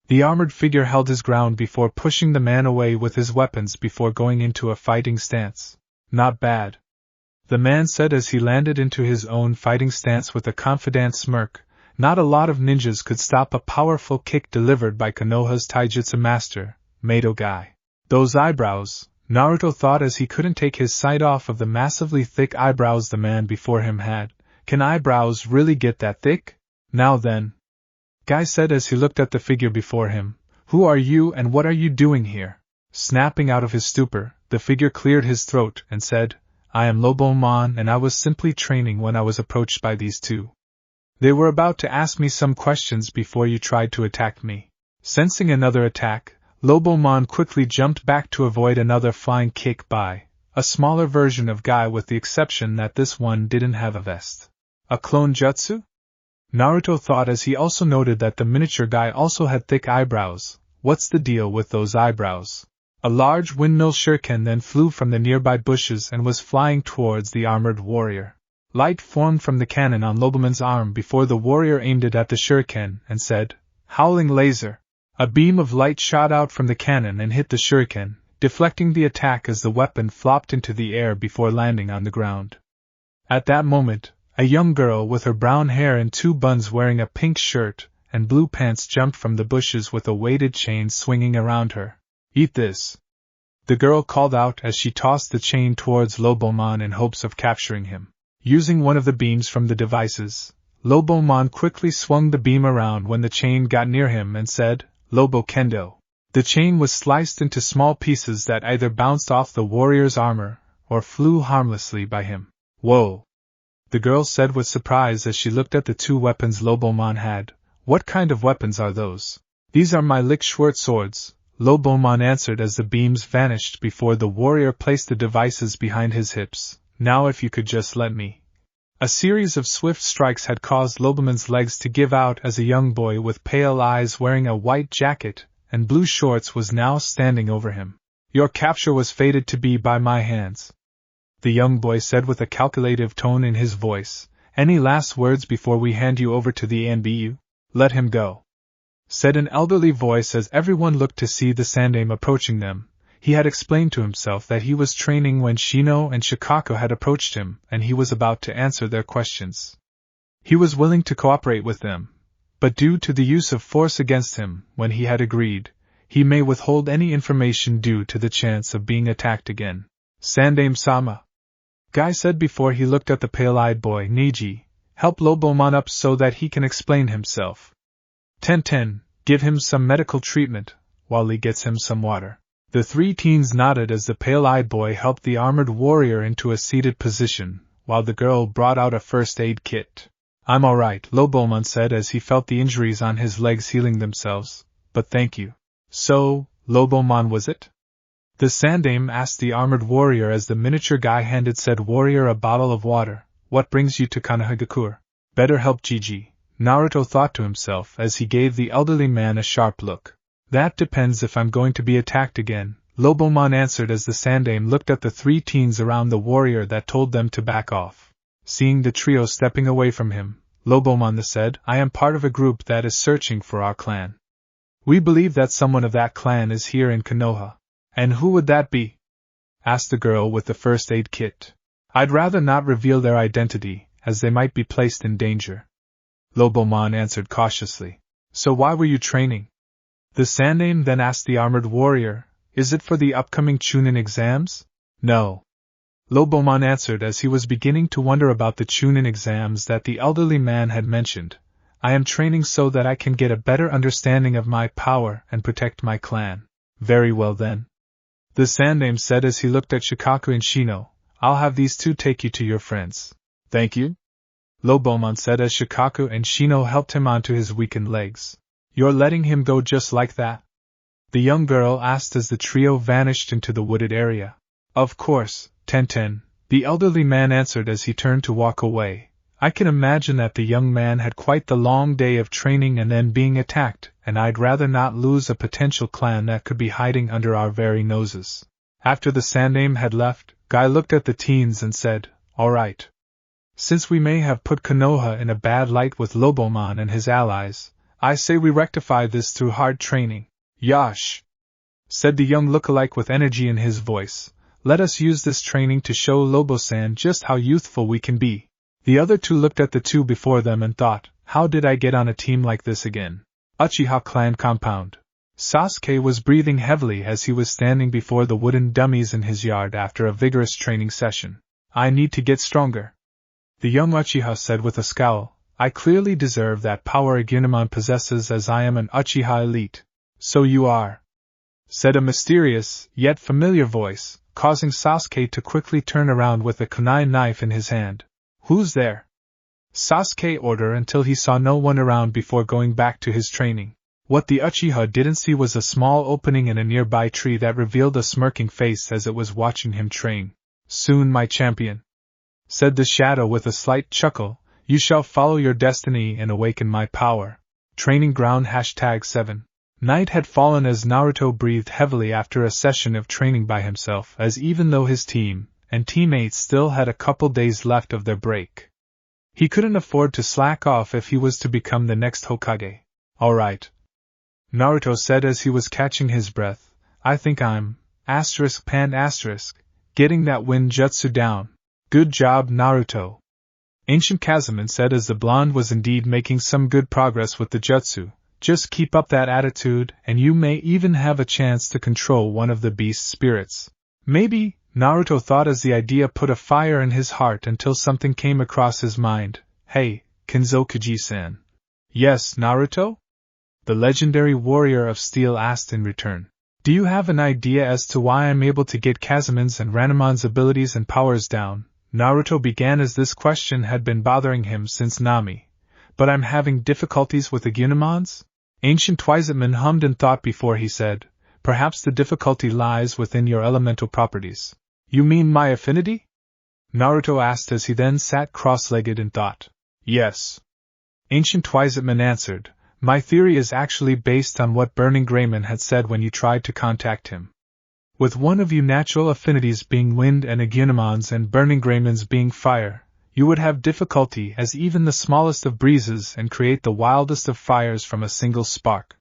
S1: The armored figure held his ground before pushing the man away with his weapons before going into a fighting stance. Not bad. The man said as he landed into his own fighting stance with a confident smirk. Not a lot of ninjas could stop a powerful kick delivered by Konoha's taijutsu master, Mato Guy. Those eyebrows, Naruto thought as he couldn't take his sight off of the massively thick eyebrows the man before him had. Can eyebrows really get that thick? Now then. Guy said as he looked at the figure before him. Who are you and what are you doing here? Snapping out of his stupor, the figure cleared his throat and said, I am Lobomon and I was simply training when I was approached by these two. They were about to ask me some questions before you tried to attack me. Sensing another attack, Lobomon quickly jumped back to avoid another flying kick by a smaller version of Guy with the exception that this one didn't have a vest. A clone jutsu? Naruto thought as he also noted that the miniature Guy also had thick eyebrows. What's the deal with those eyebrows? A large windmill shuriken then flew from the nearby bushes and was flying towards the armored warrior. Light formed from the cannon on Loboman's arm before the warrior aimed it at the shuriken and said, "Howling laser!" A beam of light shot out from the cannon and hit the shuriken, deflecting the attack as the weapon flopped into the air before landing on the ground. At that moment, a young girl with her brown hair in two buns wearing a pink shirt and blue pants jumped from the bushes with a weighted chain swinging around her. "Eat this!" the girl called out as she tossed the chain towards Lobomon in hopes of capturing him. Using one of the beams from the devices, Lobomon quickly swung the beam around when the chain got near him and said, "Lobo Kendo." The chain was sliced into small pieces that either bounced off the warrior's armor or flew harmlessly by him. "Whoa!" the girl said with surprise as she looked at the two weapons Lobomon had. "What kind of weapons are those?" "These are my Lickschwert swords," Lobomon answered as the beams vanished before the warrior placed the devices behind his hips. "Now if you could just let me." A series of swift strikes had caused Loboman's legs to give out as a young boy with pale eyes wearing a white jacket and blue shorts was now standing over him. "Your capture was fated to be by my hands," the young boy said with a calculative tone in his voice. "Any last words before we hand you over to the NBU?" "Let him go," said an elderly voice as everyone looked to see the Sandaime approaching them. He had explained to himself that he was training when Shino and Shikaku had approached him, and he was about to answer their questions. He was willing to cooperate with them, but due to the use of force against him, when he had agreed, he may withhold any information due to the chance of being attacked again. "Sandaime-sama," Guy said before he looked at the pale-eyed boy. "Niji, help Lobomon up so that he can explain himself. Ten, give him some medical treatment, while Lee gets him some water." The three teens nodded as the pale-eyed boy helped the armored warrior into a seated position, while the girl brought out a first aid kit. "I'm all right," Lobomon said as he felt the injuries on his legs healing themselves, "but thank you." "So, Lobomon was it?" the Sandaime asked the armored warrior as the miniature guy handed said warrior a bottle of water. "What brings you to Konohagakure?" "Better help Gigi," Naruto thought to himself as he gave the elderly man a sharp look. "That depends if I'm going to be attacked again," Lobomon answered as the Sandaime looked at the three teens around the warrior that told them to back off. Seeing the trio stepping away from him, Lobomon said, "I am part of a group that is searching for our clan. We believe that someone of that clan is here in Konoha." "And who would that be?" asked the girl with the first aid kit. "I'd rather not reveal their identity, as they might be placed in danger," Lobomon answered cautiously. "So why were you training?" the Sandaime then asked the armored warrior. "Is it for the upcoming Chunin exams?" "No," Lobomon answered as he was beginning to wonder about the Chunin exams that the elderly man had mentioned. "I am training so that I can get a better understanding of my power and protect my clan." "Very well then," the Sandaime said as he looked at Shikaku and Shino. "I'll have these two take you to your friends." "Thank you," Lobomon said as Shikaku and Shino helped him onto his weakened legs. "You're letting him go just like that?" the young girl asked as the trio vanished into the wooded area. "Of course, Ten, the elderly man answered as he turned to walk away. "I can imagine that the young man had quite the long day of training and then being attacked, and I'd rather not lose a potential clan that could be hiding under our very noses." After the Sandaime had left, Guy looked at the teens and said, "All right. Since we may have put Konoha in a bad light with Lobomon and his allies, I say we rectify this through hard training." "Yosh!" said the young lookalike with energy in his voice. "Let us use this training to show Lobo-san just how youthful we can be." The other two looked at the two before them and thought, "How did I get on a team like this again?" Uchiha Clan Compound. Sasuke was breathing heavily as he was standing before the wooden dummies in his yard after a vigorous training session. "I need to get stronger," the young Uchiha said with a scowl. "I clearly deserve that power Agumon possesses as I am an Uchiha elite." "So you are," said a mysterious, yet familiar voice, causing Sasuke to quickly turn around with a kunai knife in his hand. "Who's there?" Sasuke ordered until he saw no one around before going back to his training. What the Uchiha didn't see was a small opening in a nearby tree that revealed a smirking face as it was watching him train. "Soon, my champion," said the shadow with a slight chuckle, "you shall follow your destiny and awaken my power." Training ground #7. Night had fallen as Naruto breathed heavily after a session of training by himself, as even though his team, and teammates still had a couple days left of their break. He couldn't afford to slack off if he was to become the next Hokage. Alright, Naruto said as he was catching his breath, I think I'm, getting that wind jutsu down. Good job, Naruto. Ancient Kazuma said as the blonde was indeed making some good progress with the jutsu. Just keep up that attitude, and you may even have a chance to control one of the beast spirits. Maybe, Naruto thought as the idea put a fire in his heart until something came across his mind. Hey, Kinzokuji-san. Yes, Naruto? The legendary warrior of steel asked in return. Do you have an idea as to why I'm able to get Kazuman's and Ranamon's abilities and powers down? Naruto began as this question had been bothering him since Nami. But I'm having difficulties with the Gunemons? Ancient Twizetman hummed and thought before he said, perhaps the difficulty lies within your elemental properties. You mean my affinity? Naruto asked as he then sat cross-legged in thought. Yes. Ancient Twizetman answered, my theory is actually based on what Burning Greymon had said when you tried to contact him. With one of you natural affinities being wind and Agunemon's and Burning Greymon's being fire, you would have difficulty as even the smallest of breezes and create the wildest of fires from a single spark.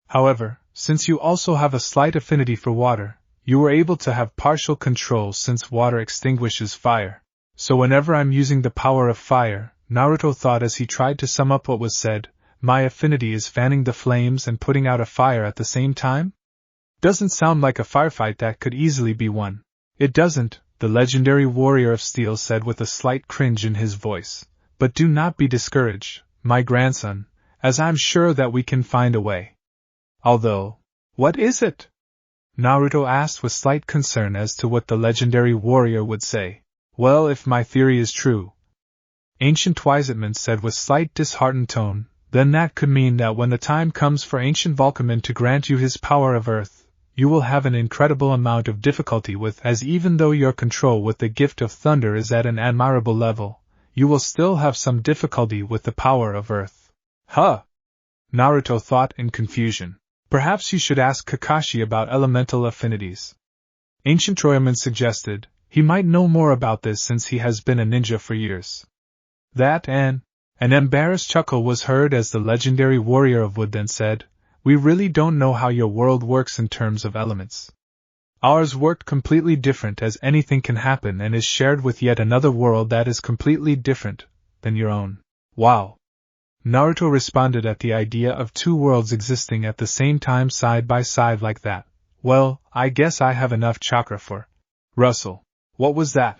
S1: However, since you also have a slight affinity for water, you were able to have partial control since water extinguishes fire. So whenever I'm using the power of fire, Naruto thought as he tried to sum up what was said, my affinity is fanning the flames and putting out a fire at the same time? Doesn't sound like a firefight that could easily be won. It doesn't, the legendary warrior of steel said with a slight cringe in his voice. But do not be discouraged, my grandson, as I'm sure that we can find a way. Although, what is it? Naruto asked with slight concern as to what the legendary warrior would say. Well, if my theory is true, Ancient Twizetman said with slight disheartened tone, then that could mean that when the time comes for Ancient Vulcaman to grant you his power of earth, you will have an incredible amount of difficulty with, as even though your control with the gift of thunder is at an admirable level, you will still have some difficulty with the power of earth. Huh! Naruto thought in confusion. Perhaps you should ask Kakashi about elemental affinities. Ancient Troyaman suggested, he might know more about this since he has been a ninja for years. That and an embarrassed chuckle was heard as the legendary warrior of wood then said, we really don't know how your world works in terms of elements. Ours worked completely different as anything can happen and is shared with yet another world that is completely different than your own. Wow! Naruto responded at the idea of two worlds existing at the same time side by side like that. Well, I guess I have enough chakra for. Russell, what was that?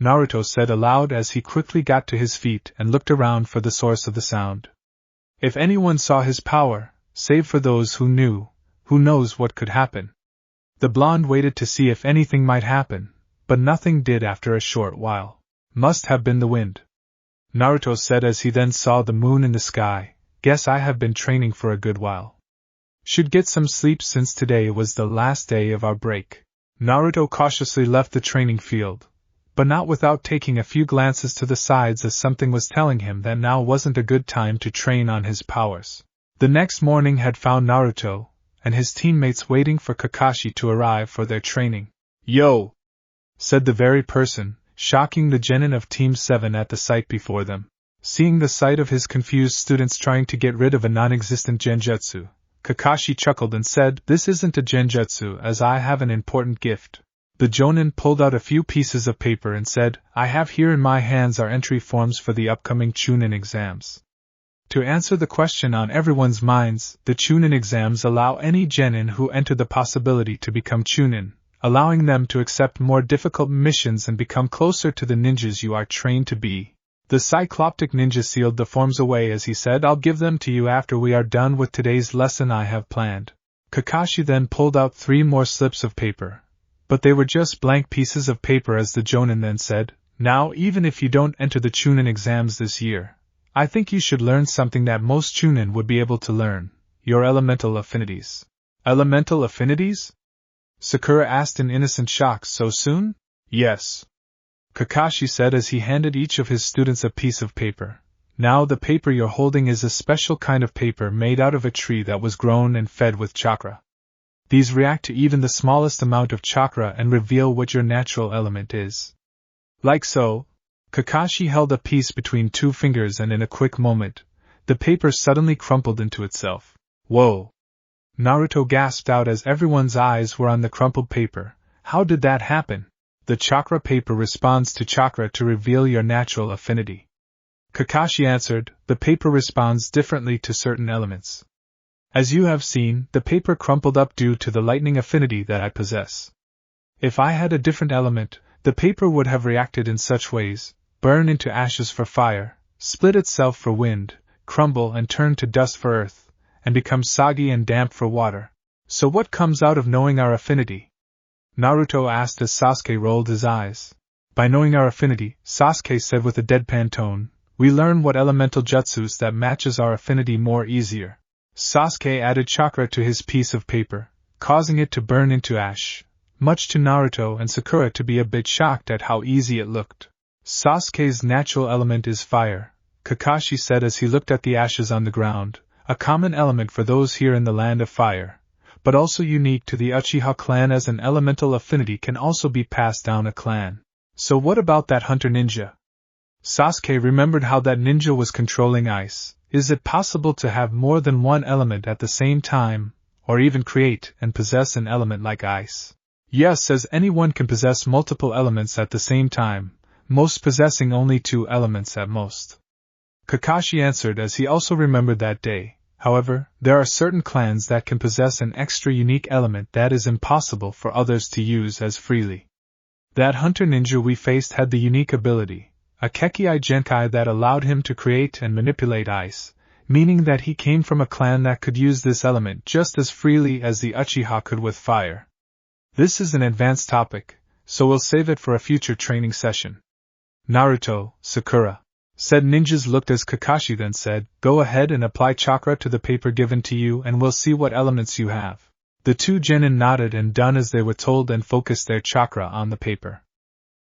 S1: Naruto said aloud as he quickly got to his feet and looked around for the source of the sound. If anyone saw his power, save for those who knew, who knows what could happen. The blonde waited to see if anything might happen, but nothing did after a short while. Must have been the wind. Naruto said as he then saw the moon in the sky, guess I have been training for a good while. Should get some sleep since today was the last day of our break. Naruto cautiously left the training field, but not without taking a few glances to the sides as something was telling him that now wasn't a good time to train on his powers. The next morning had found Naruto and his teammates waiting for Kakashi to arrive for their training. Yo! Said the very person, shocking the genin of Team 7 at the sight before them. Seeing the sight of his confused students trying to get rid of a non-existent genjutsu, Kakashi chuckled and said, this isn't a genjutsu as I have an important gift. The jonin pulled out a few pieces of paper and said, I have here in my hands our entry forms for the upcoming Chunin exams. To answer the question on everyone's minds, the Chunin exams allow any genin who enter the possibility to become Chunin, allowing them to accept more difficult missions and become closer to the ninjas you are trained to be. The Cycloptic ninja sealed the forms away as he said, I'll give them to you after we are done with today's lesson I have planned. Kakashi then pulled out 3 more slips of paper. But they were just blank pieces of paper as the jonin then said, now even if you don't enter the Chunin exams this year, I think you should learn something that most Chunin would be able to learn, your elemental affinities. Elemental affinities? Sakura asked in innocent shock, so soon? Yes. Kakashi said as he handed each of his students a piece of paper. Now the paper you're holding is a special kind of paper made out of a tree that was grown and fed with chakra. These react to even the smallest amount of chakra and reveal what your natural element is. Like so, Kakashi held a piece between two fingers and in a quick moment, the paper suddenly crumpled into itself. Whoa! Naruto gasped out as everyone's eyes were on the crumpled paper. How did that happen? The chakra paper responds to chakra to reveal your natural affinity. Kakashi answered, the paper responds differently to certain elements. As you have seen, the paper crumpled up due to the lightning affinity that I possess. If I had a different element, the paper would have reacted in such ways: burn into ashes for fire, split itself for wind, crumble and turn to dust for earth, and become soggy and damp for water. So what comes out of knowing our affinity? Naruto asked as Sasuke rolled his eyes. By knowing our affinity, Sasuke said with a deadpan tone, we learn what elemental jutsus that matches our affinity more easier. Sasuke added chakra to his piece of paper, causing it to burn into ash, much to Naruto and Sakura to be a bit shocked at how easy it looked. Sasuke's natural element is fire, Kakashi said as he looked at the ashes on the ground, a common element for those here in the land of fire, but also unique to the Uchiha clan as an elemental affinity can also be passed down a clan. So what about that hunter ninja? Sasuke remembered how that ninja was controlling ice. Is it possible to have more than one element at the same time, or even create and possess an element like ice? Yes, as anyone can possess multiple elements at the same time, most possessing only two elements at most. Kakashi answered as he also remembered that day. However, there are certain clans that can possess an extra unique element that is impossible for others to use as freely. That hunter ninja we faced had the unique ability, a Kekkai Genkai, that allowed him to create and manipulate ice, meaning that he came from a clan that could use this element just as freely as the Uchiha could with fire. This is an advanced topic, so we'll save it for a future training session. Naruto, Sakura, said ninjas looked as Kakashi then said, go ahead and apply chakra to the paper given to you and we'll see what elements you have. The two genin nodded and done as they were told and focused their chakra on the paper.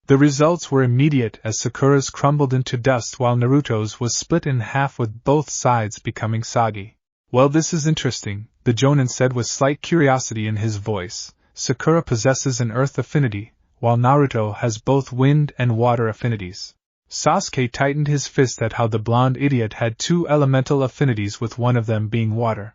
S1: The results were immediate as Sakura's crumbled into dust while Naruto's was split in half with both sides becoming soggy. Well, this is interesting, the Jonin said with slight curiosity in his voice. Sakura possesses an earth affinity, while Naruto has both wind and water affinities. Sasuke tightened his fist at how the blonde idiot had two elemental affinities with one of them being water.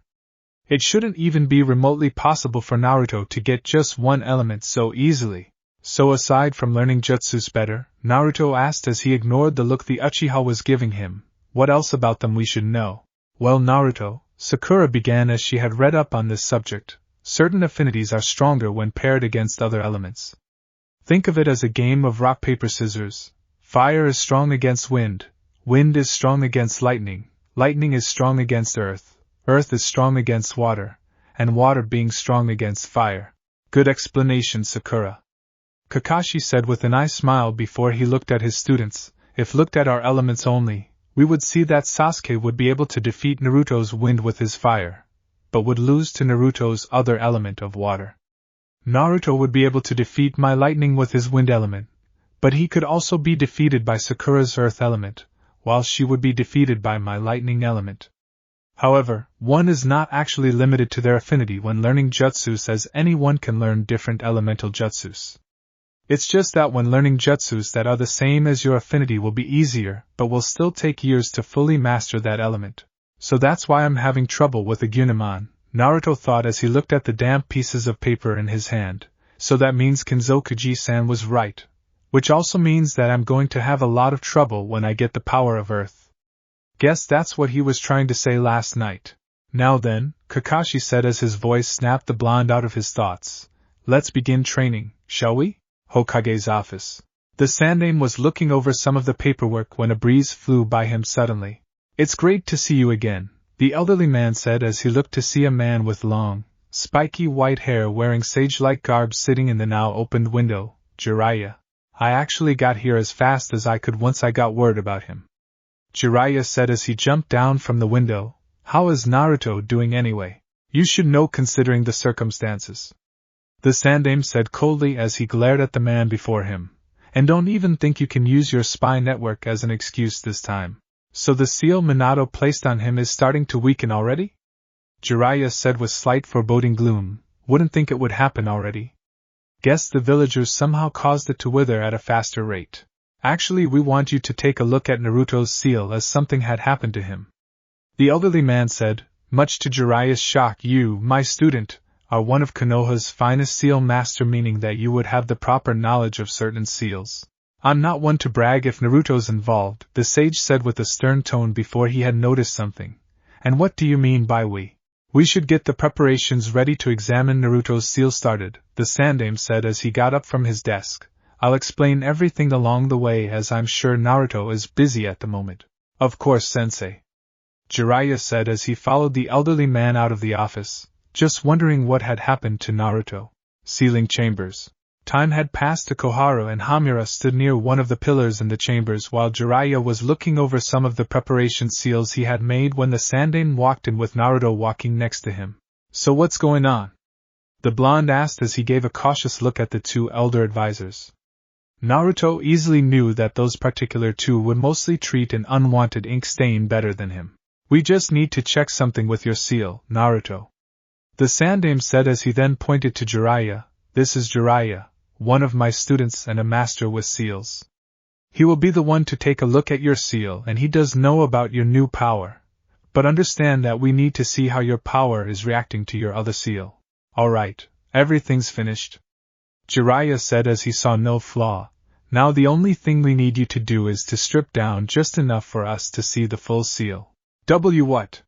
S1: It shouldn't even be remotely possible for Naruto to get just one element so easily. So aside from learning jutsus better, Naruto asked as he ignored the look the Uchiha was giving him, what else about them we should know? Well, Naruto, Sakura began as she had read up on this subject, certain affinities are stronger when paired against other elements. Think of it as a game of rock paper scissors. Fire is strong against wind, wind is strong against lightning, lightning is strong against earth, earth is strong against water, and water being strong against fire. Good explanation, Sakura. Kakashi said with an eye smile before he looked at his students. If looked at our elements only, we would see that Sasuke would be able to defeat Naruto's wind with his fire, but would lose to Naruto's other element of water. Naruto would be able to defeat my lightning with his wind element, but he could also be defeated by Sakura's earth element, while she would be defeated by my lightning element. However, one is not actually limited to their affinity when learning jutsus, as anyone can learn different elemental jutsus. It's just that when learning jutsus that are the same as your affinity will be easier, but will still take years to fully master that element. So that's why I'm having trouble with the Gunemon, Naruto thought as he looked at the damp pieces of paper in his hand. So that means Kinzokuji-san was right, which also means that I'm going to have a lot of trouble when I get the power of Earth. Guess that's what he was trying to say last night. Now then, Kakashi said as his voice snapped the blonde out of his thoughts. Let's begin training, shall we? Hokage's office. The Sandaime was looking over some of the paperwork when a breeze flew by him suddenly. It's great to see you again, the elderly man said as he looked to see a man with long, spiky white hair wearing sage-like garb sitting in the now opened window. Jiraiya. I actually got here as fast as I could once I got word about him. Jiraiya said as he jumped down from the window. How is Naruto doing anyway? You should know considering the circumstances. The Sandaime said coldly as he glared at the man before him. And don't even think you can use your spy network as an excuse this time. So the seal Minato placed on him is starting to weaken already? Jiraiya said with slight foreboding gloom. Wouldn't think it would happen already. Guess the villagers somehow caused it to wither at a faster rate. Actually, we want you to take a look at Naruto's seal as something had happened to him. The elderly man said, much to Jiraiya's shock. You, my student, are one of Konoha's finest seal master, meaning that you would have the proper knowledge of certain seals. I'm not one to brag if Naruto's involved, the sage said with a stern tone before he had noticed something. And what do you mean by we? We should get the preparations ready to examine Naruto's seal started, the Sandaime said as he got up from his desk. I'll explain everything along the way as I'm sure Naruto is busy at the moment. Of course, sensei. Jiraiya said as he followed the elderly man out of the office, just wondering what had happened to Naruto. Sealing chambers. Time had passed. Koharu and Hamura stood near one of the pillars in the chambers while Jiraiya was looking over some of the preparation seals he had made when the Sandaime walked in with Naruto walking next to him. So what's going on? The blonde asked as he gave a cautious look at the two elder advisors. Naruto easily knew that those particular two would mostly treat an unwanted ink stain better than him. We just need to check something with your seal, Naruto. The Sandaime said as he then pointed to Jiraiya. This is Jiraiya, one of my students and a master with seals. He will be the one to take a look at your seal, and he does know about your new power. But understand that we need to see how your power is reacting to your other seal. Alright, everything's finished. Jiraiya said as he saw no flaw. Now the only thing we need you to do is to strip down just enough for us to see the full seal. What?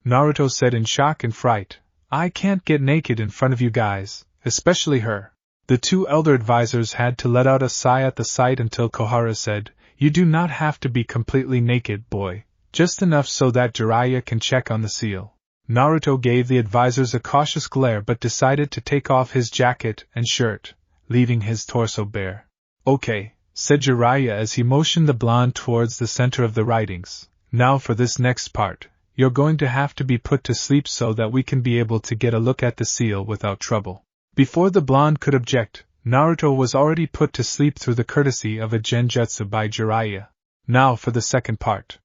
S1: Naruto said in shock and fright. I can't get naked in front of you guys, especially her. The two elder advisors had to let out a sigh at the sight until Koharu said, You do not have to be completely naked, boy, just enough so that Jiraiya can check on the seal. Naruto gave the advisors a cautious glare but decided to take off his jacket and shirt, leaving his torso bare. Okay, said Jiraiya as he motioned the blonde towards the center of the writings. Now for this next part, you're going to have to be put to sleep so that we can be able to get a look at the seal without trouble. Before the blonde could object, Naruto was already put to sleep through the courtesy of a genjutsu by Jiraiya. Now for the second part.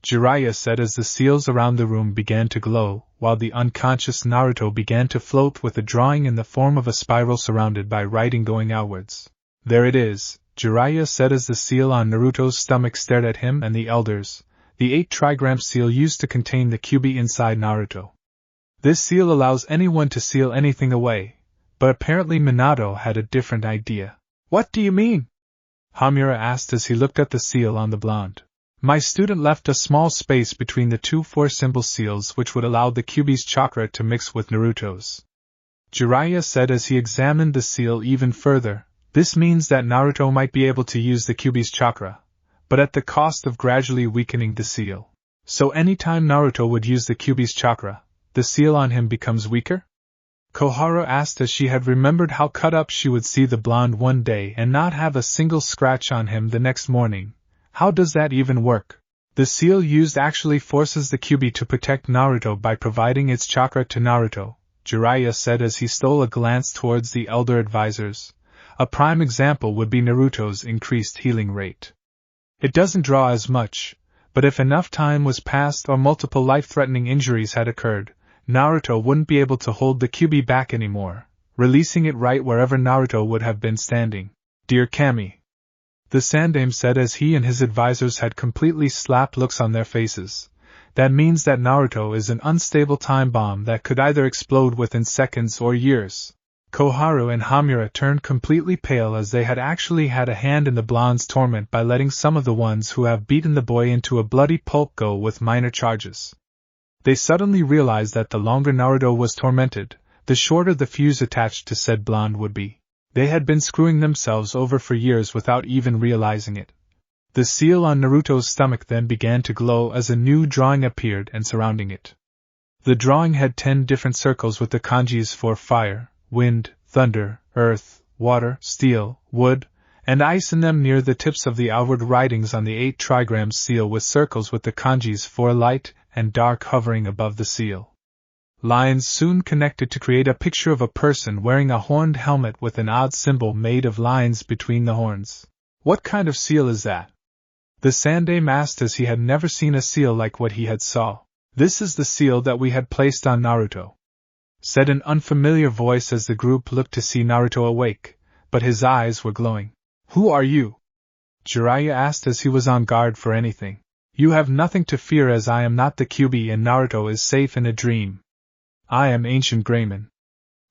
S1: Jiraiya said as the seals around the room began to glow, while the unconscious Naruto began to float with a drawing in the form of a spiral surrounded by writing going outwards. There it is, Jiraiya said as the seal on Naruto's stomach stared at him and the elders. The 8 trigram seal used to contain the Kyuubi inside Naruto. This seal allows anyone to seal anything away, but apparently Minato had a different idea. What do you mean? Hamura asked as he looked at the seal on the blonde. My student left a small space between the two 4-symbol seals which would allow the Kyuubi's chakra to mix with Naruto's. Jiraiya said as he examined the seal even further. This means that Naruto might be able to use the Kyuubi's chakra, but at the cost of gradually weakening the seal. So anytime Naruto would use the Kyuubi's chakra, the seal on him becomes weaker? Koharu asked as she had remembered how cut up she would see the blonde one day and not have a single scratch on him the next morning. How does that even work? The seal used actually forces the Kyuubi to protect Naruto by providing its chakra to Naruto, Jiraiya said as he stole a glance towards the elder advisors. A prime example would be Naruto's increased healing rate. It doesn't draw as much, but if enough time was passed or multiple life-threatening injuries had occurred, Naruto wouldn't be able to hold the Kyuubi back anymore, releasing it right wherever Naruto would have been standing. Dear Kami, the Sandaime said as he and his advisors had completely slapped looks on their faces. That means that Naruto is an unstable time bomb that could either explode within seconds or years. Koharu and Hamura turned completely pale as they had actually had a hand in the blonde's torment by letting some of the ones who have beaten the boy into a bloody pulp go with minor charges. They suddenly realized that the longer Naruto was tormented, the shorter the fuse attached to said blonde would be. They had been screwing themselves over for years without even realizing it. The seal on Naruto's stomach then began to glow as a new drawing appeared and surrounding it. The drawing had 10 different circles with the kanjis for fire, wind, thunder, earth, water, steel, wood, and ice in them near the tips of the outward writings on the 8 trigram seal with circles with the kanjis for light and dark hovering above the seal. Lines soon connected to create a picture of a person wearing a horned helmet with an odd symbol made of lines between the horns. What kind of seal is that? The Sandaime asked as he had never seen a seal like what he had saw. This is the seal that we had placed on Naruto. said an unfamiliar voice as the group looked to see Naruto awake, but his eyes were glowing. Who are you? Jiraiya asked as he was on guard for anything. You have nothing to fear as I am not the Kyuubi and Naruto is safe in a dream. I am Ancient Greymon.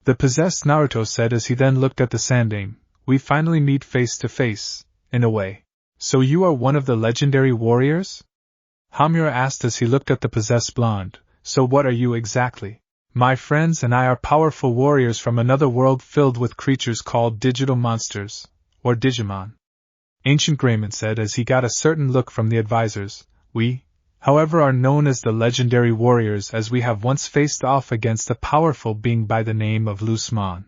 S1: The possessed Naruto said as he then looked at the Sandaime. We finally meet face to face, in a way. So you are one of the legendary warriors? Hamura asked as he looked at the possessed blonde. So what are you exactly? My friends and I are powerful warriors from another world filled with creatures called digital monsters, or Digimon. Ancient Greymon said as he got a certain look from the advisors. We, however, are known as the legendary warriors as we have once faced off against a powerful being by the name of Lusmon.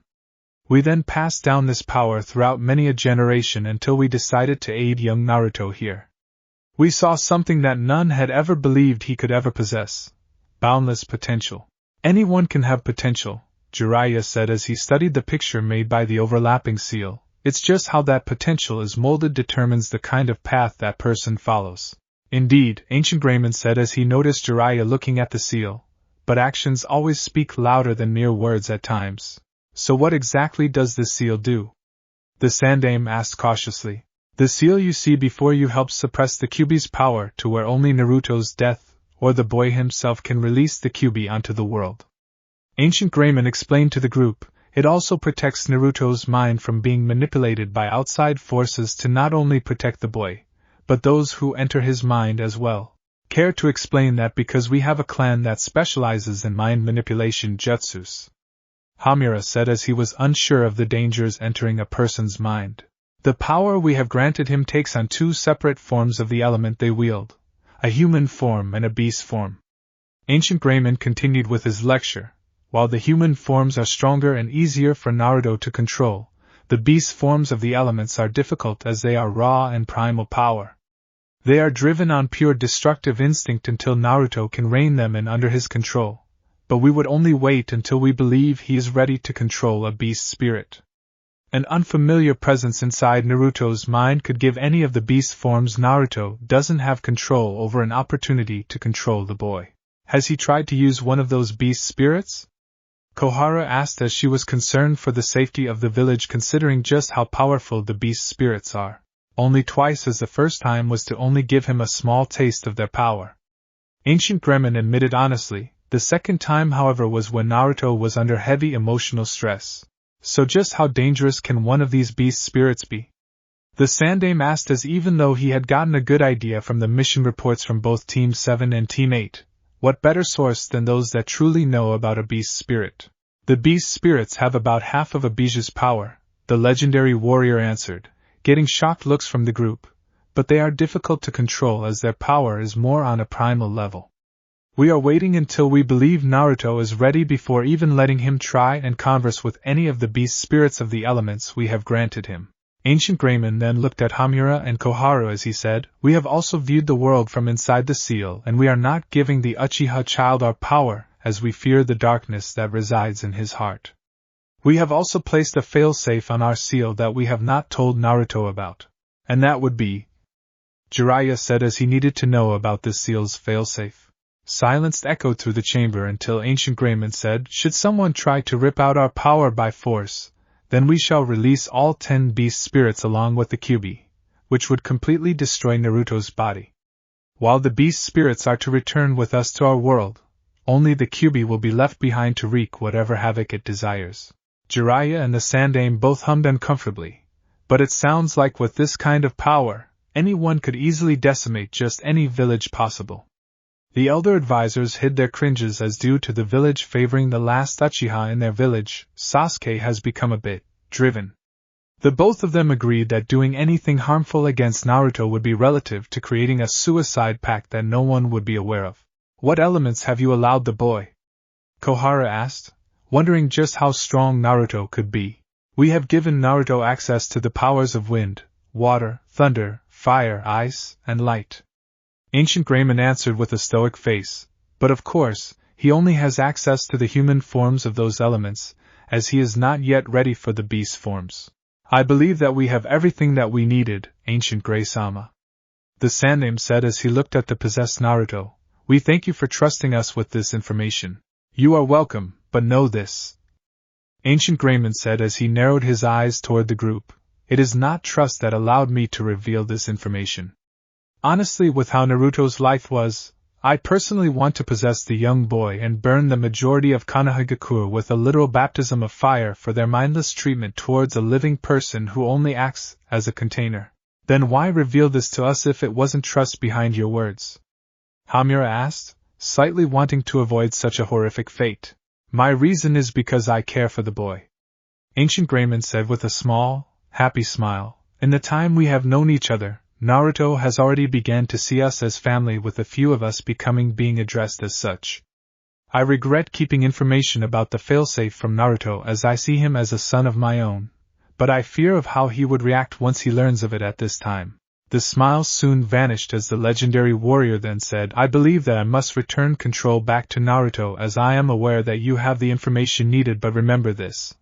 S1: We then passed down this power throughout many a generation until we decided to aid young Naruto here. We saw something that none had ever believed he could ever possess. Boundless potential. Anyone can have potential, Jiraiya said as he studied the picture made by the overlapping seal. It's just how that potential is molded determines the kind of path that person follows. Indeed, Ancient Greymon said as he noticed Jiraiya looking at the seal, but actions always speak louder than mere words at times. So what exactly does this seal do? The Sandaime asked cautiously. The seal you see before you helps suppress the Kyuubi's power to where only Naruto's death, or the boy himself can release the Kyuubi onto the world. Ancient Greymon explained to the group, it also protects Naruto's mind from being manipulated by outside forces to not only protect the boy, but those who enter his mind as well. Care to explain that because we have a clan that specializes in mind manipulation jutsus? Hamura said as he was unsure of the dangers entering a person's mind. The power we have granted him takes on two separate forms of the element they wield, a human form and a beast form. Ancient Greymon continued with his lecture. While the human forms are stronger and easier for Naruto to control, the beast forms of the elements are difficult as they are raw and primal power. They are driven on pure destructive instinct until Naruto can rein them in under his control, but we would only wait until we believe he is ready to control a beast spirit. An unfamiliar presence inside Naruto's mind could give any of the beast forms Naruto doesn't have control over an opportunity to control the boy. Has he tried to use one of those beast spirits? Koharu asked as she was concerned for the safety of the village considering just how powerful the beast spirits are. Only twice as the first time was to only give him a small taste of their power. Ancient Greymon admitted honestly, the second time however was when Naruto was under heavy emotional stress. So just how dangerous can one of these beast spirits be? The Sandaime asked as even though he had gotten a good idea from the mission reports from both Team 7 and Team 8, what better source than those that truly know about a beast spirit? The beast spirits have about half of a Biju's power, the legendary warrior answered, getting shocked looks from the group, but they are difficult to control as their power is more on a primal level. We are waiting until we believe Naruto is ready before even letting him try and converse with any of the beast spirits of the elements we have granted him. Ancient Greymon then looked at Hamura and Koharu as he said, we have also viewed the world from inside the seal and we are not giving the Uchiha child our power as we fear the darkness that resides in his heart. We have also placed a failsafe on our seal that we have not told Naruto about. And that would be... Jiraiya said as he needed to know about this seal's failsafe. Silence echoed through the chamber until Ancient Greymon said, should someone try to rip out our power by force, then we shall release all 10 beast spirits along with the Kyuubi, which would completely destroy Naruto's body. While the beast spirits are to return with us to our world, only the Kyuubi will be left behind to wreak whatever havoc it desires. Jiraiya and the Sandaime both hummed uncomfortably, but it sounds like with this kind of power, anyone could easily decimate just any village possible. The elder advisors hid their cringes as due to the village favoring the last Uchiha in their village, Sasuke has become a bit driven. The both of them agreed that doing anything harmful against Naruto would be relative to creating a suicide pact that no one would be aware of. What elements have you allowed the boy? Koharu asked, wondering just how strong Naruto could be. We have given Naruto access to the powers of wind, water, thunder, fire, ice, and light. Ancient Greymon answered with a stoic face, but of course, he only has access to the human forms of those elements, as he is not yet ready for the beast forms. I believe that we have everything that we needed, Ancient Grey-sama. The Sandaime said as he looked at the possessed Naruto. We thank you for trusting us with this information. You are welcome, but know this. Ancient Greymon said as he narrowed his eyes toward the group. It is not trust that allowed me to reveal this information. Honestly, with how Naruto's life was, I personally want to possess the young boy and burn the majority of Konoha with a literal baptism of fire for their mindless treatment towards a living person who only acts as a container. Then why reveal this to us if it wasn't trust behind your words? Hamura asked, slightly wanting to avoid such a horrific fate. My reason is because I care for the boy. Ancient Greymon said with a small, happy smile. In the time we have known each other, Naruto has already begun to see us as family, with a few of us being addressed as such. I regret keeping information about the failsafe from Naruto, as I see him as a son of my own, but I fear of how he would react once he learns of it at this time. The smile soon vanished as the legendary warrior then said, I believe that I must return control back to Naruto, as I am aware that you have the information needed, but remember this.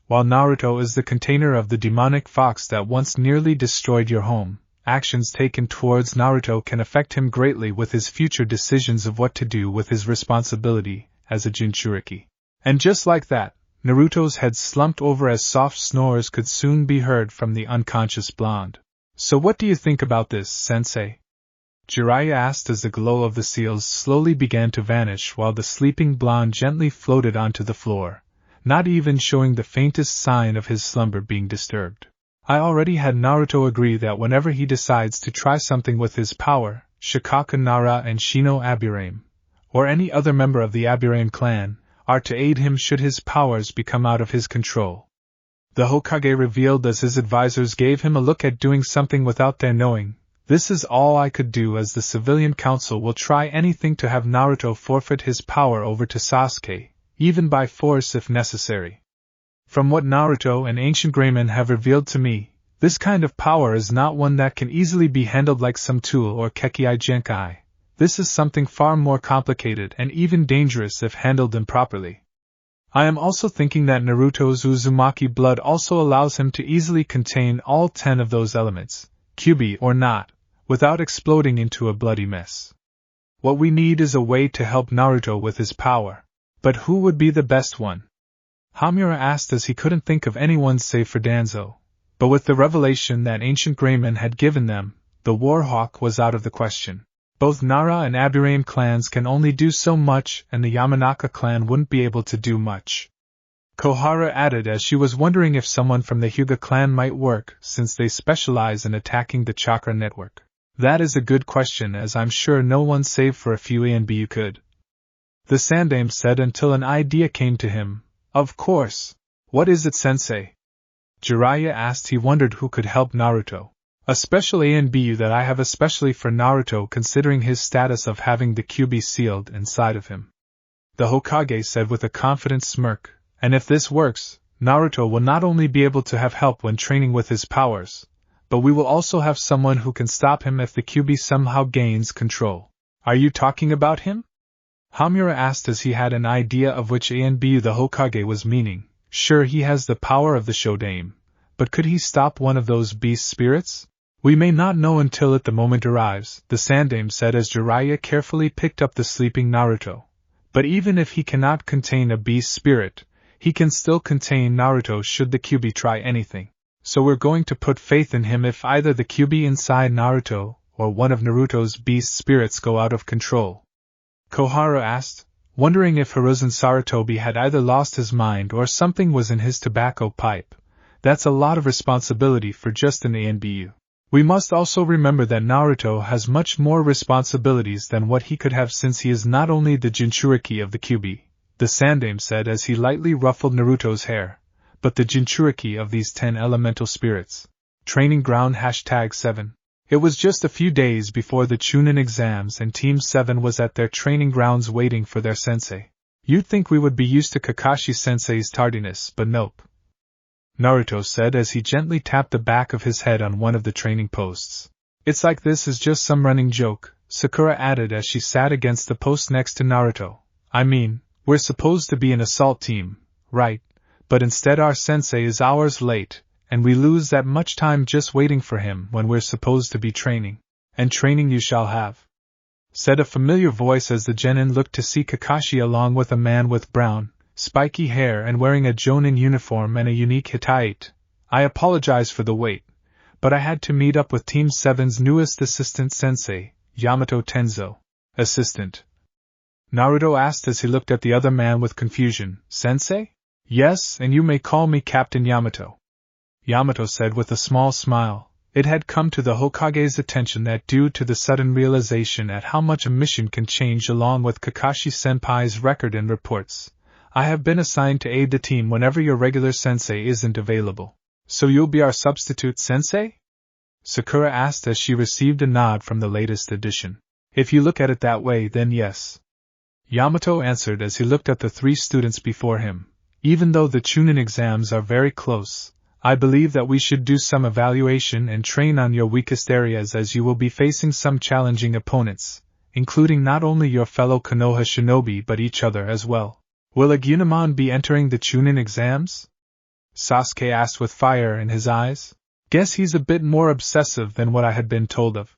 S1: While Naruto is the container of the demonic fox that once nearly destroyed your home, actions taken towards Naruto can affect him greatly with his future decisions of what to do with his responsibility as a Jinchūriki. And just like that, Naruto's head slumped over as soft snores could soon be heard from the unconscious blonde. So what do you think about this, sensei? Jiraiya asked as the glow of the seals slowly began to vanish while the sleeping blonde gently floated onto the floor, not even showing the faintest sign of his slumber being disturbed. I already had Naruto agree that whenever he decides to try something with his power, Shikaka Nara and Shino Aburame, or any other member of the Aburame clan, are to aid him should his powers become out of his control. The Hokage revealed as his advisors gave him a look at doing something without their knowing. This is all I could do, as the civilian council will try anything to have Naruto forfeit his power over to Sasuke, even by force if necessary. From what Naruto and Ancient Greymon have revealed to me, this kind of power is not one that can easily be handled like some tool or Kekkai Genkai. This is something far more complicated and even dangerous if handled improperly. I am also thinking that Naruto's Uzumaki blood also allows him to easily contain all 10 of those elements, Kyuubi or not, without exploding into a bloody mess. What we need is a way to help Naruto with his power. But who would be the best one? Hamura asked as he couldn't think of anyone save for Danzo. But with the revelation that Ancient Greymon had given them, the Warhawk was out of the question. Both Nara and Aburame clans can only do so much, and the Yamanaka clan wouldn't be able to do much. Kohara added as she was wondering if someone from the Hyuga clan might work, since they specialize in attacking the chakra network. That is a good question, as I'm sure no one save for a few ANBU could. The Sandame said until an idea came to him. Of course. What is it, sensei? Jiraiya asked. He wondered who could help Naruto. A special ANBU that I have especially for Naruto, considering his status of having the Kyuubi sealed inside of him. The Hokage said with a confident smirk, and if this works, Naruto will not only be able to have help when training with his powers, but we will also have someone who can stop him if the Kyuubi somehow gains control. Are you talking about him? Hamura asked as he had an idea of which ANBU the Hokage was meaning. Sure, he has the power of the Shodaime, but could he stop one of those beast spirits? We may not know until the moment arrives, the Sandame said as Jiraiya carefully picked up the sleeping Naruto. But even if he cannot contain a beast spirit, he can still contain Naruto should the Kyuubi try anything. So we're going to put faith in him if either the Kyuubi inside Naruto or one of Naruto's beast spirits go out of control. Kohara asked, wondering if Hiruzen Sarutobi had either lost his mind or something was in his tobacco pipe. That's a lot of responsibility for just an ANBU. We must also remember that Naruto has much more responsibilities than what he could have, since he is not only the Jinchūriki of the Kyuubi, the Sandame said as he lightly ruffled Naruto's hair, but the Jinchūriki of these 10 elemental spirits. Training ground #7. It was just a few days before the Chunin exams and Team 7 was at their training grounds waiting for their sensei. You'd think we would be used to Kakashi sensei's tardiness, but nope. Naruto said as he gently tapped the back of his head on one of the training posts. It's like this is just some running joke, Sakura added as she sat against the post next to Naruto. I mean, we're supposed to be an assault team, right? But instead our sensei is hours late, and we lose that much time just waiting for him when we're supposed to be training. And training you shall have, said a familiar voice as the genin looked to see Kakashi along with a man with brown, spiky hair and wearing a jonin uniform and a unique hitate. I apologize for the wait, but I had to meet up with Team 7's newest assistant sensei, Yamato Tenzo. Assistant? Naruto asked as he looked at the other man with confusion. Sensei? Yes, and you may call me Captain Yamato. Yamato said with a small smile. It had come to the Hokage's attention that due to the sudden realization at how much a mission can change along with Kakashi-senpai's record and reports, I have been assigned to aid the team whenever your regular sensei isn't available. So you'll be our substitute sensei? Sakura asked as she received a nod from the latest addition. If you look at it that way, then yes. Yamato answered as he looked at the 3 students before him. Even though the Chunin exams are very close, I believe that we should do some evaluation and train on your weakest areas as you will be facing some challenging opponents, including not only your fellow Konoha shinobi but each other as well. Will Agumon be entering the Chunin exams? Sasuke asked with fire in his eyes. Guess he's a bit more obsessive than what I had been told of.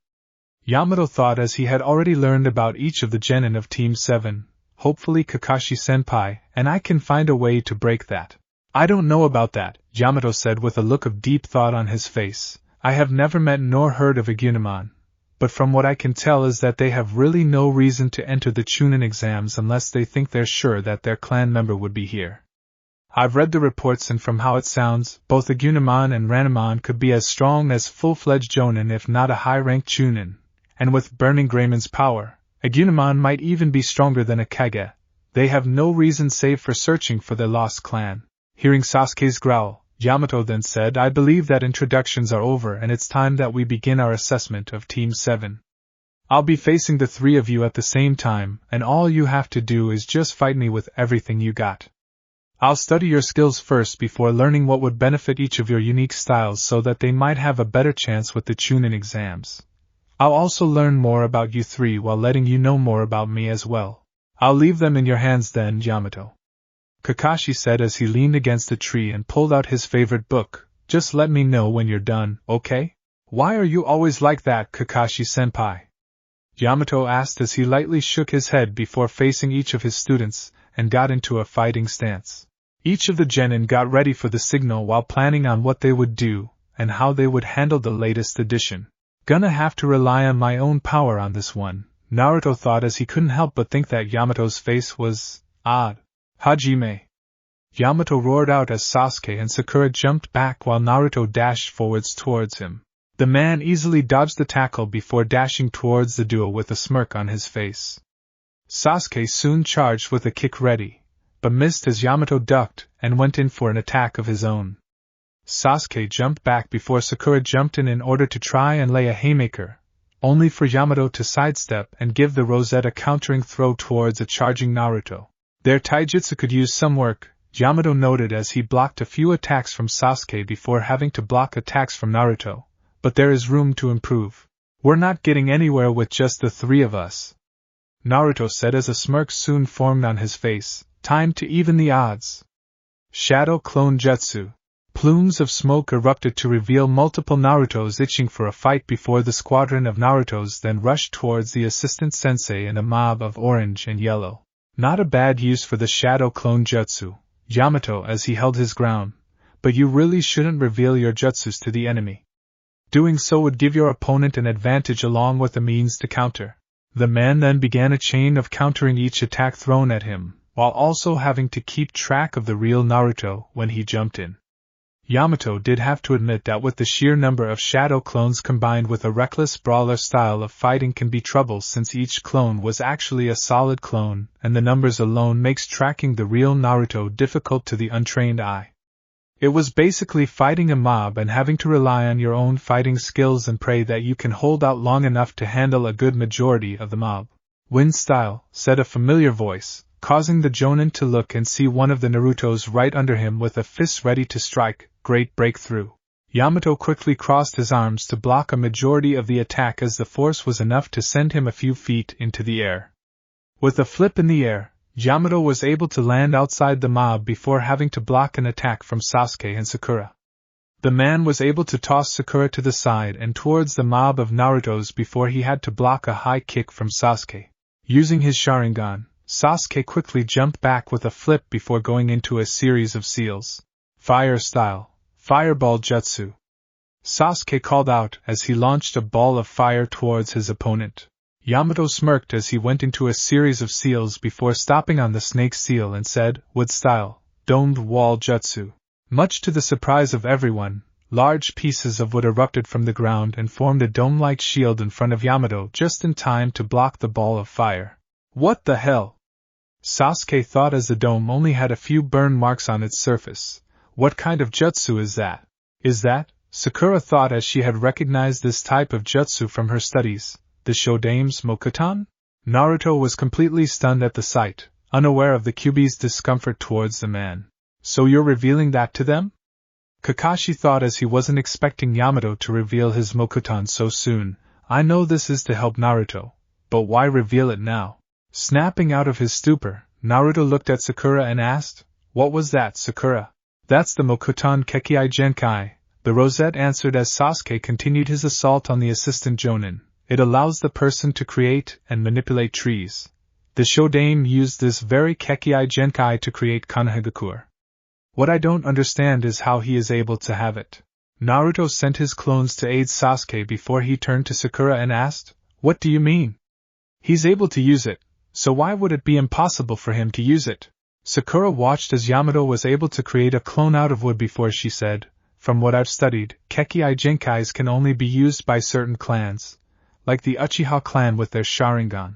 S1: Yamato thought as he had already learned about each of the genin of Team 7, hopefully Kakashi-senpai, and I can find a way to break that. I don't know about that, Yamato said with a look of deep thought on his face. I have never met nor heard of Agumon, but from what I can tell is that they have really no reason to enter the Chunin exams unless they think they're sure that their clan member would be here. I've read the reports and from how it sounds, both Agumon and Ranamon could be as strong as full-fledged Jonin if not a high-ranked Chunin, and with Burning Grayman's power, Agumon might even be stronger than a Kage. They have no reason save for searching for their lost clan. Hearing Sasuke's growl, Yamato then said, I believe that introductions are over and it's time that we begin our assessment of Team 7. I'll be facing the 3 of you at the same time, and all you have to do is just fight me with everything you got. I'll study your skills first before learning what would benefit each of your unique styles so that they might have a better chance with the Chunin exams. I'll also learn more about you 3 while letting you know more about me as well. I'll leave them in your hands then, Yamato. Kakashi said as he leaned against a tree and pulled out his favorite book. Just let me know when you're done, okay? Why are you always like that, Kakashi-senpai? Yamato asked as he lightly shook his head before facing each of his students and got into a fighting stance. Each of the genin got ready for the signal while planning on what they would do and how they would handle the latest addition. Gonna have to rely on my own power on this one, Naruto thought as he couldn't help but think that Yamato's face was odd. Hajime! Yamato roared out as Sasuke and Sakura jumped back while Naruto dashed forwards towards him. The man easily dodged the tackle before dashing towards the duo with a smirk on his face. Sasuke soon charged with a kick ready, but missed as Yamato ducked and went in for an attack of his own. Sasuke jumped back before Sakura jumped in order to try and lay a haymaker, only for Yamato to sidestep and give the Rosetta countering throw towards a charging Naruto. Their taijutsu could use some work, Yamato noted as he blocked a few attacks from Sasuke before having to block attacks from Naruto, but there is room to improve. We're not getting anywhere with just the 3 of us, Naruto said as a smirk soon formed on his face. Time to even the odds. Shadow Clone Jutsu. Plumes of smoke erupted to reveal multiple Narutos itching for a fight before the squadron of Narutos then rushed towards the assistant sensei in a mob of orange and yellow. Not a bad use for the Shadow Clone Jutsu, Yamato as he held his ground, but you really shouldn't reveal your jutsus to the enemy. Doing so would give your opponent an advantage along with a means to counter. The man then began a chain of countering each attack thrown at him, while also having to keep track of the real Naruto when he jumped in. Yamato did have to admit that with the sheer number of shadow clones combined with a reckless brawler style of fighting can be trouble since each clone was actually a solid clone, and the numbers alone makes tracking the real Naruto difficult to the untrained eye. It was basically fighting a mob and having to rely on your own fighting skills and pray that you can hold out long enough to handle a good majority of the mob. Wind style, said a familiar voice, causing the Jonin to look and see one of the Narutos right under him with a fist ready to strike. Great breakthrough. Yamato quickly crossed his arms to block a majority of the attack as the force was enough to send him a few feet into the air. With a flip in the air, Yamato was able to land outside the mob before having to block an attack from Sasuke and Sakura. The man was able to toss Sakura to the side and towards the mob of Narutos before he had to block a high kick from Sasuke. Using his Sharingan, Sasuke quickly jumped back with a flip before going into a series of seals. Fire style, fireball jutsu. Sasuke called out as he launched a ball of fire towards his opponent. Yamato smirked as he went into a series of seals before stopping on the snake seal and said, wood style, domed wall jutsu. Much to the surprise of everyone, large pieces of wood erupted from the ground and formed a dome-like shield in front of Yamato just in time to block the ball of fire. What the hell? Sasuke thought as the dome only had a few burn marks on its surface. What kind of jutsu is that? Is that? Sakura thought as she had recognized this type of jutsu from her studies, the Shodame's Mokuton? Naruto was completely stunned at the sight, unaware of the Kyuubi's discomfort towards the man. So you're revealing that to them? Kakashi thought as he wasn't expecting Yamato to reveal his Mokuton so soon. I know this is to help Naruto, but why reveal it now? Snapping out of his stupor, Naruto looked at Sakura and asked, what was that, Sakura? That's the Mokuton Kekkai Genkai, the Rosette answered as Sasuke continued his assault on the assistant Jonin. It allows the person to create and manipulate trees. The Shodame used this very Kekkai Genkai to create Konohagakure. What I don't understand is how he is able to have it. Naruto sent his clones to aid Sasuke before he turned to Sakura and asked, what do you mean? He's able to use it, so why would it be impossible for him to use it? Sakura watched as Yamato was able to create a clone out of wood before she said, from what I've studied, Kekkai Genkais can only be used by certain clans, like the Uchiha clan with their Sharingan.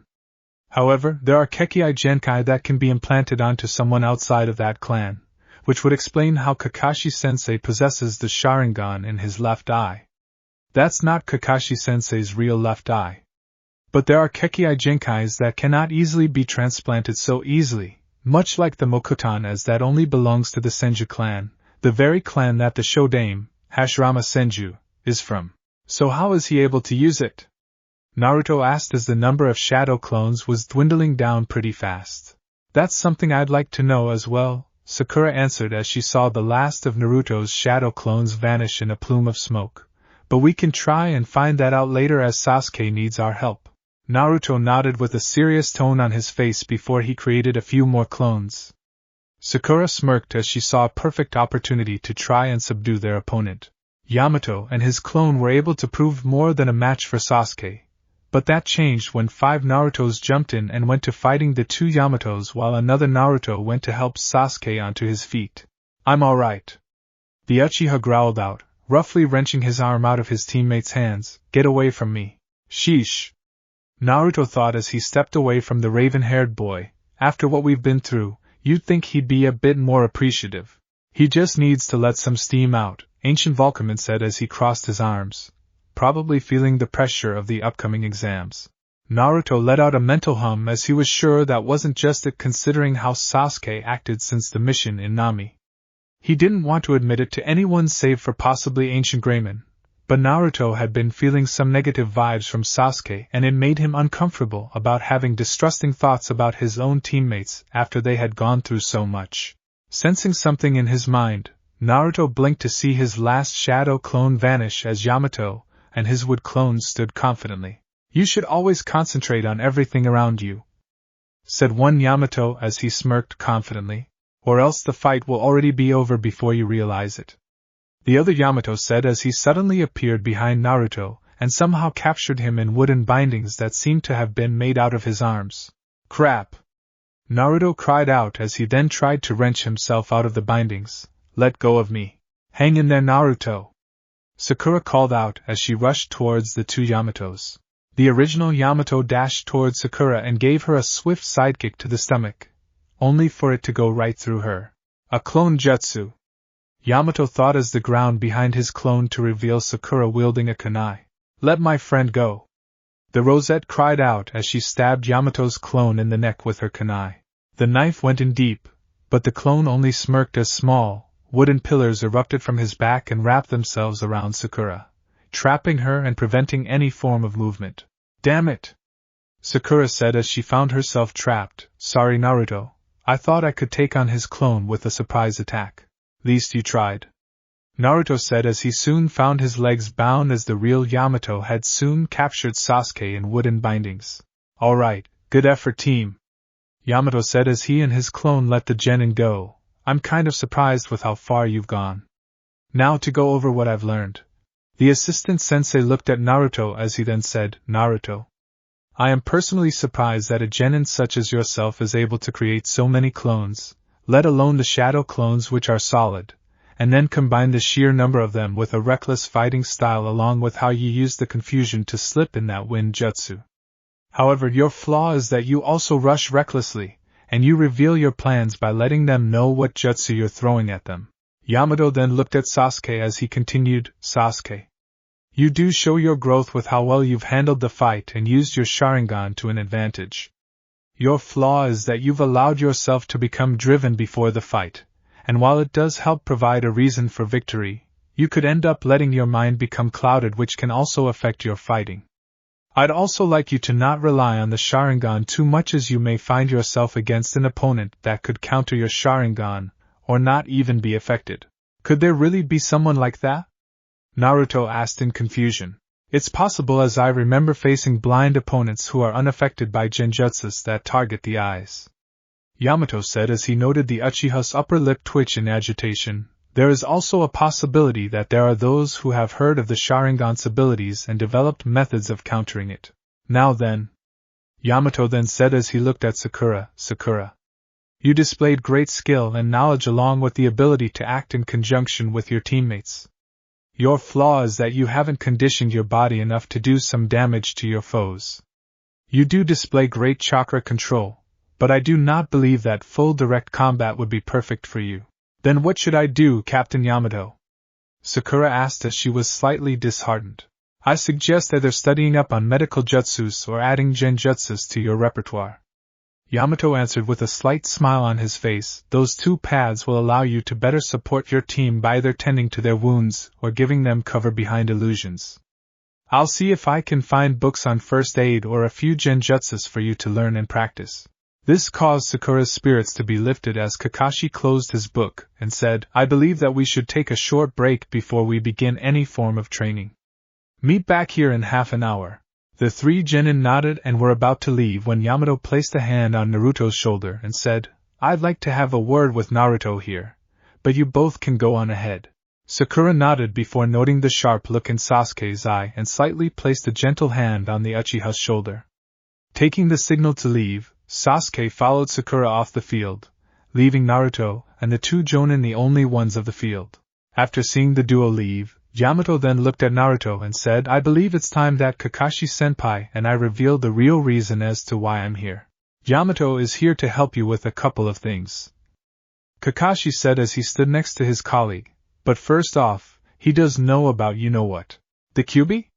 S1: However, there are Kekkai Genkai that can be implanted onto someone outside of that clan, which would explain how Kakashi-sensei possesses the Sharingan in his left eye. That's not Kakashi-sensei's real left eye. But there are Kekkai Genkais that cannot easily be transplanted so easily, much like the Mokuton, as that only belongs to the Senju clan, the very clan that the Shodame, Hashirama Senju, is from. So how is he able to use it? Naruto asked as the number of shadow clones was dwindling down pretty fast. That's something I'd like to know as well, Sakura answered as she saw the last of Naruto's shadow clones vanish in a plume of smoke. But we can try and find that out later as Sasuke needs our help. Naruto nodded with a serious tone on his face before he created a few more clones. Sakura smirked as she saw a perfect opportunity to try and subdue their opponent. Yamato and his clone were able to prove more than a match for Sasuke. But that changed when 5 Narutos jumped in and went to fighting the 2 Yamatos while another Naruto went to help Sasuke onto his feet. I'm alright. The Uchiha growled out, roughly wrenching his arm out of his teammate's hands. Get away from me. Sheesh. Naruto thought as he stepped away from the raven-haired boy. After what we've been through, you'd think he'd be a bit more appreciative. He just needs to let some steam out, Ancient Volcaman said as he crossed his arms, probably feeling the pressure of the upcoming exams. Naruto let out a mental hum as he was sure that wasn't just it considering how Sasuke acted since the mission in Nami. He didn't want to admit it to anyone save for possibly Ancient Greymon, but Naruto had been feeling some negative vibes from Sasuke and it made him uncomfortable about having distrusting thoughts about his own teammates after they had gone through so much. Sensing something in his mind, Naruto blinked to see his last shadow clone vanish as Yamato and his wood clone stood confidently. You should always concentrate on everything around you, said one Yamato as he smirked confidently, or else the fight will already be over before you realize it. The other Yamato said as he suddenly appeared behind Naruto and somehow captured him in wooden bindings that seemed to have been made out of his arms. Crap! Naruto cried out as he then tried to wrench himself out of the bindings. Let go of me. Hang in there, Naruto! Sakura called out as she rushed towards the 2 Yamatos. The original Yamato dashed towards Sakura and gave her a swift sidekick to the stomach, only for it to go right through her. A clone jutsu! Yamato thought as the ground behind his clone to reveal Sakura wielding a kunai. Let my friend go! The Rosette cried out as she stabbed Yamato's clone in the neck with her kunai. The knife went in deep, but the clone only smirked as small, wooden pillars erupted from his back and wrapped themselves around Sakura, trapping her and preventing any form of movement. Damn it! Sakura said as she found herself trapped. Sorry, Naruto. I thought I could take on his clone with a surprise attack. Least you tried. Naruto said as he soon found his legs bound as the real Yamato had soon captured Sasuke in wooden bindings. Alright, good effort, team. Yamato said as he and his clone let the genin go. I'm kind of surprised with how far you've gone. Now to go over what I've learned. The assistant sensei looked at Naruto as he then said, Naruto, I am personally surprised that a genin such as yourself is able to create so many clones, let alone the shadow clones which are solid, and then combine the sheer number of them with a reckless fighting style along with how you use the confusion to slip in that wind jutsu. However, your flaw is that you also rush recklessly, and you reveal your plans by letting them know what jutsu you're throwing at them. Yamato then looked at Sasuke as he continued, Sasuke, you do show your growth with how well you've handled the fight and used your Sharingan to an advantage. Your flaw is that you've allowed yourself to become driven before the fight, and while it does help provide a reason for victory, you could end up letting your mind become clouded, which can also affect your fighting. I'd also like you to not rely on the Sharingan too much, as you may find yourself against an opponent that could counter your Sharingan, or not even be affected. Could there really be someone like that? Naruto asked in confusion. It's possible, as I remember facing blind opponents who are unaffected by genjutsus that target the eyes. Yamato said as he noted the Uchiha's upper lip twitch in agitation. There is also a possibility that there are those who have heard of the Sharingan's abilities and developed methods of countering it. Now then, Yamato then said as he looked at Sakura, Sakura, you displayed great skill and knowledge along with the ability to act in conjunction with your teammates. Your flaw is that you haven't conditioned your body enough to do some damage to your foes. You do display great chakra control, but I do not believe that full direct combat would be perfect for you. Then what should I do, Captain Yamato? Sakura asked as she was slightly disheartened. I suggest either studying up on medical jutsus or adding genjutsus to your repertoire. Yamato answered with a slight smile on his face. Those two paths will allow you to better support your team by either tending to their wounds or giving them cover behind illusions. I'll see if I can find books on first aid or a few genjutsus for you to learn and practice. This caused Sakura's spirits to be lifted as Kakashi closed his book and said, I believe that we should take a short break before we begin any form of training. Meet back here in half an hour. The three genin nodded and were about to leave when Yamato placed a hand on Naruto's shoulder and said, I'd like to have a word with Naruto here, but you both can go on ahead. Sakura nodded before noting the sharp look in Sasuke's eye and slightly placed a gentle hand on the Uchiha's shoulder. Taking the signal to leave, Sasuke followed Sakura off the field, leaving Naruto and the two jonin the only ones of the field. After seeing the duo leave, Yamato then looked at Naruto and said, I believe it's time that Kakashi-senpai and I reveal the real reason as to why I'm here. Yamato is here to help you with a couple of things, Kakashi said as he stood next to his colleague, but first off, he does know about you-know-what. The Kyuubi?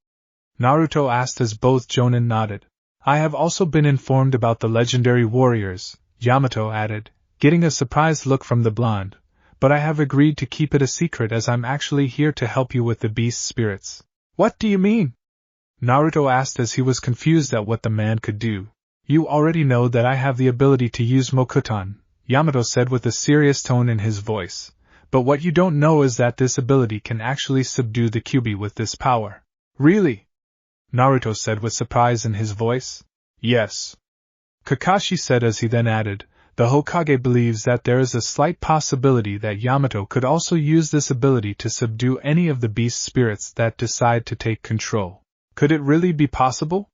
S1: Naruto asked as both jonin nodded. I have also been informed about the legendary warriors, Yamato added, getting a surprised look from the blonde. But I have agreed to keep it a secret as I'm actually here to help you with the beast spirits. What do you mean? Naruto asked as he was confused at what the man could do. You already know that I have the ability to use Mokuton, Yamato said with a serious tone in his voice. But what you don't know is that this ability can actually subdue the Kyuubi with this power. Really? Naruto said with surprise in his voice. Yes. Kakashi said as he then added, the Hokage believes that there is a slight possibility that Yamato could also use this ability to subdue any of the beast spirits that decide to take control. Could it really be possible?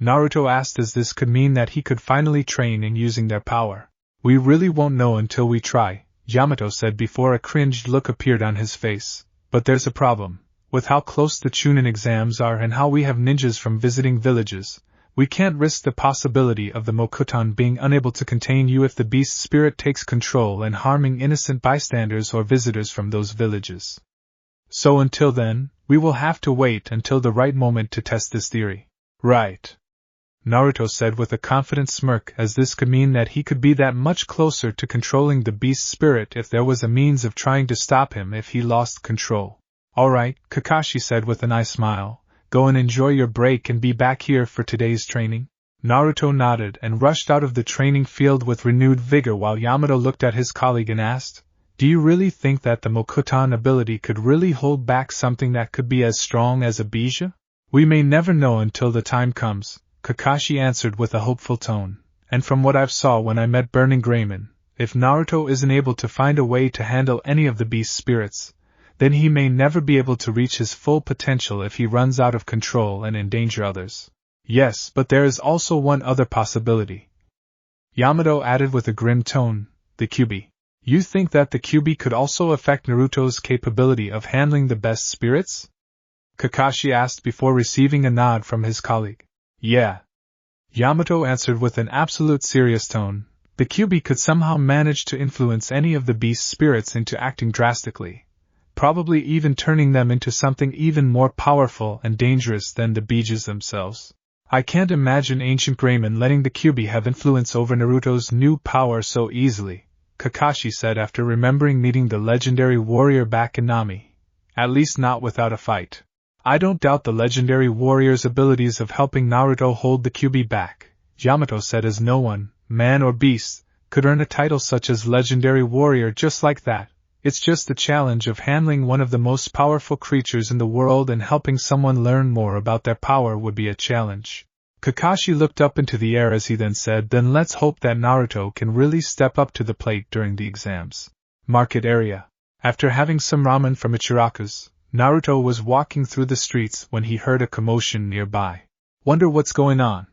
S1: Naruto asked as this could mean that he could finally train in using their power. We really won't know until we try, Yamato said before a cringed look appeared on his face. But there's a problem. With how close the Chunin exams are and how we have ninjas from visiting villages, we can't risk the possibility of the Mokuton being unable to contain you if the beast spirit takes control and harming innocent bystanders or visitors from those villages. So until then, we will have to wait until the right moment to test this theory. Right. Naruto said with a confident smirk as this could mean that he could be that much closer to controlling the beast spirit if there was a means of trying to stop him if he lost control. Alright, Kakashi said with an eye smile. Go and enjoy your break and be back here for today's training. Naruto nodded and rushed out of the training field with renewed vigor while Yamato looked at his colleague and asked, Do you really think that the Mokuton ability could really hold back something that could be as strong as a Bija? We may never know until the time comes, Kakashi answered with a hopeful tone. and from what I've saw when I met Burning Greymon, if Naruto isn't able to find a way to handle any of the beast spirits, then he may never be able to reach his full potential if he runs out of control and endanger others. Yes, but there is also one other possibility, Yamato added with a grim tone, the Kyuubi. You think that the Kyuubi could also affect Naruto's capability of handling the best spirits? Kakashi asked before receiving a nod from his colleague. Yeah. Yamato answered with an absolute serious tone. The Kyuubi could somehow manage to influence any of the beast spirits into acting drastically, probably even turning them into something even more powerful and dangerous than the Bijus themselves. I can't imagine Ancient Greymon letting the Kyuubi have influence over Naruto's new power so easily, Kakashi said after remembering meeting the legendary warrior back in Nami. At least not without a fight. I don't doubt the legendary warrior's abilities of helping Naruto hold the Kyuubi back, Yamato said, as no one, man or beast, could earn a title such as legendary warrior just like that. It's just the challenge of handling one of the most powerful creatures in the world and helping someone learn more about their power would be a challenge. Kakashi looked up into the air as he then said, then let's hope that Naruto can really step up to the plate during the exams. Market area. After having some ramen from Ichiraku's, Naruto was walking through the streets when he heard a commotion nearby. Wonder what's going on?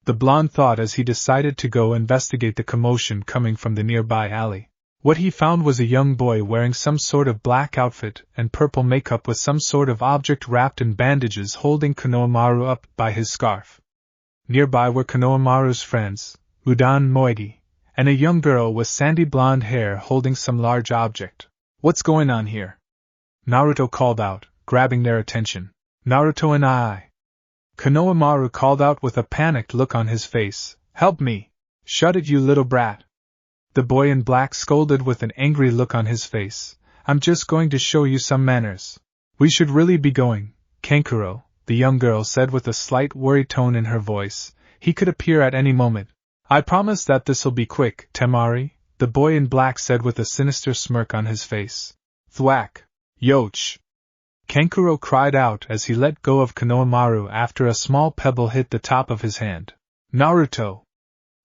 S1: The blonde thought as he decided to go investigate the commotion coming from the nearby alley. What he found was a young boy wearing some sort of black outfit and purple makeup with some sort of object wrapped in bandages holding Konohamaru up by his scarf. Nearby were Konohamaru's friends, Udan and Moegi, and a young girl with sandy blonde hair holding some large object. What's going on here? Naruto called out, grabbing their attention. Naruto and I. Konohamaru called out with a panicked look on his face. Help me! Shut it, you little brat! The boy in black scolded with an angry look on his face. I'm just going to show you some manners. We should really be going, Kankuro, the young girl said with a slight worried tone in her voice. He could appear at any moment. I promise that this'll be quick, Temari, the boy in black said with a sinister smirk on his face. Thwack! Yoch! Kankuro cried out as he let go of Konohamaru after a small pebble hit the top of his hand. Naruto!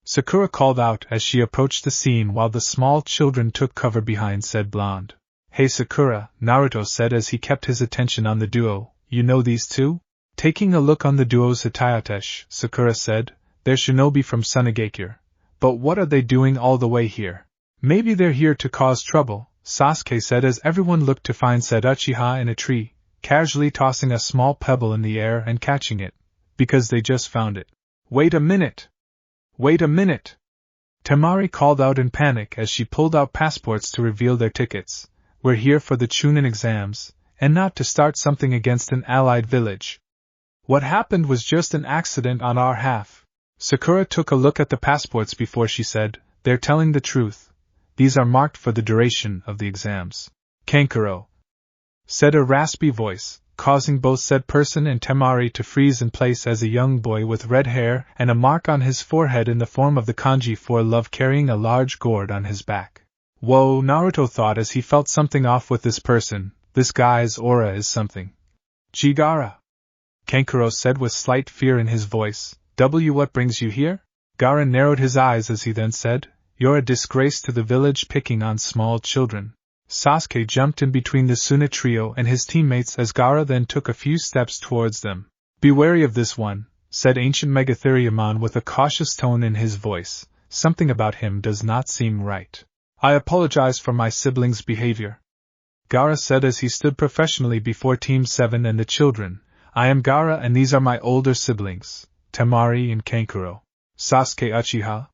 S1: Sakura called out as she approached the scene while the small children took cover behind said blonde. Hey Sakura, Naruto said as he kept his attention on the duo, you know these two? Taking a look on the duo's Hitayatesh, Sakura said, they're shinobi from Sunagakure. But what are they doing all the way here? Maybe they're here to cause trouble, Sasuke said as everyone looked to find said Uchiha in a tree, casually tossing a small pebble in the air and catching it, because they just found it. Wait a minute! Wait a minute! Temari called out in panic as she pulled out passports to reveal their tickets. We're here for the Chunin exams, and not to start something against an allied village. What happened was just an accident on our half. Sakura took a look at the passports before she said, they're telling the truth. These are marked for the duration of the exams. Kankuro, said a raspy voice, causing both said person and Temari to freeze in place as a young boy with red hair and a mark on his forehead in the form of the kanji for love carrying a large gourd on his back. Whoa, Naruto thought as he felt something off with this person. This guy's aura is something. Gaara, Kankuro said with slight fear in his voice. What brings you here? Gaara narrowed his eyes as he then said, you're a disgrace to the village picking on small children. Sasuke jumped in between the Suna trio and his teammates as Gaara then took a few steps towards them. Be wary of this one, said Ancient Megatheriumon with a cautious tone in his voice. Something about him does not seem right. I apologize for my siblings' behavior. Gaara said as he stood professionally before Team 7 and the children. I am Gaara and these are my older siblings, Temari and Kankuro. Sasuke Uchiha?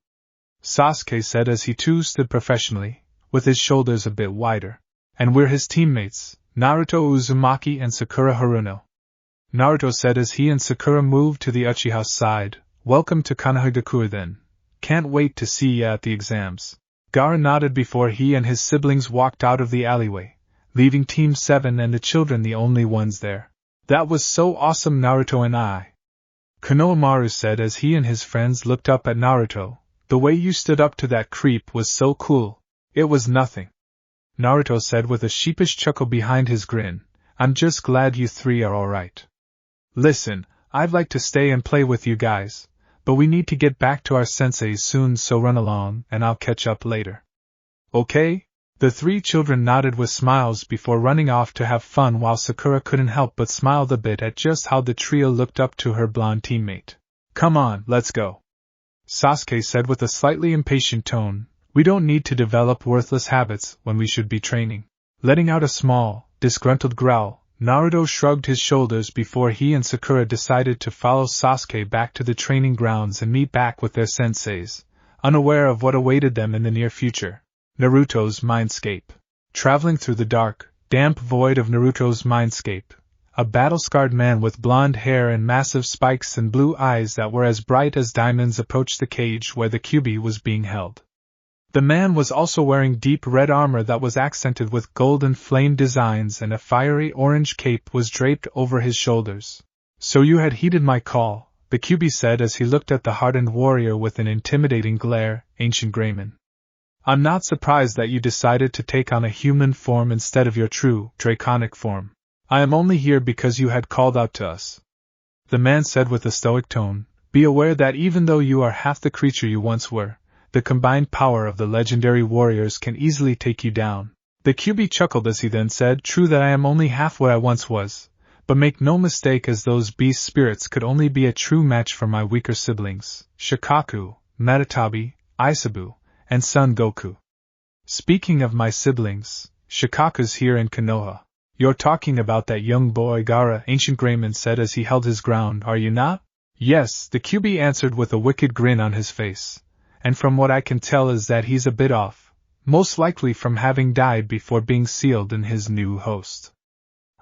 S1: Sasuke said as he too stood professionally, with his shoulders a bit wider. And we're his teammates, Naruto Uzumaki and Sakura Haruno. Naruto said as he and Sakura moved to the Uchiha's side, welcome to Konohagakure then. Can't wait to see ya at the exams. Gaara nodded before he and his siblings walked out of the alleyway, leaving Team 7 and the children the only ones there. That was so awesome, Naruto and I. Konohamaru said as he and his friends looked up at Naruto. The way you stood up to that creep was so cool. It was nothing. Naruto said with a sheepish chuckle behind his grin. I'm just glad you three are alright. Listen, I'd like to stay and play with you guys, but we need to get back to our senseis soon, so run along and I'll catch up later. Okay? The three children nodded with smiles before running off to have fun, while Sakura couldn't help but smile a bit at just how the trio looked up to her blonde teammate. Come on, let's go. Sasuke said with a slightly impatient tone. We don't need to develop worthless habits when we should be training. Letting out a small, disgruntled growl, Naruto shrugged his shoulders before he and Sakura decided to follow Sasuke back to the training grounds and meet back with their senseis, unaware of what awaited them in the near future. Naruto's mindscape. Traveling through the dark, damp void of Naruto's mindscape, a battle-scarred man with blonde hair and massive spikes and blue eyes that were as bright as diamonds approached the cage where the Kyuubi was being held. The man was also wearing deep red armor that was accented with golden flame designs, and a fiery orange cape was draped over his shoulders. So you had heeded my call, the Kyuubi said as he looked at the hardened warrior with an intimidating glare, Ancient Greyman. I'm not surprised that you decided to take on a human form instead of your true, draconic form. I am only here because you had called out to us. The man said with a stoic tone, be aware that even though you are half the creature you once were, the combined power of the legendary warriors can easily take you down. The Kyuubi chuckled as he then said, true that I am only half what I once was, but make no mistake, as those beast spirits could only be a true match for my weaker siblings, Shikaku, Metatabi, Isabu, and Son Goku. Speaking of my siblings, Shikaku's here in Konoha. You're talking about that young boy Gaara, Ancient Greyman said as he held his ground, are you not? Yes, the Kyuubi answered with a wicked grin on his face, and from what I can tell is that he's a bit off, most likely from having died before being sealed in his new host.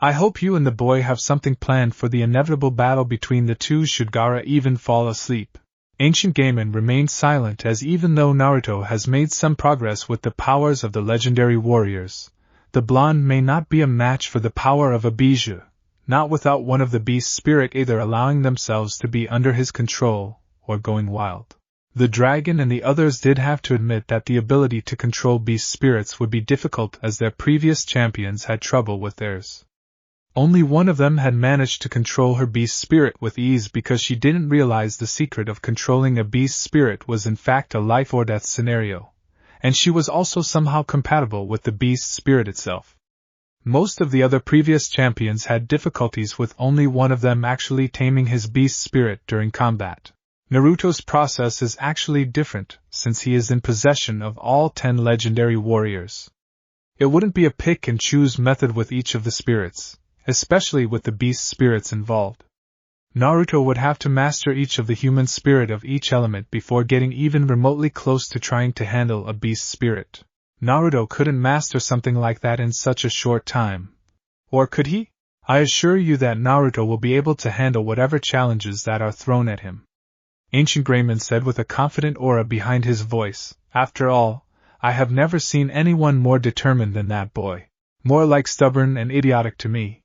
S1: I hope you and the boy have something planned for the inevitable battle between the two should Gaara even fall asleep. Ancient Greyman remained silent, as even though Naruto has made some progress with the powers of the legendary warriors, the blonde may not be a match for the power of a Bijou, not without one of the beast spirit either allowing themselves to be under his control, or going wild. The dragon and the others did have to admit that the ability to control beast spirits would be difficult, as their previous champions had trouble with theirs. Only one of them had managed to control her beast spirit with ease, because she didn't realize the secret of controlling a beast spirit was in fact a life or death scenario, and she was also somehow compatible with the beast spirit itself. Most of the other previous champions had difficulties with only one of them actually taming his beast spirit during combat. Naruto's process is actually different, since he is in possession of all 10 legendary warriors. It wouldn't be a pick-and-choose method with each of the spirits, especially with the beast spirits involved. Naruto would have to master each of the human spirit of each element before getting even remotely close to trying to handle a beast spirit. Naruto couldn't master something like that in such a short time. Or could he? I assure you that Naruto will be able to handle whatever challenges that are thrown at him. Ancient Greyman said with a confident aura behind his voice. After all, I have never seen anyone more determined than that boy. More like stubborn and idiotic to me.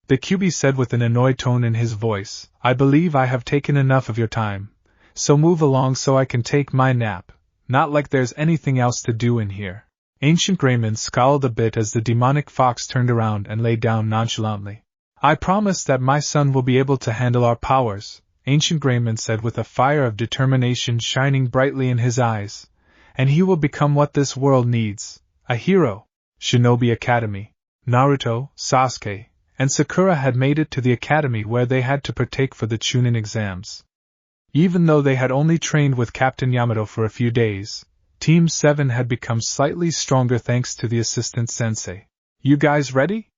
S1: The Kyuubi said with an annoyed tone in his voice, I believe I have taken enough of your time, so move along so I can take my nap, not like there's anything else to do in here. Ancient Greyman scowled a bit as the demonic fox turned around and lay down nonchalantly. I promise that my son will be able to handle our powers, Ancient Greyman said with a fire of determination shining brightly in his eyes, and he will become what this world needs, a hero. Shinobi Academy. Naruto, Sasuke, and Sakura had made it to the academy where they had to partake for the Chunin exams. Even though they had only trained with Captain Yamato for a few days, Team 7 had become slightly stronger thanks to the assistant sensei. You guys ready?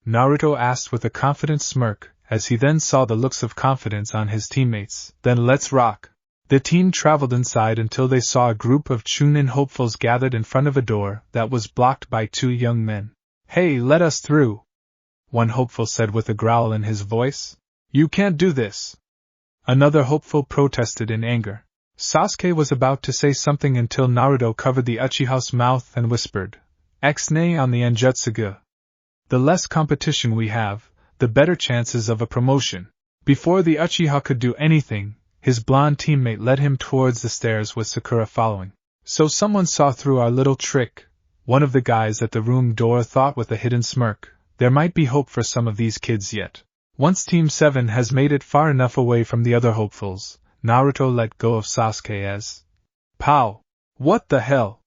S1: Naruto asked with a confident smirk, as he then saw the looks of confidence on his teammates. Then let's rock. The team traveled inside until they saw a group of Chunin hopefuls gathered in front of a door that was blocked by 2 young men. Hey, let us through, one hopeful said with a growl in his voice. You can't do this. Another hopeful protested in anger. Sasuke was about to say something until Naruto covered the Uchiha's mouth and whispered, X-nay on the Anjutsuga. The less competition we have, the better chances of a promotion. Before the Uchiha could do anything, his blonde teammate led him towards the stairs with Sakura following. So someone saw through our little trick, one of the guys at the room door thought with a hidden smirk. There might be hope for some of these kids yet. Once Team 7 has made it far enough away from the other hopefuls, Naruto let go of Sasuke as, "Pow! What the hell?"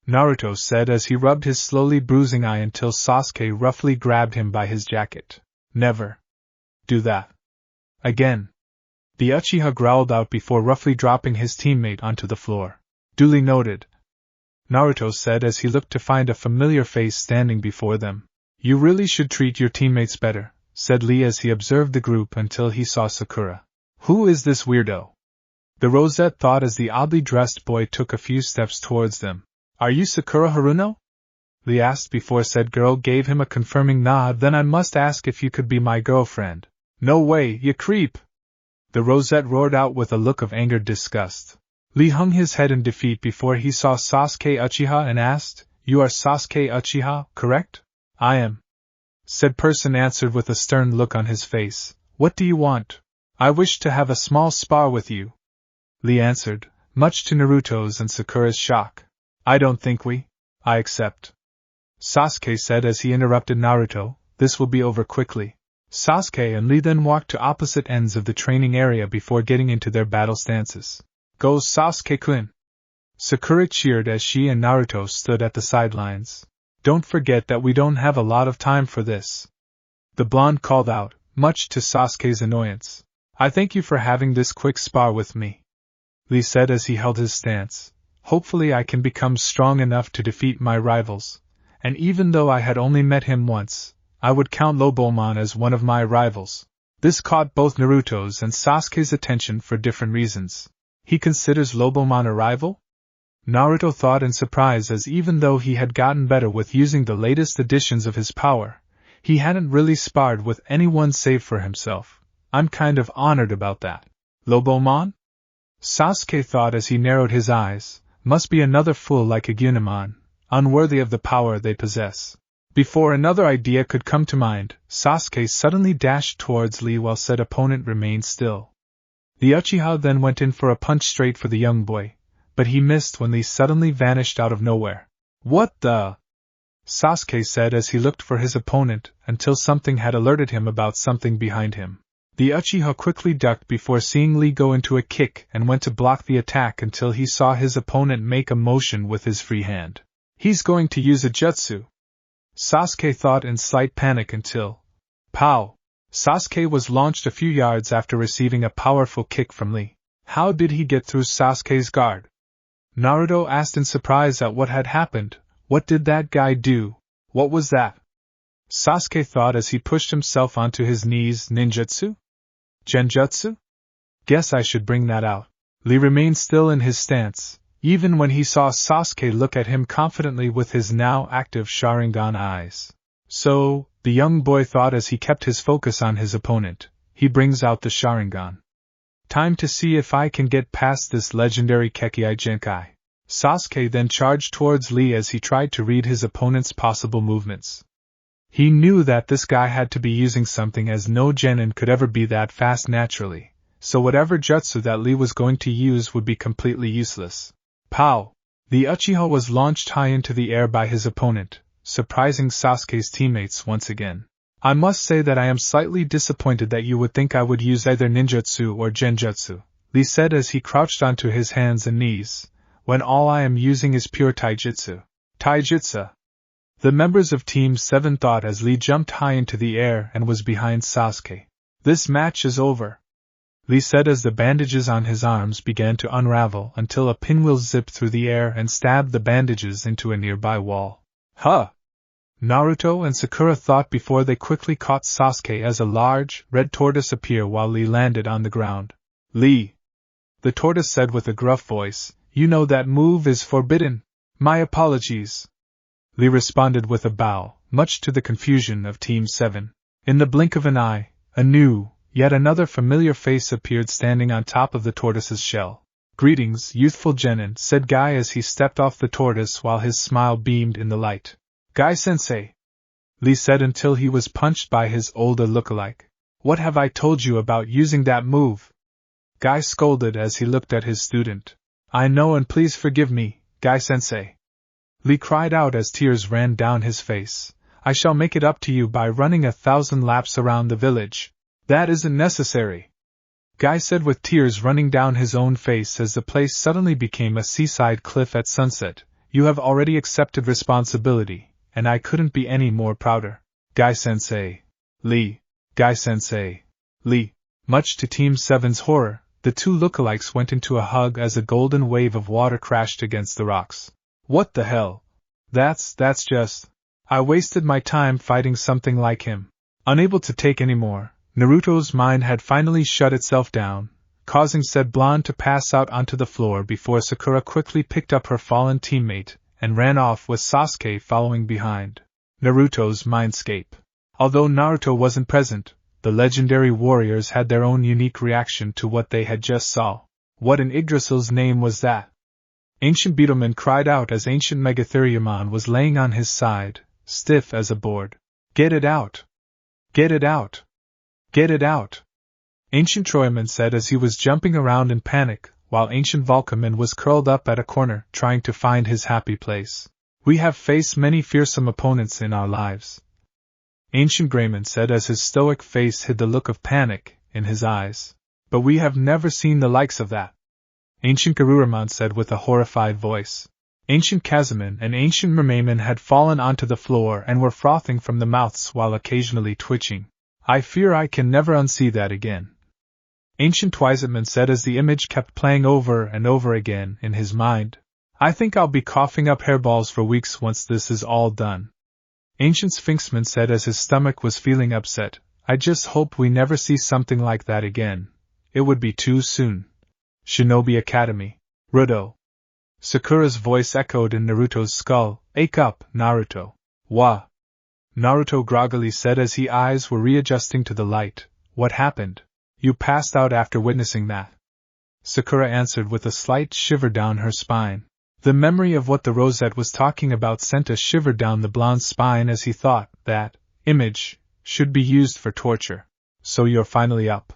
S1: Naruto said as he rubbed his slowly bruising eye until Sasuke roughly grabbed him by his jacket. "Never do that again," the Uchiha growled out before roughly dropping his teammate onto the floor. "Duly noted," Naruto said as he looked to find a familiar face standing before them. "You really should treat your teammates better," said Lee as he observed the group until he saw Sakura. "Who is this weirdo?" the Rosette thought as the oddly dressed boy took a few steps towards them. "Are you Sakura Haruno?" Lee asked before said girl gave him a confirming nod. "Then I must ask if you could be my girlfriend." "No way, you creep!" the Rosette roared out with a look of angered disgust. Lee hung his head in defeat before he saw Sasuke Uchiha and asked, "You are Sasuke Uchiha, correct?" "I am," said person answered with a stern look on his face. "What do you want?" "I wish to have a small spar with you," Lee answered, much to Naruto's and Sakura's shock. "I don't think I accept," Sasuke said as he interrupted Naruto. "This will be over quickly." Sasuke and Lee then walked to opposite ends of the training area before getting into their battle stances. "Go Sasuke-kun!" Sakura cheered as she and Naruto stood at the sidelines. "Don't forget that we don't have a lot of time for this," the blonde called out, much to Sasuke's annoyance. "I thank you for having this quick spar with me," Lee said as he held his stance. "Hopefully I can become strong enough to defeat my rivals, and even though I had only met him once, I would count Lobomon as one of my rivals." This caught both Naruto's and Sasuke's attention for different reasons. He considers Lobomon a rival? Naruto thought in surprise as even though he had gotten better with using the latest additions of his power, he hadn't really sparred with anyone save for himself. "I'm kind of honored about that." "Lobomon?" Sasuke thought as he narrowed his eyes, "must be another fool like Agunimon, unworthy of the power they possess." Before another idea could come to mind, Sasuke suddenly dashed towards Lee while said opponent remained still. The Uchiha then went in for a punch straight for the young boy, but he missed when Lee suddenly vanished out of nowhere. "What the?" Sasuke said as he looked for his opponent until something had alerted him about something behind him. The Uchiha quickly ducked before seeing Lee go into a kick and went to block the attack until he saw his opponent make a motion with his free hand. "He's going to use a jutsu," Sasuke thought in slight panic until, pow! Sasuke was launched a few yards after receiving a powerful kick from Lee. How did he get through Sasuke's guard? Naruto asked in surprise at what had happened. What did that guy do? What was that? Sasuke thought as he pushed himself onto his knees. Ninjutsu? Genjutsu? Guess I should bring that out. Lee remained still in his stance, even when he saw Sasuke look at him confidently with his now active Sharingan eyes. So, the young boy thought as he kept his focus on his opponent, he brings out the Sharingan. Time to see if I can get past this legendary Kekkei Genkai. Sasuke then charged towards Lee as he tried to read his opponent's possible movements. He knew that this guy had to be using something as no genin could ever be that fast naturally, so whatever jutsu that Lee was going to use would be completely useless. Pow! The Uchiha was launched high into the air by his opponent, surprising Sasuke's teammates once again. I must say that I am slightly disappointed that you would think I would use either ninjutsu or genjutsu, Lee said as he crouched onto his hands and knees, when all I am using is pure taijutsu. Taijutsu! The members of Team 7 thought as Lee jumped high into the air and was behind Sasuke. This match is over, Lee said as the bandages on his arms began to unravel until a pinwheel zipped through the air and stabbed the bandages into a nearby wall. Huh! Naruto and Sakura thought before they quickly caught Sasuke as a large, red tortoise appeared while Lee landed on the ground. Lee! The tortoise said with a gruff voice, you know that move is forbidden. My apologies. Lee responded with a bow, much to the confusion of Team 7. In the blink of an eye, yet another familiar face appeared standing on top of the tortoise's shell. Greetings, youthful genin, said Guy as he stepped off the tortoise while his smile beamed in the light. Guy-sensei, Lee said until he was punched by his older lookalike. What have I told you about using that move? Guy scolded as he looked at his student. I know and please forgive me, Guy-sensei. Lee cried out as tears ran down his face. I shall make it up to you by running 1,000 laps around the village. That isn't necessary. Guy said with tears running down his own face as the place suddenly became a seaside cliff at sunset. You have already accepted responsibility, and I couldn't be any more prouder. Guy-sensei. Lee. Guy-sensei. Lee. Much to Team 7's horror, the two lookalikes went into a hug as a golden wave of water crashed against the rocks. What the hell? That's just... I wasted my time fighting something like him. Unable to take any more, Naruto's mind had finally shut itself down, causing said blonde to pass out onto the floor before Sakura quickly picked up her fallen teammate and ran off with Sasuke following behind. Naruto's mindscape. Although Naruto wasn't present, the legendary warriors had their own unique reaction to what they had just saw. What in Yggdrasil's name was that? Ancient Beetleman cried out as Ancient Megatheriumon was laying on his side, stiff as a board. Get it out! Get it out! Get it out! Ancient Troyman said as he was jumping around in panic, while Ancient Vulcaman was curled up at a corner trying to find his happy place. We have faced many fearsome opponents in our lives. Ancient Greyman said as his stoic face hid the look of panic in his eyes. But we have never seen the likes of that. Ancient Garuramon said with a horrified voice. Ancient Kazaman and Ancient Mermayman had fallen onto the floor and were frothing from the mouths while occasionally twitching. I fear I can never unsee that again. Ancient Twizetman said as the image kept playing over and over again in his mind. I think I'll be coughing up hairballs for weeks once this is all done. Ancient Sphinxman said as his stomach was feeling upset, I just hope we never see something like that again. It would be too soon. Shinobi Academy. Rudo. Sakura's voice echoed in Naruto's skull. Ake up, Naruto. Wah. Naruto groggily said as his eyes were readjusting to the light. What happened? You passed out after witnessing that. Sakura answered with a slight shiver down her spine. The memory of what the rosette was talking about sent a shiver down the blonde's spine as he thought that image should be used for torture. So you're finally up,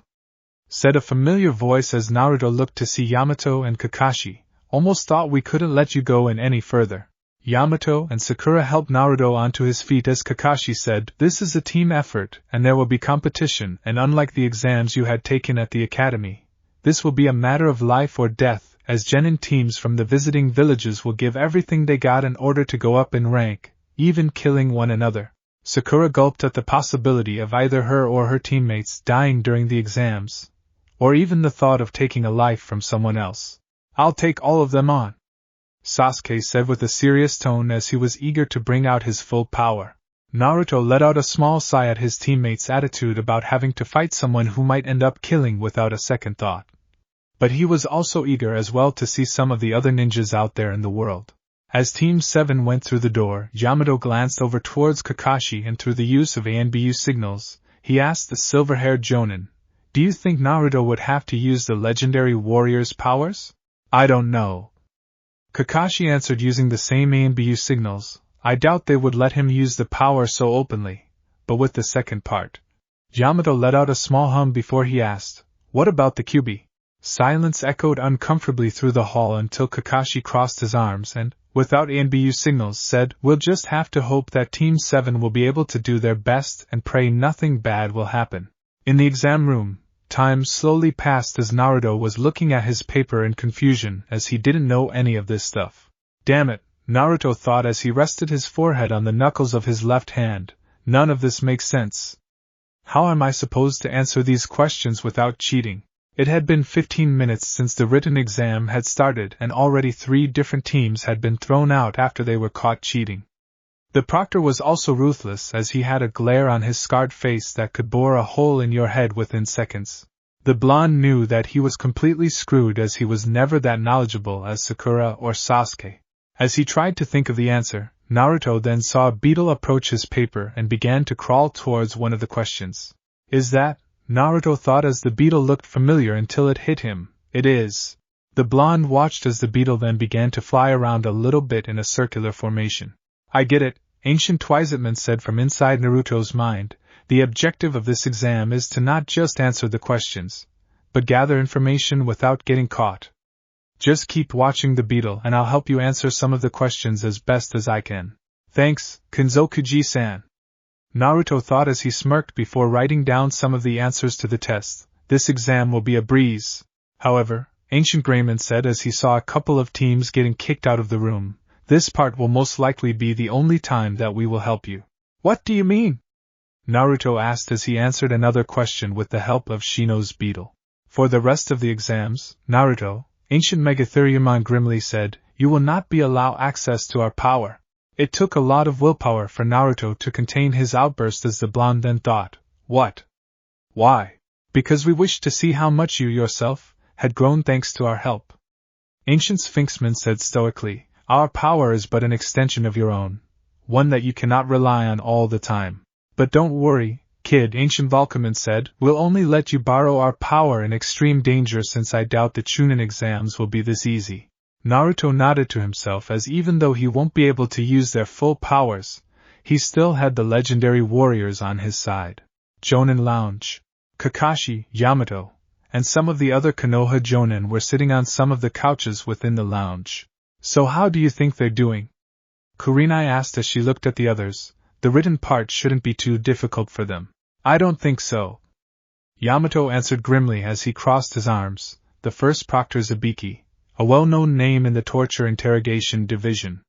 S1: said a familiar voice as Naruto looked to see Yamato and Kakashi. Almost thought we couldn't let you go in any further. Yamato and Sakura helped Naruto onto his feet as Kakashi said, this is a team effort and there will be competition, and unlike the exams you had taken at the academy, this will be a matter of life or death, as genin teams from the visiting villages will give everything they got in order to go up in rank, even killing one another. Sakura gulped at the possibility of either her or her teammates dying during the exams, or even the thought of taking a life from someone else. I'll take all of them on, Sasuke said with a serious tone as he was eager to bring out his full power. Naruto let out a small sigh at his teammates' attitude about having to fight someone who might end up killing without a second thought. But he was also eager as well to see some of the other ninjas out there in the world. As Team 7 went through the door, Yamato glanced over towards Kakashi and through the use of ANBU signals, he asked the silver-haired Jonin, do you think Naruto would have to use the legendary warrior's powers? I don't know. Kakashi answered using the same ANBU signals. I doubt they would let him use the power so openly, but with the second part. Yamato let out a small hum before he asked, what about the Kyuubi? Silence echoed uncomfortably through the hall until Kakashi crossed his arms and, without ANBU signals, said, we'll just have to hope that Team 7 will be able to do their best and pray nothing bad will happen. In the exam room, time slowly passed as Naruto was looking at his paper in confusion as he didn't know any of this stuff. Damn it, Naruto thought as he rested his forehead on the knuckles of his left hand, none of this makes sense. How am I supposed to answer these questions without cheating? It had been 15 minutes since the written exam had started and already 3 different teams had been thrown out after they were caught cheating. The proctor was also ruthless as he had a glare on his scarred face that could bore a hole in your head within seconds. The blonde knew that he was completely screwed as he was never that knowledgeable as Sakura or Sasuke. As he tried to think of the answer, Naruto then saw a beetle approach his paper and began to crawl towards one of the questions. Is that? Naruto thought as the beetle looked familiar until it hit him. It is. The blonde watched as the beetle then began to fly around a little bit in a circular formation. I get it, Ancient Twizetman said from inside Naruto's mind. The objective of this exam is to not just answer the questions, but gather information without getting caught. Just keep watching the beetle and I'll help you answer some of the questions as best as I can. Thanks, Kinzokuji-san. Naruto thought as he smirked before writing down some of the answers to the test. this exam will be a breeze. However, Ancient Grayman said as he saw a couple of teams getting kicked out of the room, this part will most likely be the only time that we will help you. What do you mean? Naruto asked as he answered another question with the help of Shino's beetle. For the rest of the exams, Naruto, Ancient Megatheriumon grimly said, you will not be allowed access to our power. It took a lot of willpower for Naruto to contain his outburst as the blonde then thought, what? Why? Because we wished to see how much you yourself had grown thanks to our help. Ancient Sphinxman said stoically, our power is but an extension of your own, one that you cannot rely on all the time. But don't worry, kid, Ancient Volcaman said, we'll only let you borrow our power in extreme danger since I doubt the Chunin exams will be this easy. Naruto nodded to himself as even though he won't be able to use their full powers, he still had the legendary warriors on his side. Jonin Lounge. Kakashi, Yamato, and some of the other Konoha Jonin were sitting on some of the couches within the lounge. So how do you think they're doing? Kurenai asked as she looked at the others. The written part shouldn't be too difficult for them. I don't think so. Yamato answered grimly as he crossed his arms. The first proctor Zabiki, a well-known name in the torture interrogation division.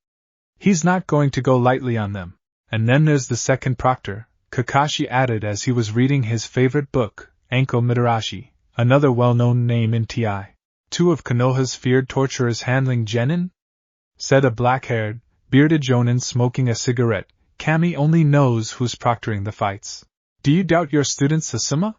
S1: He's not going to go lightly on them. And then there's the second proctor, Kakashi added as he was reading his favorite book, Anko Mitarashi, another well-known name in TI. Two of Konoha's feared torturers handling genin? Said a black-haired, bearded jonin smoking a cigarette. Kami only knows who's proctoring the fights. Do you doubt your students, Asuma?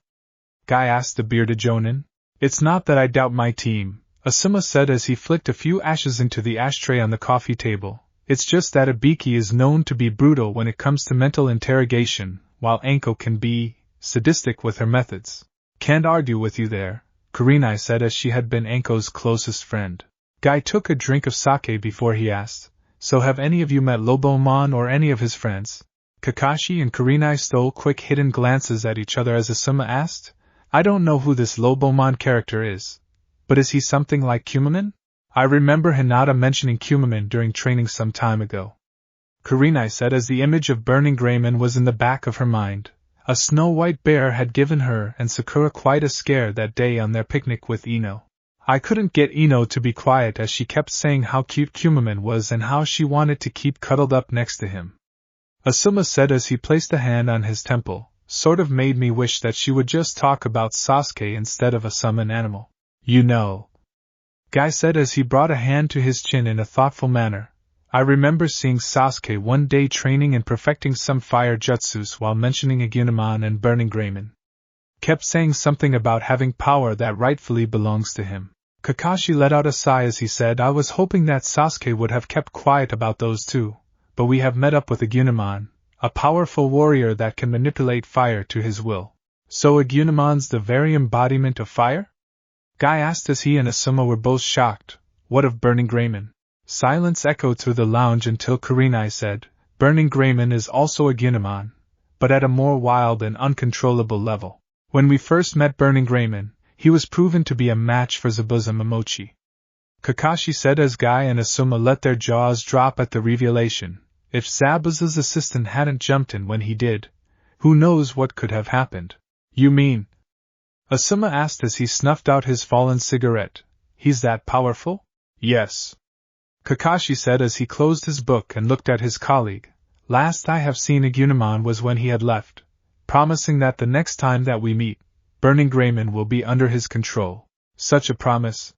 S1: Guy asked the bearded jonin. It's not that I doubt my team, Asuma said as he flicked a few ashes into the ashtray on the coffee table. It's just that Ibiki is known to be brutal when it comes to mental interrogation, while Anko can be sadistic with her methods. Can't argue with you there, Kurenai said as she had been Anko's closest friend. Guy took a drink of sake before he asked, so have any of you met Lobomon or any of his friends? Kakashi and Kurenai stole quick hidden glances at each other as Asuma asked, I don't know who this Lobomon character is, but is he something like Kumaman? I remember Hinata mentioning Kumaman during training some time ago. Kurenai said as the image of burning Grayman was in the back of her mind. A snow-white bear had given her and Sakura quite a scare that day on their picnic with Ino. I couldn't get Ino to be quiet as she kept saying how cute Kumaman was and how she wanted to keep cuddled up next to him. Asuma said as he placed a hand on his temple, sort of made me wish that she would just talk about Sasuke instead of a summon animal. You know. Guy said as he brought a hand to his chin in a thoughtful manner. I remember seeing Sasuke one day training and perfecting some fire jutsus while mentioning Agunimon and burning Grayman. Kept saying something about having power that rightfully belongs to him. Kakashi let out a sigh as he said, I was hoping that Sasuke would have kept quiet about those two, but we have met up with Agunimon, a powerful warrior that can manipulate fire to his will. So Agunimon's the very embodiment of fire? Guy asked as he and Asuma were both shocked. What of burning Grayman? Silence echoed through the lounge until Kurenai said, Burning Grayman is also Agunimon, but at a more wild and uncontrollable level. When we first met Burning Grayman, he was proven to be a match for Zabuza Momochi. Kakashi said as Guy and Asuma let their jaws drop at the revelation. If Zabuza's assistant hadn't jumped in when he did, who knows what could have happened? You mean? Asuma asked as he snuffed out his fallen cigarette. He's that powerful? Yes. Kakashi said as he closed his book and looked at his colleague. Last I have seen Agunimon was when he had left, promising that the next time that we meet, Burning Grayman will be under his control. Such a promise.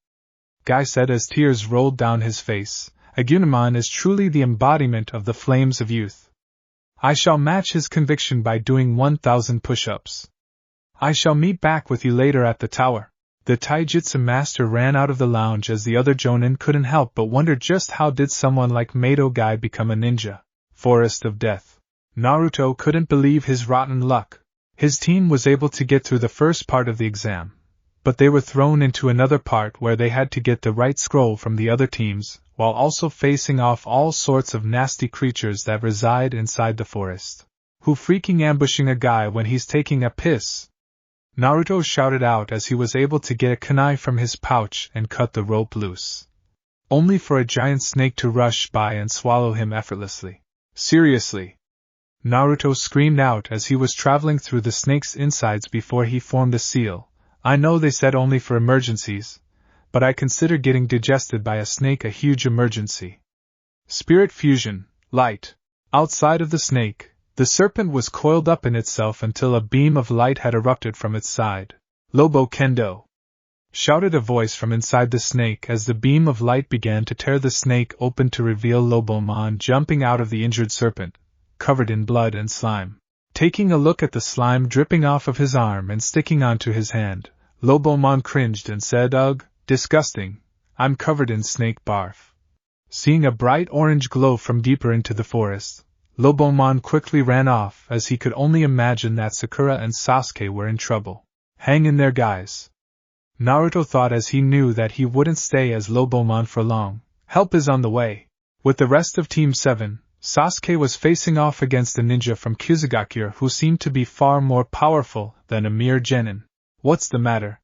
S1: Guy said as tears rolled down his face. Agunimon is truly the embodiment of the flames of youth. I shall match his conviction by doing 1,000 push-ups. I shall meet back with you later at the tower. The taijutsu master ran out of the lounge as the other jonin couldn't help but wonder just how did someone like Mato Guy become a ninja. Forest of Death. Naruto couldn't believe his rotten luck. His team was able to get through the first part of the exam, but they were thrown into another part where they had to get the right scroll from the other teams, while also facing off all sorts of nasty creatures that reside inside the forest. Who freaking ambushing a guy when he's taking a piss? Naruto shouted out as he was able to get a kunai from his pouch and cut the rope loose. Only for a giant snake to rush by and swallow him effortlessly. Seriously? Naruto screamed out as he was traveling through the snake's insides before he formed a seal, I know they said only for emergencies, but I consider getting digested by a snake a huge emergency. Spirit fusion, light. Outside of the snake, the serpent was coiled up in itself until a beam of light had erupted from its side. Lobo Kendo! Shouted a voice from inside the snake as the beam of light began to tear the snake open to reveal Lobomon jumping out of the injured serpent, covered in blood and slime. Taking a look at the slime dripping off of his arm and sticking onto his hand, Lobomon cringed and said, "Ugh, disgusting, I'm covered in snake barf." Seeing a bright orange glow from deeper into the forest, Lobomon quickly ran off as he could only imagine that Sakura and Sasuke were in trouble. Hang in there, guys. Naruto thought as he knew that he wouldn't stay as Lobomon for long. Help is on the way. With the rest of Team 7, Sasuke was facing off against a ninja from Kusugakure who seemed to be far more powerful than a mere genin. What's the matter?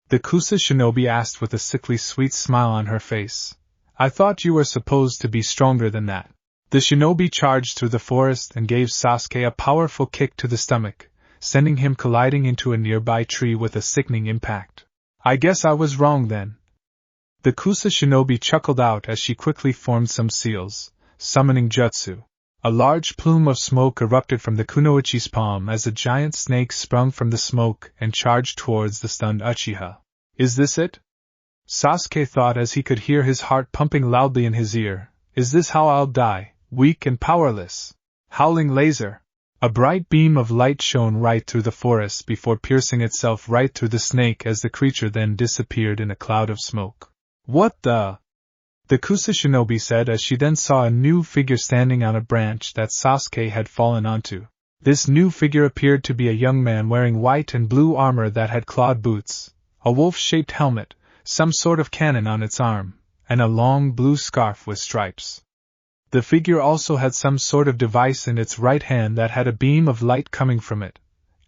S1: The Kusa shinobi asked with a sickly sweet smile on her face. I thought you were supposed to be stronger than that. The shinobi charged through the forest and gave Sasuke a powerful kick to the stomach, sending him colliding into a nearby tree with a sickening impact. I guess I was wrong then. The Kusa shinobi chuckled out as she quickly formed some seals, summoning jutsu. A large plume of smoke erupted from the Kunoichi's palm as a giant snake sprung from the smoke and charged towards the stunned Uchiha. Is this it? Sasuke thought as he could hear his heart pumping loudly in his ear. Is this how I'll die, weak and powerless? Howling laser! A bright beam of light shone right through the forest before piercing itself right through the snake as the creature then disappeared in a cloud of smoke. What the? The Kusa shinobi said as she then saw a new figure standing on a branch that Sasuke had fallen onto. This new figure appeared to be a young man wearing white and blue armor that had clawed boots, a wolf-shaped helmet, some sort of cannon on its arm, and a long blue scarf with stripes. The figure also had some sort of device in its right hand that had a beam of light coming from it,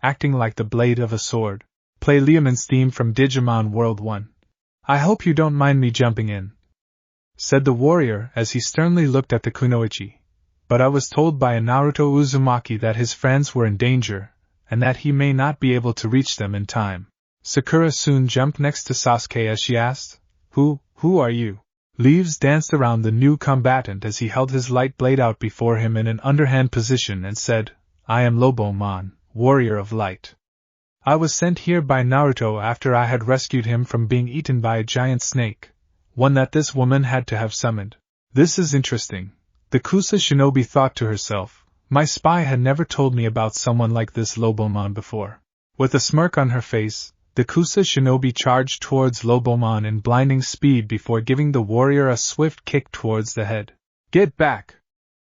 S1: acting like the blade of a sword. Play Leoman's theme from Digimon World 1. I hope you don't mind me jumping in, said the warrior as he sternly looked at the Kunoichi. But I was told by a Naruto Uzumaki that his friends were in danger, and that he may not be able to reach them in time. Sakura soon jumped next to Sasuke as she asked, Who are you? Leaves danced around the new combatant as he held his light blade out before him in an underhand position and said, I am Lobomon, warrior of light. I was sent here by Naruto after I had rescued him from being eaten by a giant snake, one that this woman had to have summoned. This is interesting. The Kusa shinobi thought to herself, my spy had never told me about someone like this Lobomon before. With a smirk on her face, the Kusa shinobi charged towards Lobomon in blinding speed before giving the warrior a swift kick towards the head. Get back!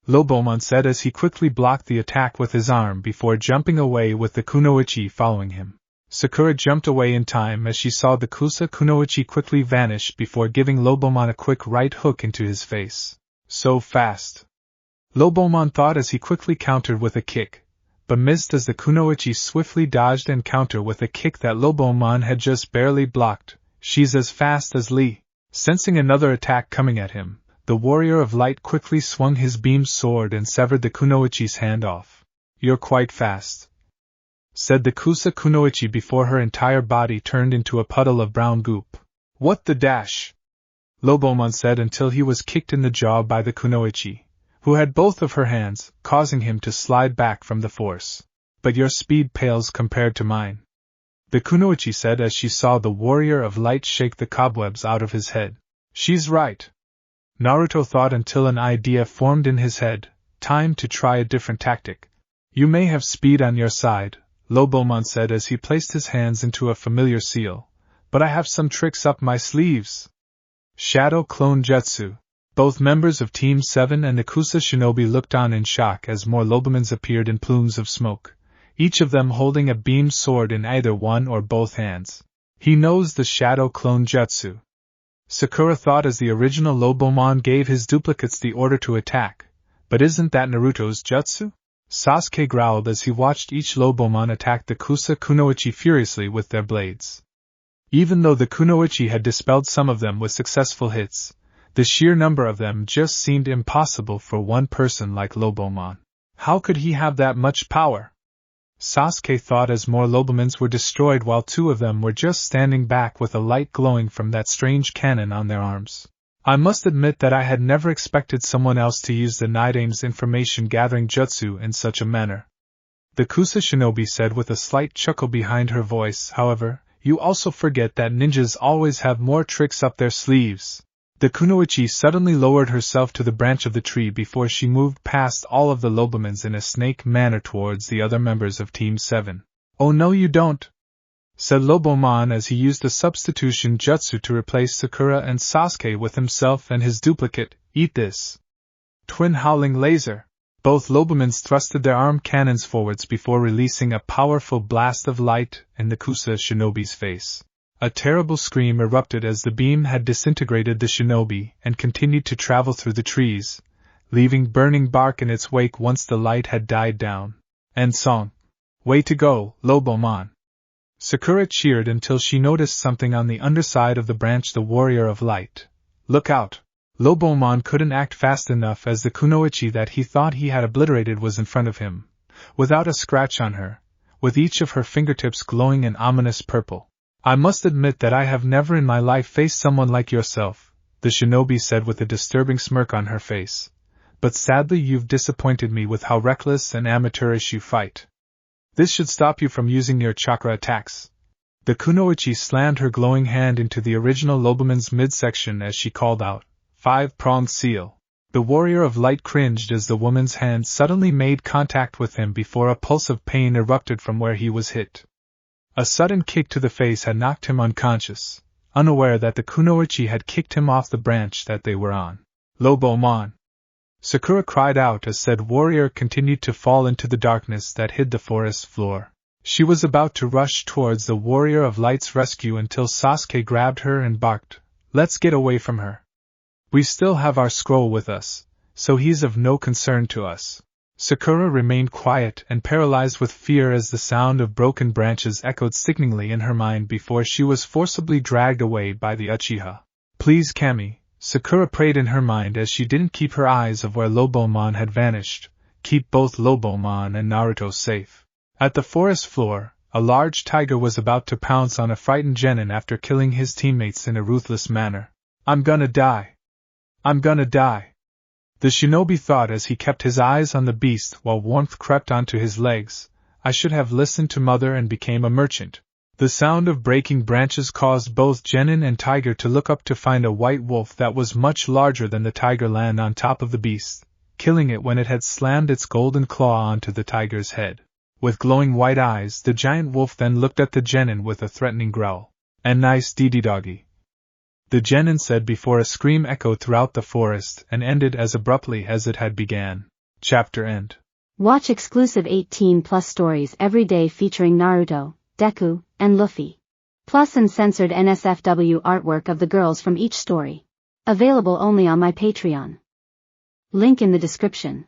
S1: Lobomon said as he quickly blocked the attack with his arm before jumping away with the Kunoichi following him. Sakura jumped away in time as she saw the Kusa Kunoichi quickly vanish before giving Lobomon a quick right hook into his face. So fast! Lobomon thought as he quickly countered with a kick, but missed as the Kunoichi swiftly dodged and countered with a kick that Lobomon had just barely blocked. She's as fast as Lee. Sensing another attack coming at him, the warrior of light quickly swung his beam sword and severed the Kunoichi's hand off. You're quite fast, said the Kusa Kunoichi before her entire body turned into a puddle of brown goop. What the dash? Lobomon said until he was kicked in the jaw by the Kunoichi, who had both of her hands, causing him to slide back from the force. But your speed pales compared to mine, the Kunoichi said as she saw the warrior of light shake the cobwebs out of his head. She's right, Naruto thought until an idea formed in his head. Time to try a different tactic. You may have speed on your side, Lobomon said as he placed his hands into a familiar seal, but I have some tricks up my sleeves. Shadow Clone Jutsu. Both members of Team 7 and the Kusa shinobi looked on in shock as more Lobomons appeared in plumes of smoke, each of them holding a beamed sword in either one or both hands. He knows the Shadow Clone Jutsu, Sakura thought as the original Lobomon gave his duplicates the order to attack. But isn't that Naruto's jutsu? Sasuke growled as he watched each Lobomon attack the Kusa Kunoichi furiously with their blades. Even though the Kunoichi had dispelled some of them with successful hits, the sheer number of them just seemed impossible for one person like Lobomon. How could he have that much power? Sasuke thought as more Lobomans were destroyed while 2 of them were just standing back with a light glowing from that strange cannon on their arms. I must admit that I had never expected someone else to use the Nidame's information-gathering jutsu in such a manner. The Kusa shinobi said with a slight chuckle behind her voice. However, you also forget that ninjas always have more tricks up their sleeves. The Kunoichi suddenly lowered herself to the branch of the tree before she moved past all of the Lobomans in a snake manner towards the other members of Team 7. "Oh no you don't," said Lobomon as he used a substitution jutsu to replace Sakura and Sasuke with himself and his duplicate. "Eat this." Twin howling laser. Both Lobomans thrusted their arm cannons forwards before releasing a powerful blast of light in the Kusa shinobi's face. A terrible scream erupted as the beam had disintegrated the shinobi and continued to travel through the trees, leaving burning bark in its wake once the light had died down. End song. Way to go, Lobomon. Sakura cheered until she noticed something on the underside of the branch, the Warrior of Light. Look out! Lobomon couldn't act fast enough as the Kunoichi that he thought he had obliterated was in front of him, without a scratch on her, with each of her fingertips glowing an ominous purple. "I must admit that I have never in my life faced someone like yourself," the shinobi said with a disturbing smirk on her face. "But sadly you've disappointed me with how reckless and amateurish you fight. This should stop you from using your chakra attacks." The Kunoichi slammed her glowing hand into the original Loboman's midsection as she called out, "Five-pronged seal." The Warrior of Light cringed as the woman's hand suddenly made contact with him before a pulse of pain erupted from where he was hit. A sudden kick to the face had knocked him unconscious, unaware that the Kunoichi had kicked him off the branch that they were on. "Lobomon!" Sakura cried out as said warrior continued to fall into the darkness that hid the forest floor. She was about to rush towards the Warrior of Light's rescue until Sasuke grabbed her and barked, "Let's get away from her. We still have our scroll with us, so he's of no concern to us." Sakura remained quiet and paralyzed with fear as the sound of broken branches echoed sickeningly in her mind before she was forcibly dragged away by the Uchiha. "Please Kami," Sakura prayed in her mind as she didn't keep her eyes of where Lobomon had vanished, "keep both Lobomon and Naruto safe." At the forest floor, a large tiger was about to pounce on a frightened genin after killing his teammates in a ruthless manner. "I'm gonna die. I'm gonna die," the shinobi thought as he kept his eyes on the beast while warmth crept onto his legs. "I should have listened to mother and became a merchant." The sound of breaking branches caused both genin and tiger to look up to find a white wolf that was much larger than the tiger land on top of the beast, killing it when it had slammed its golden claw onto the tiger's head. With glowing white eyes, the giant wolf then looked at the genin with a threatening growl. "And nice doggy," the genin said before a scream echoed throughout the forest and ended as abruptly as it had began. Chapter end.
S2: Watch exclusive 18+ stories every day featuring Naruto, Deku, and Luffy. Plus uncensored NSFW artwork of the girls from each story. Available only on my Patreon. Link in the description.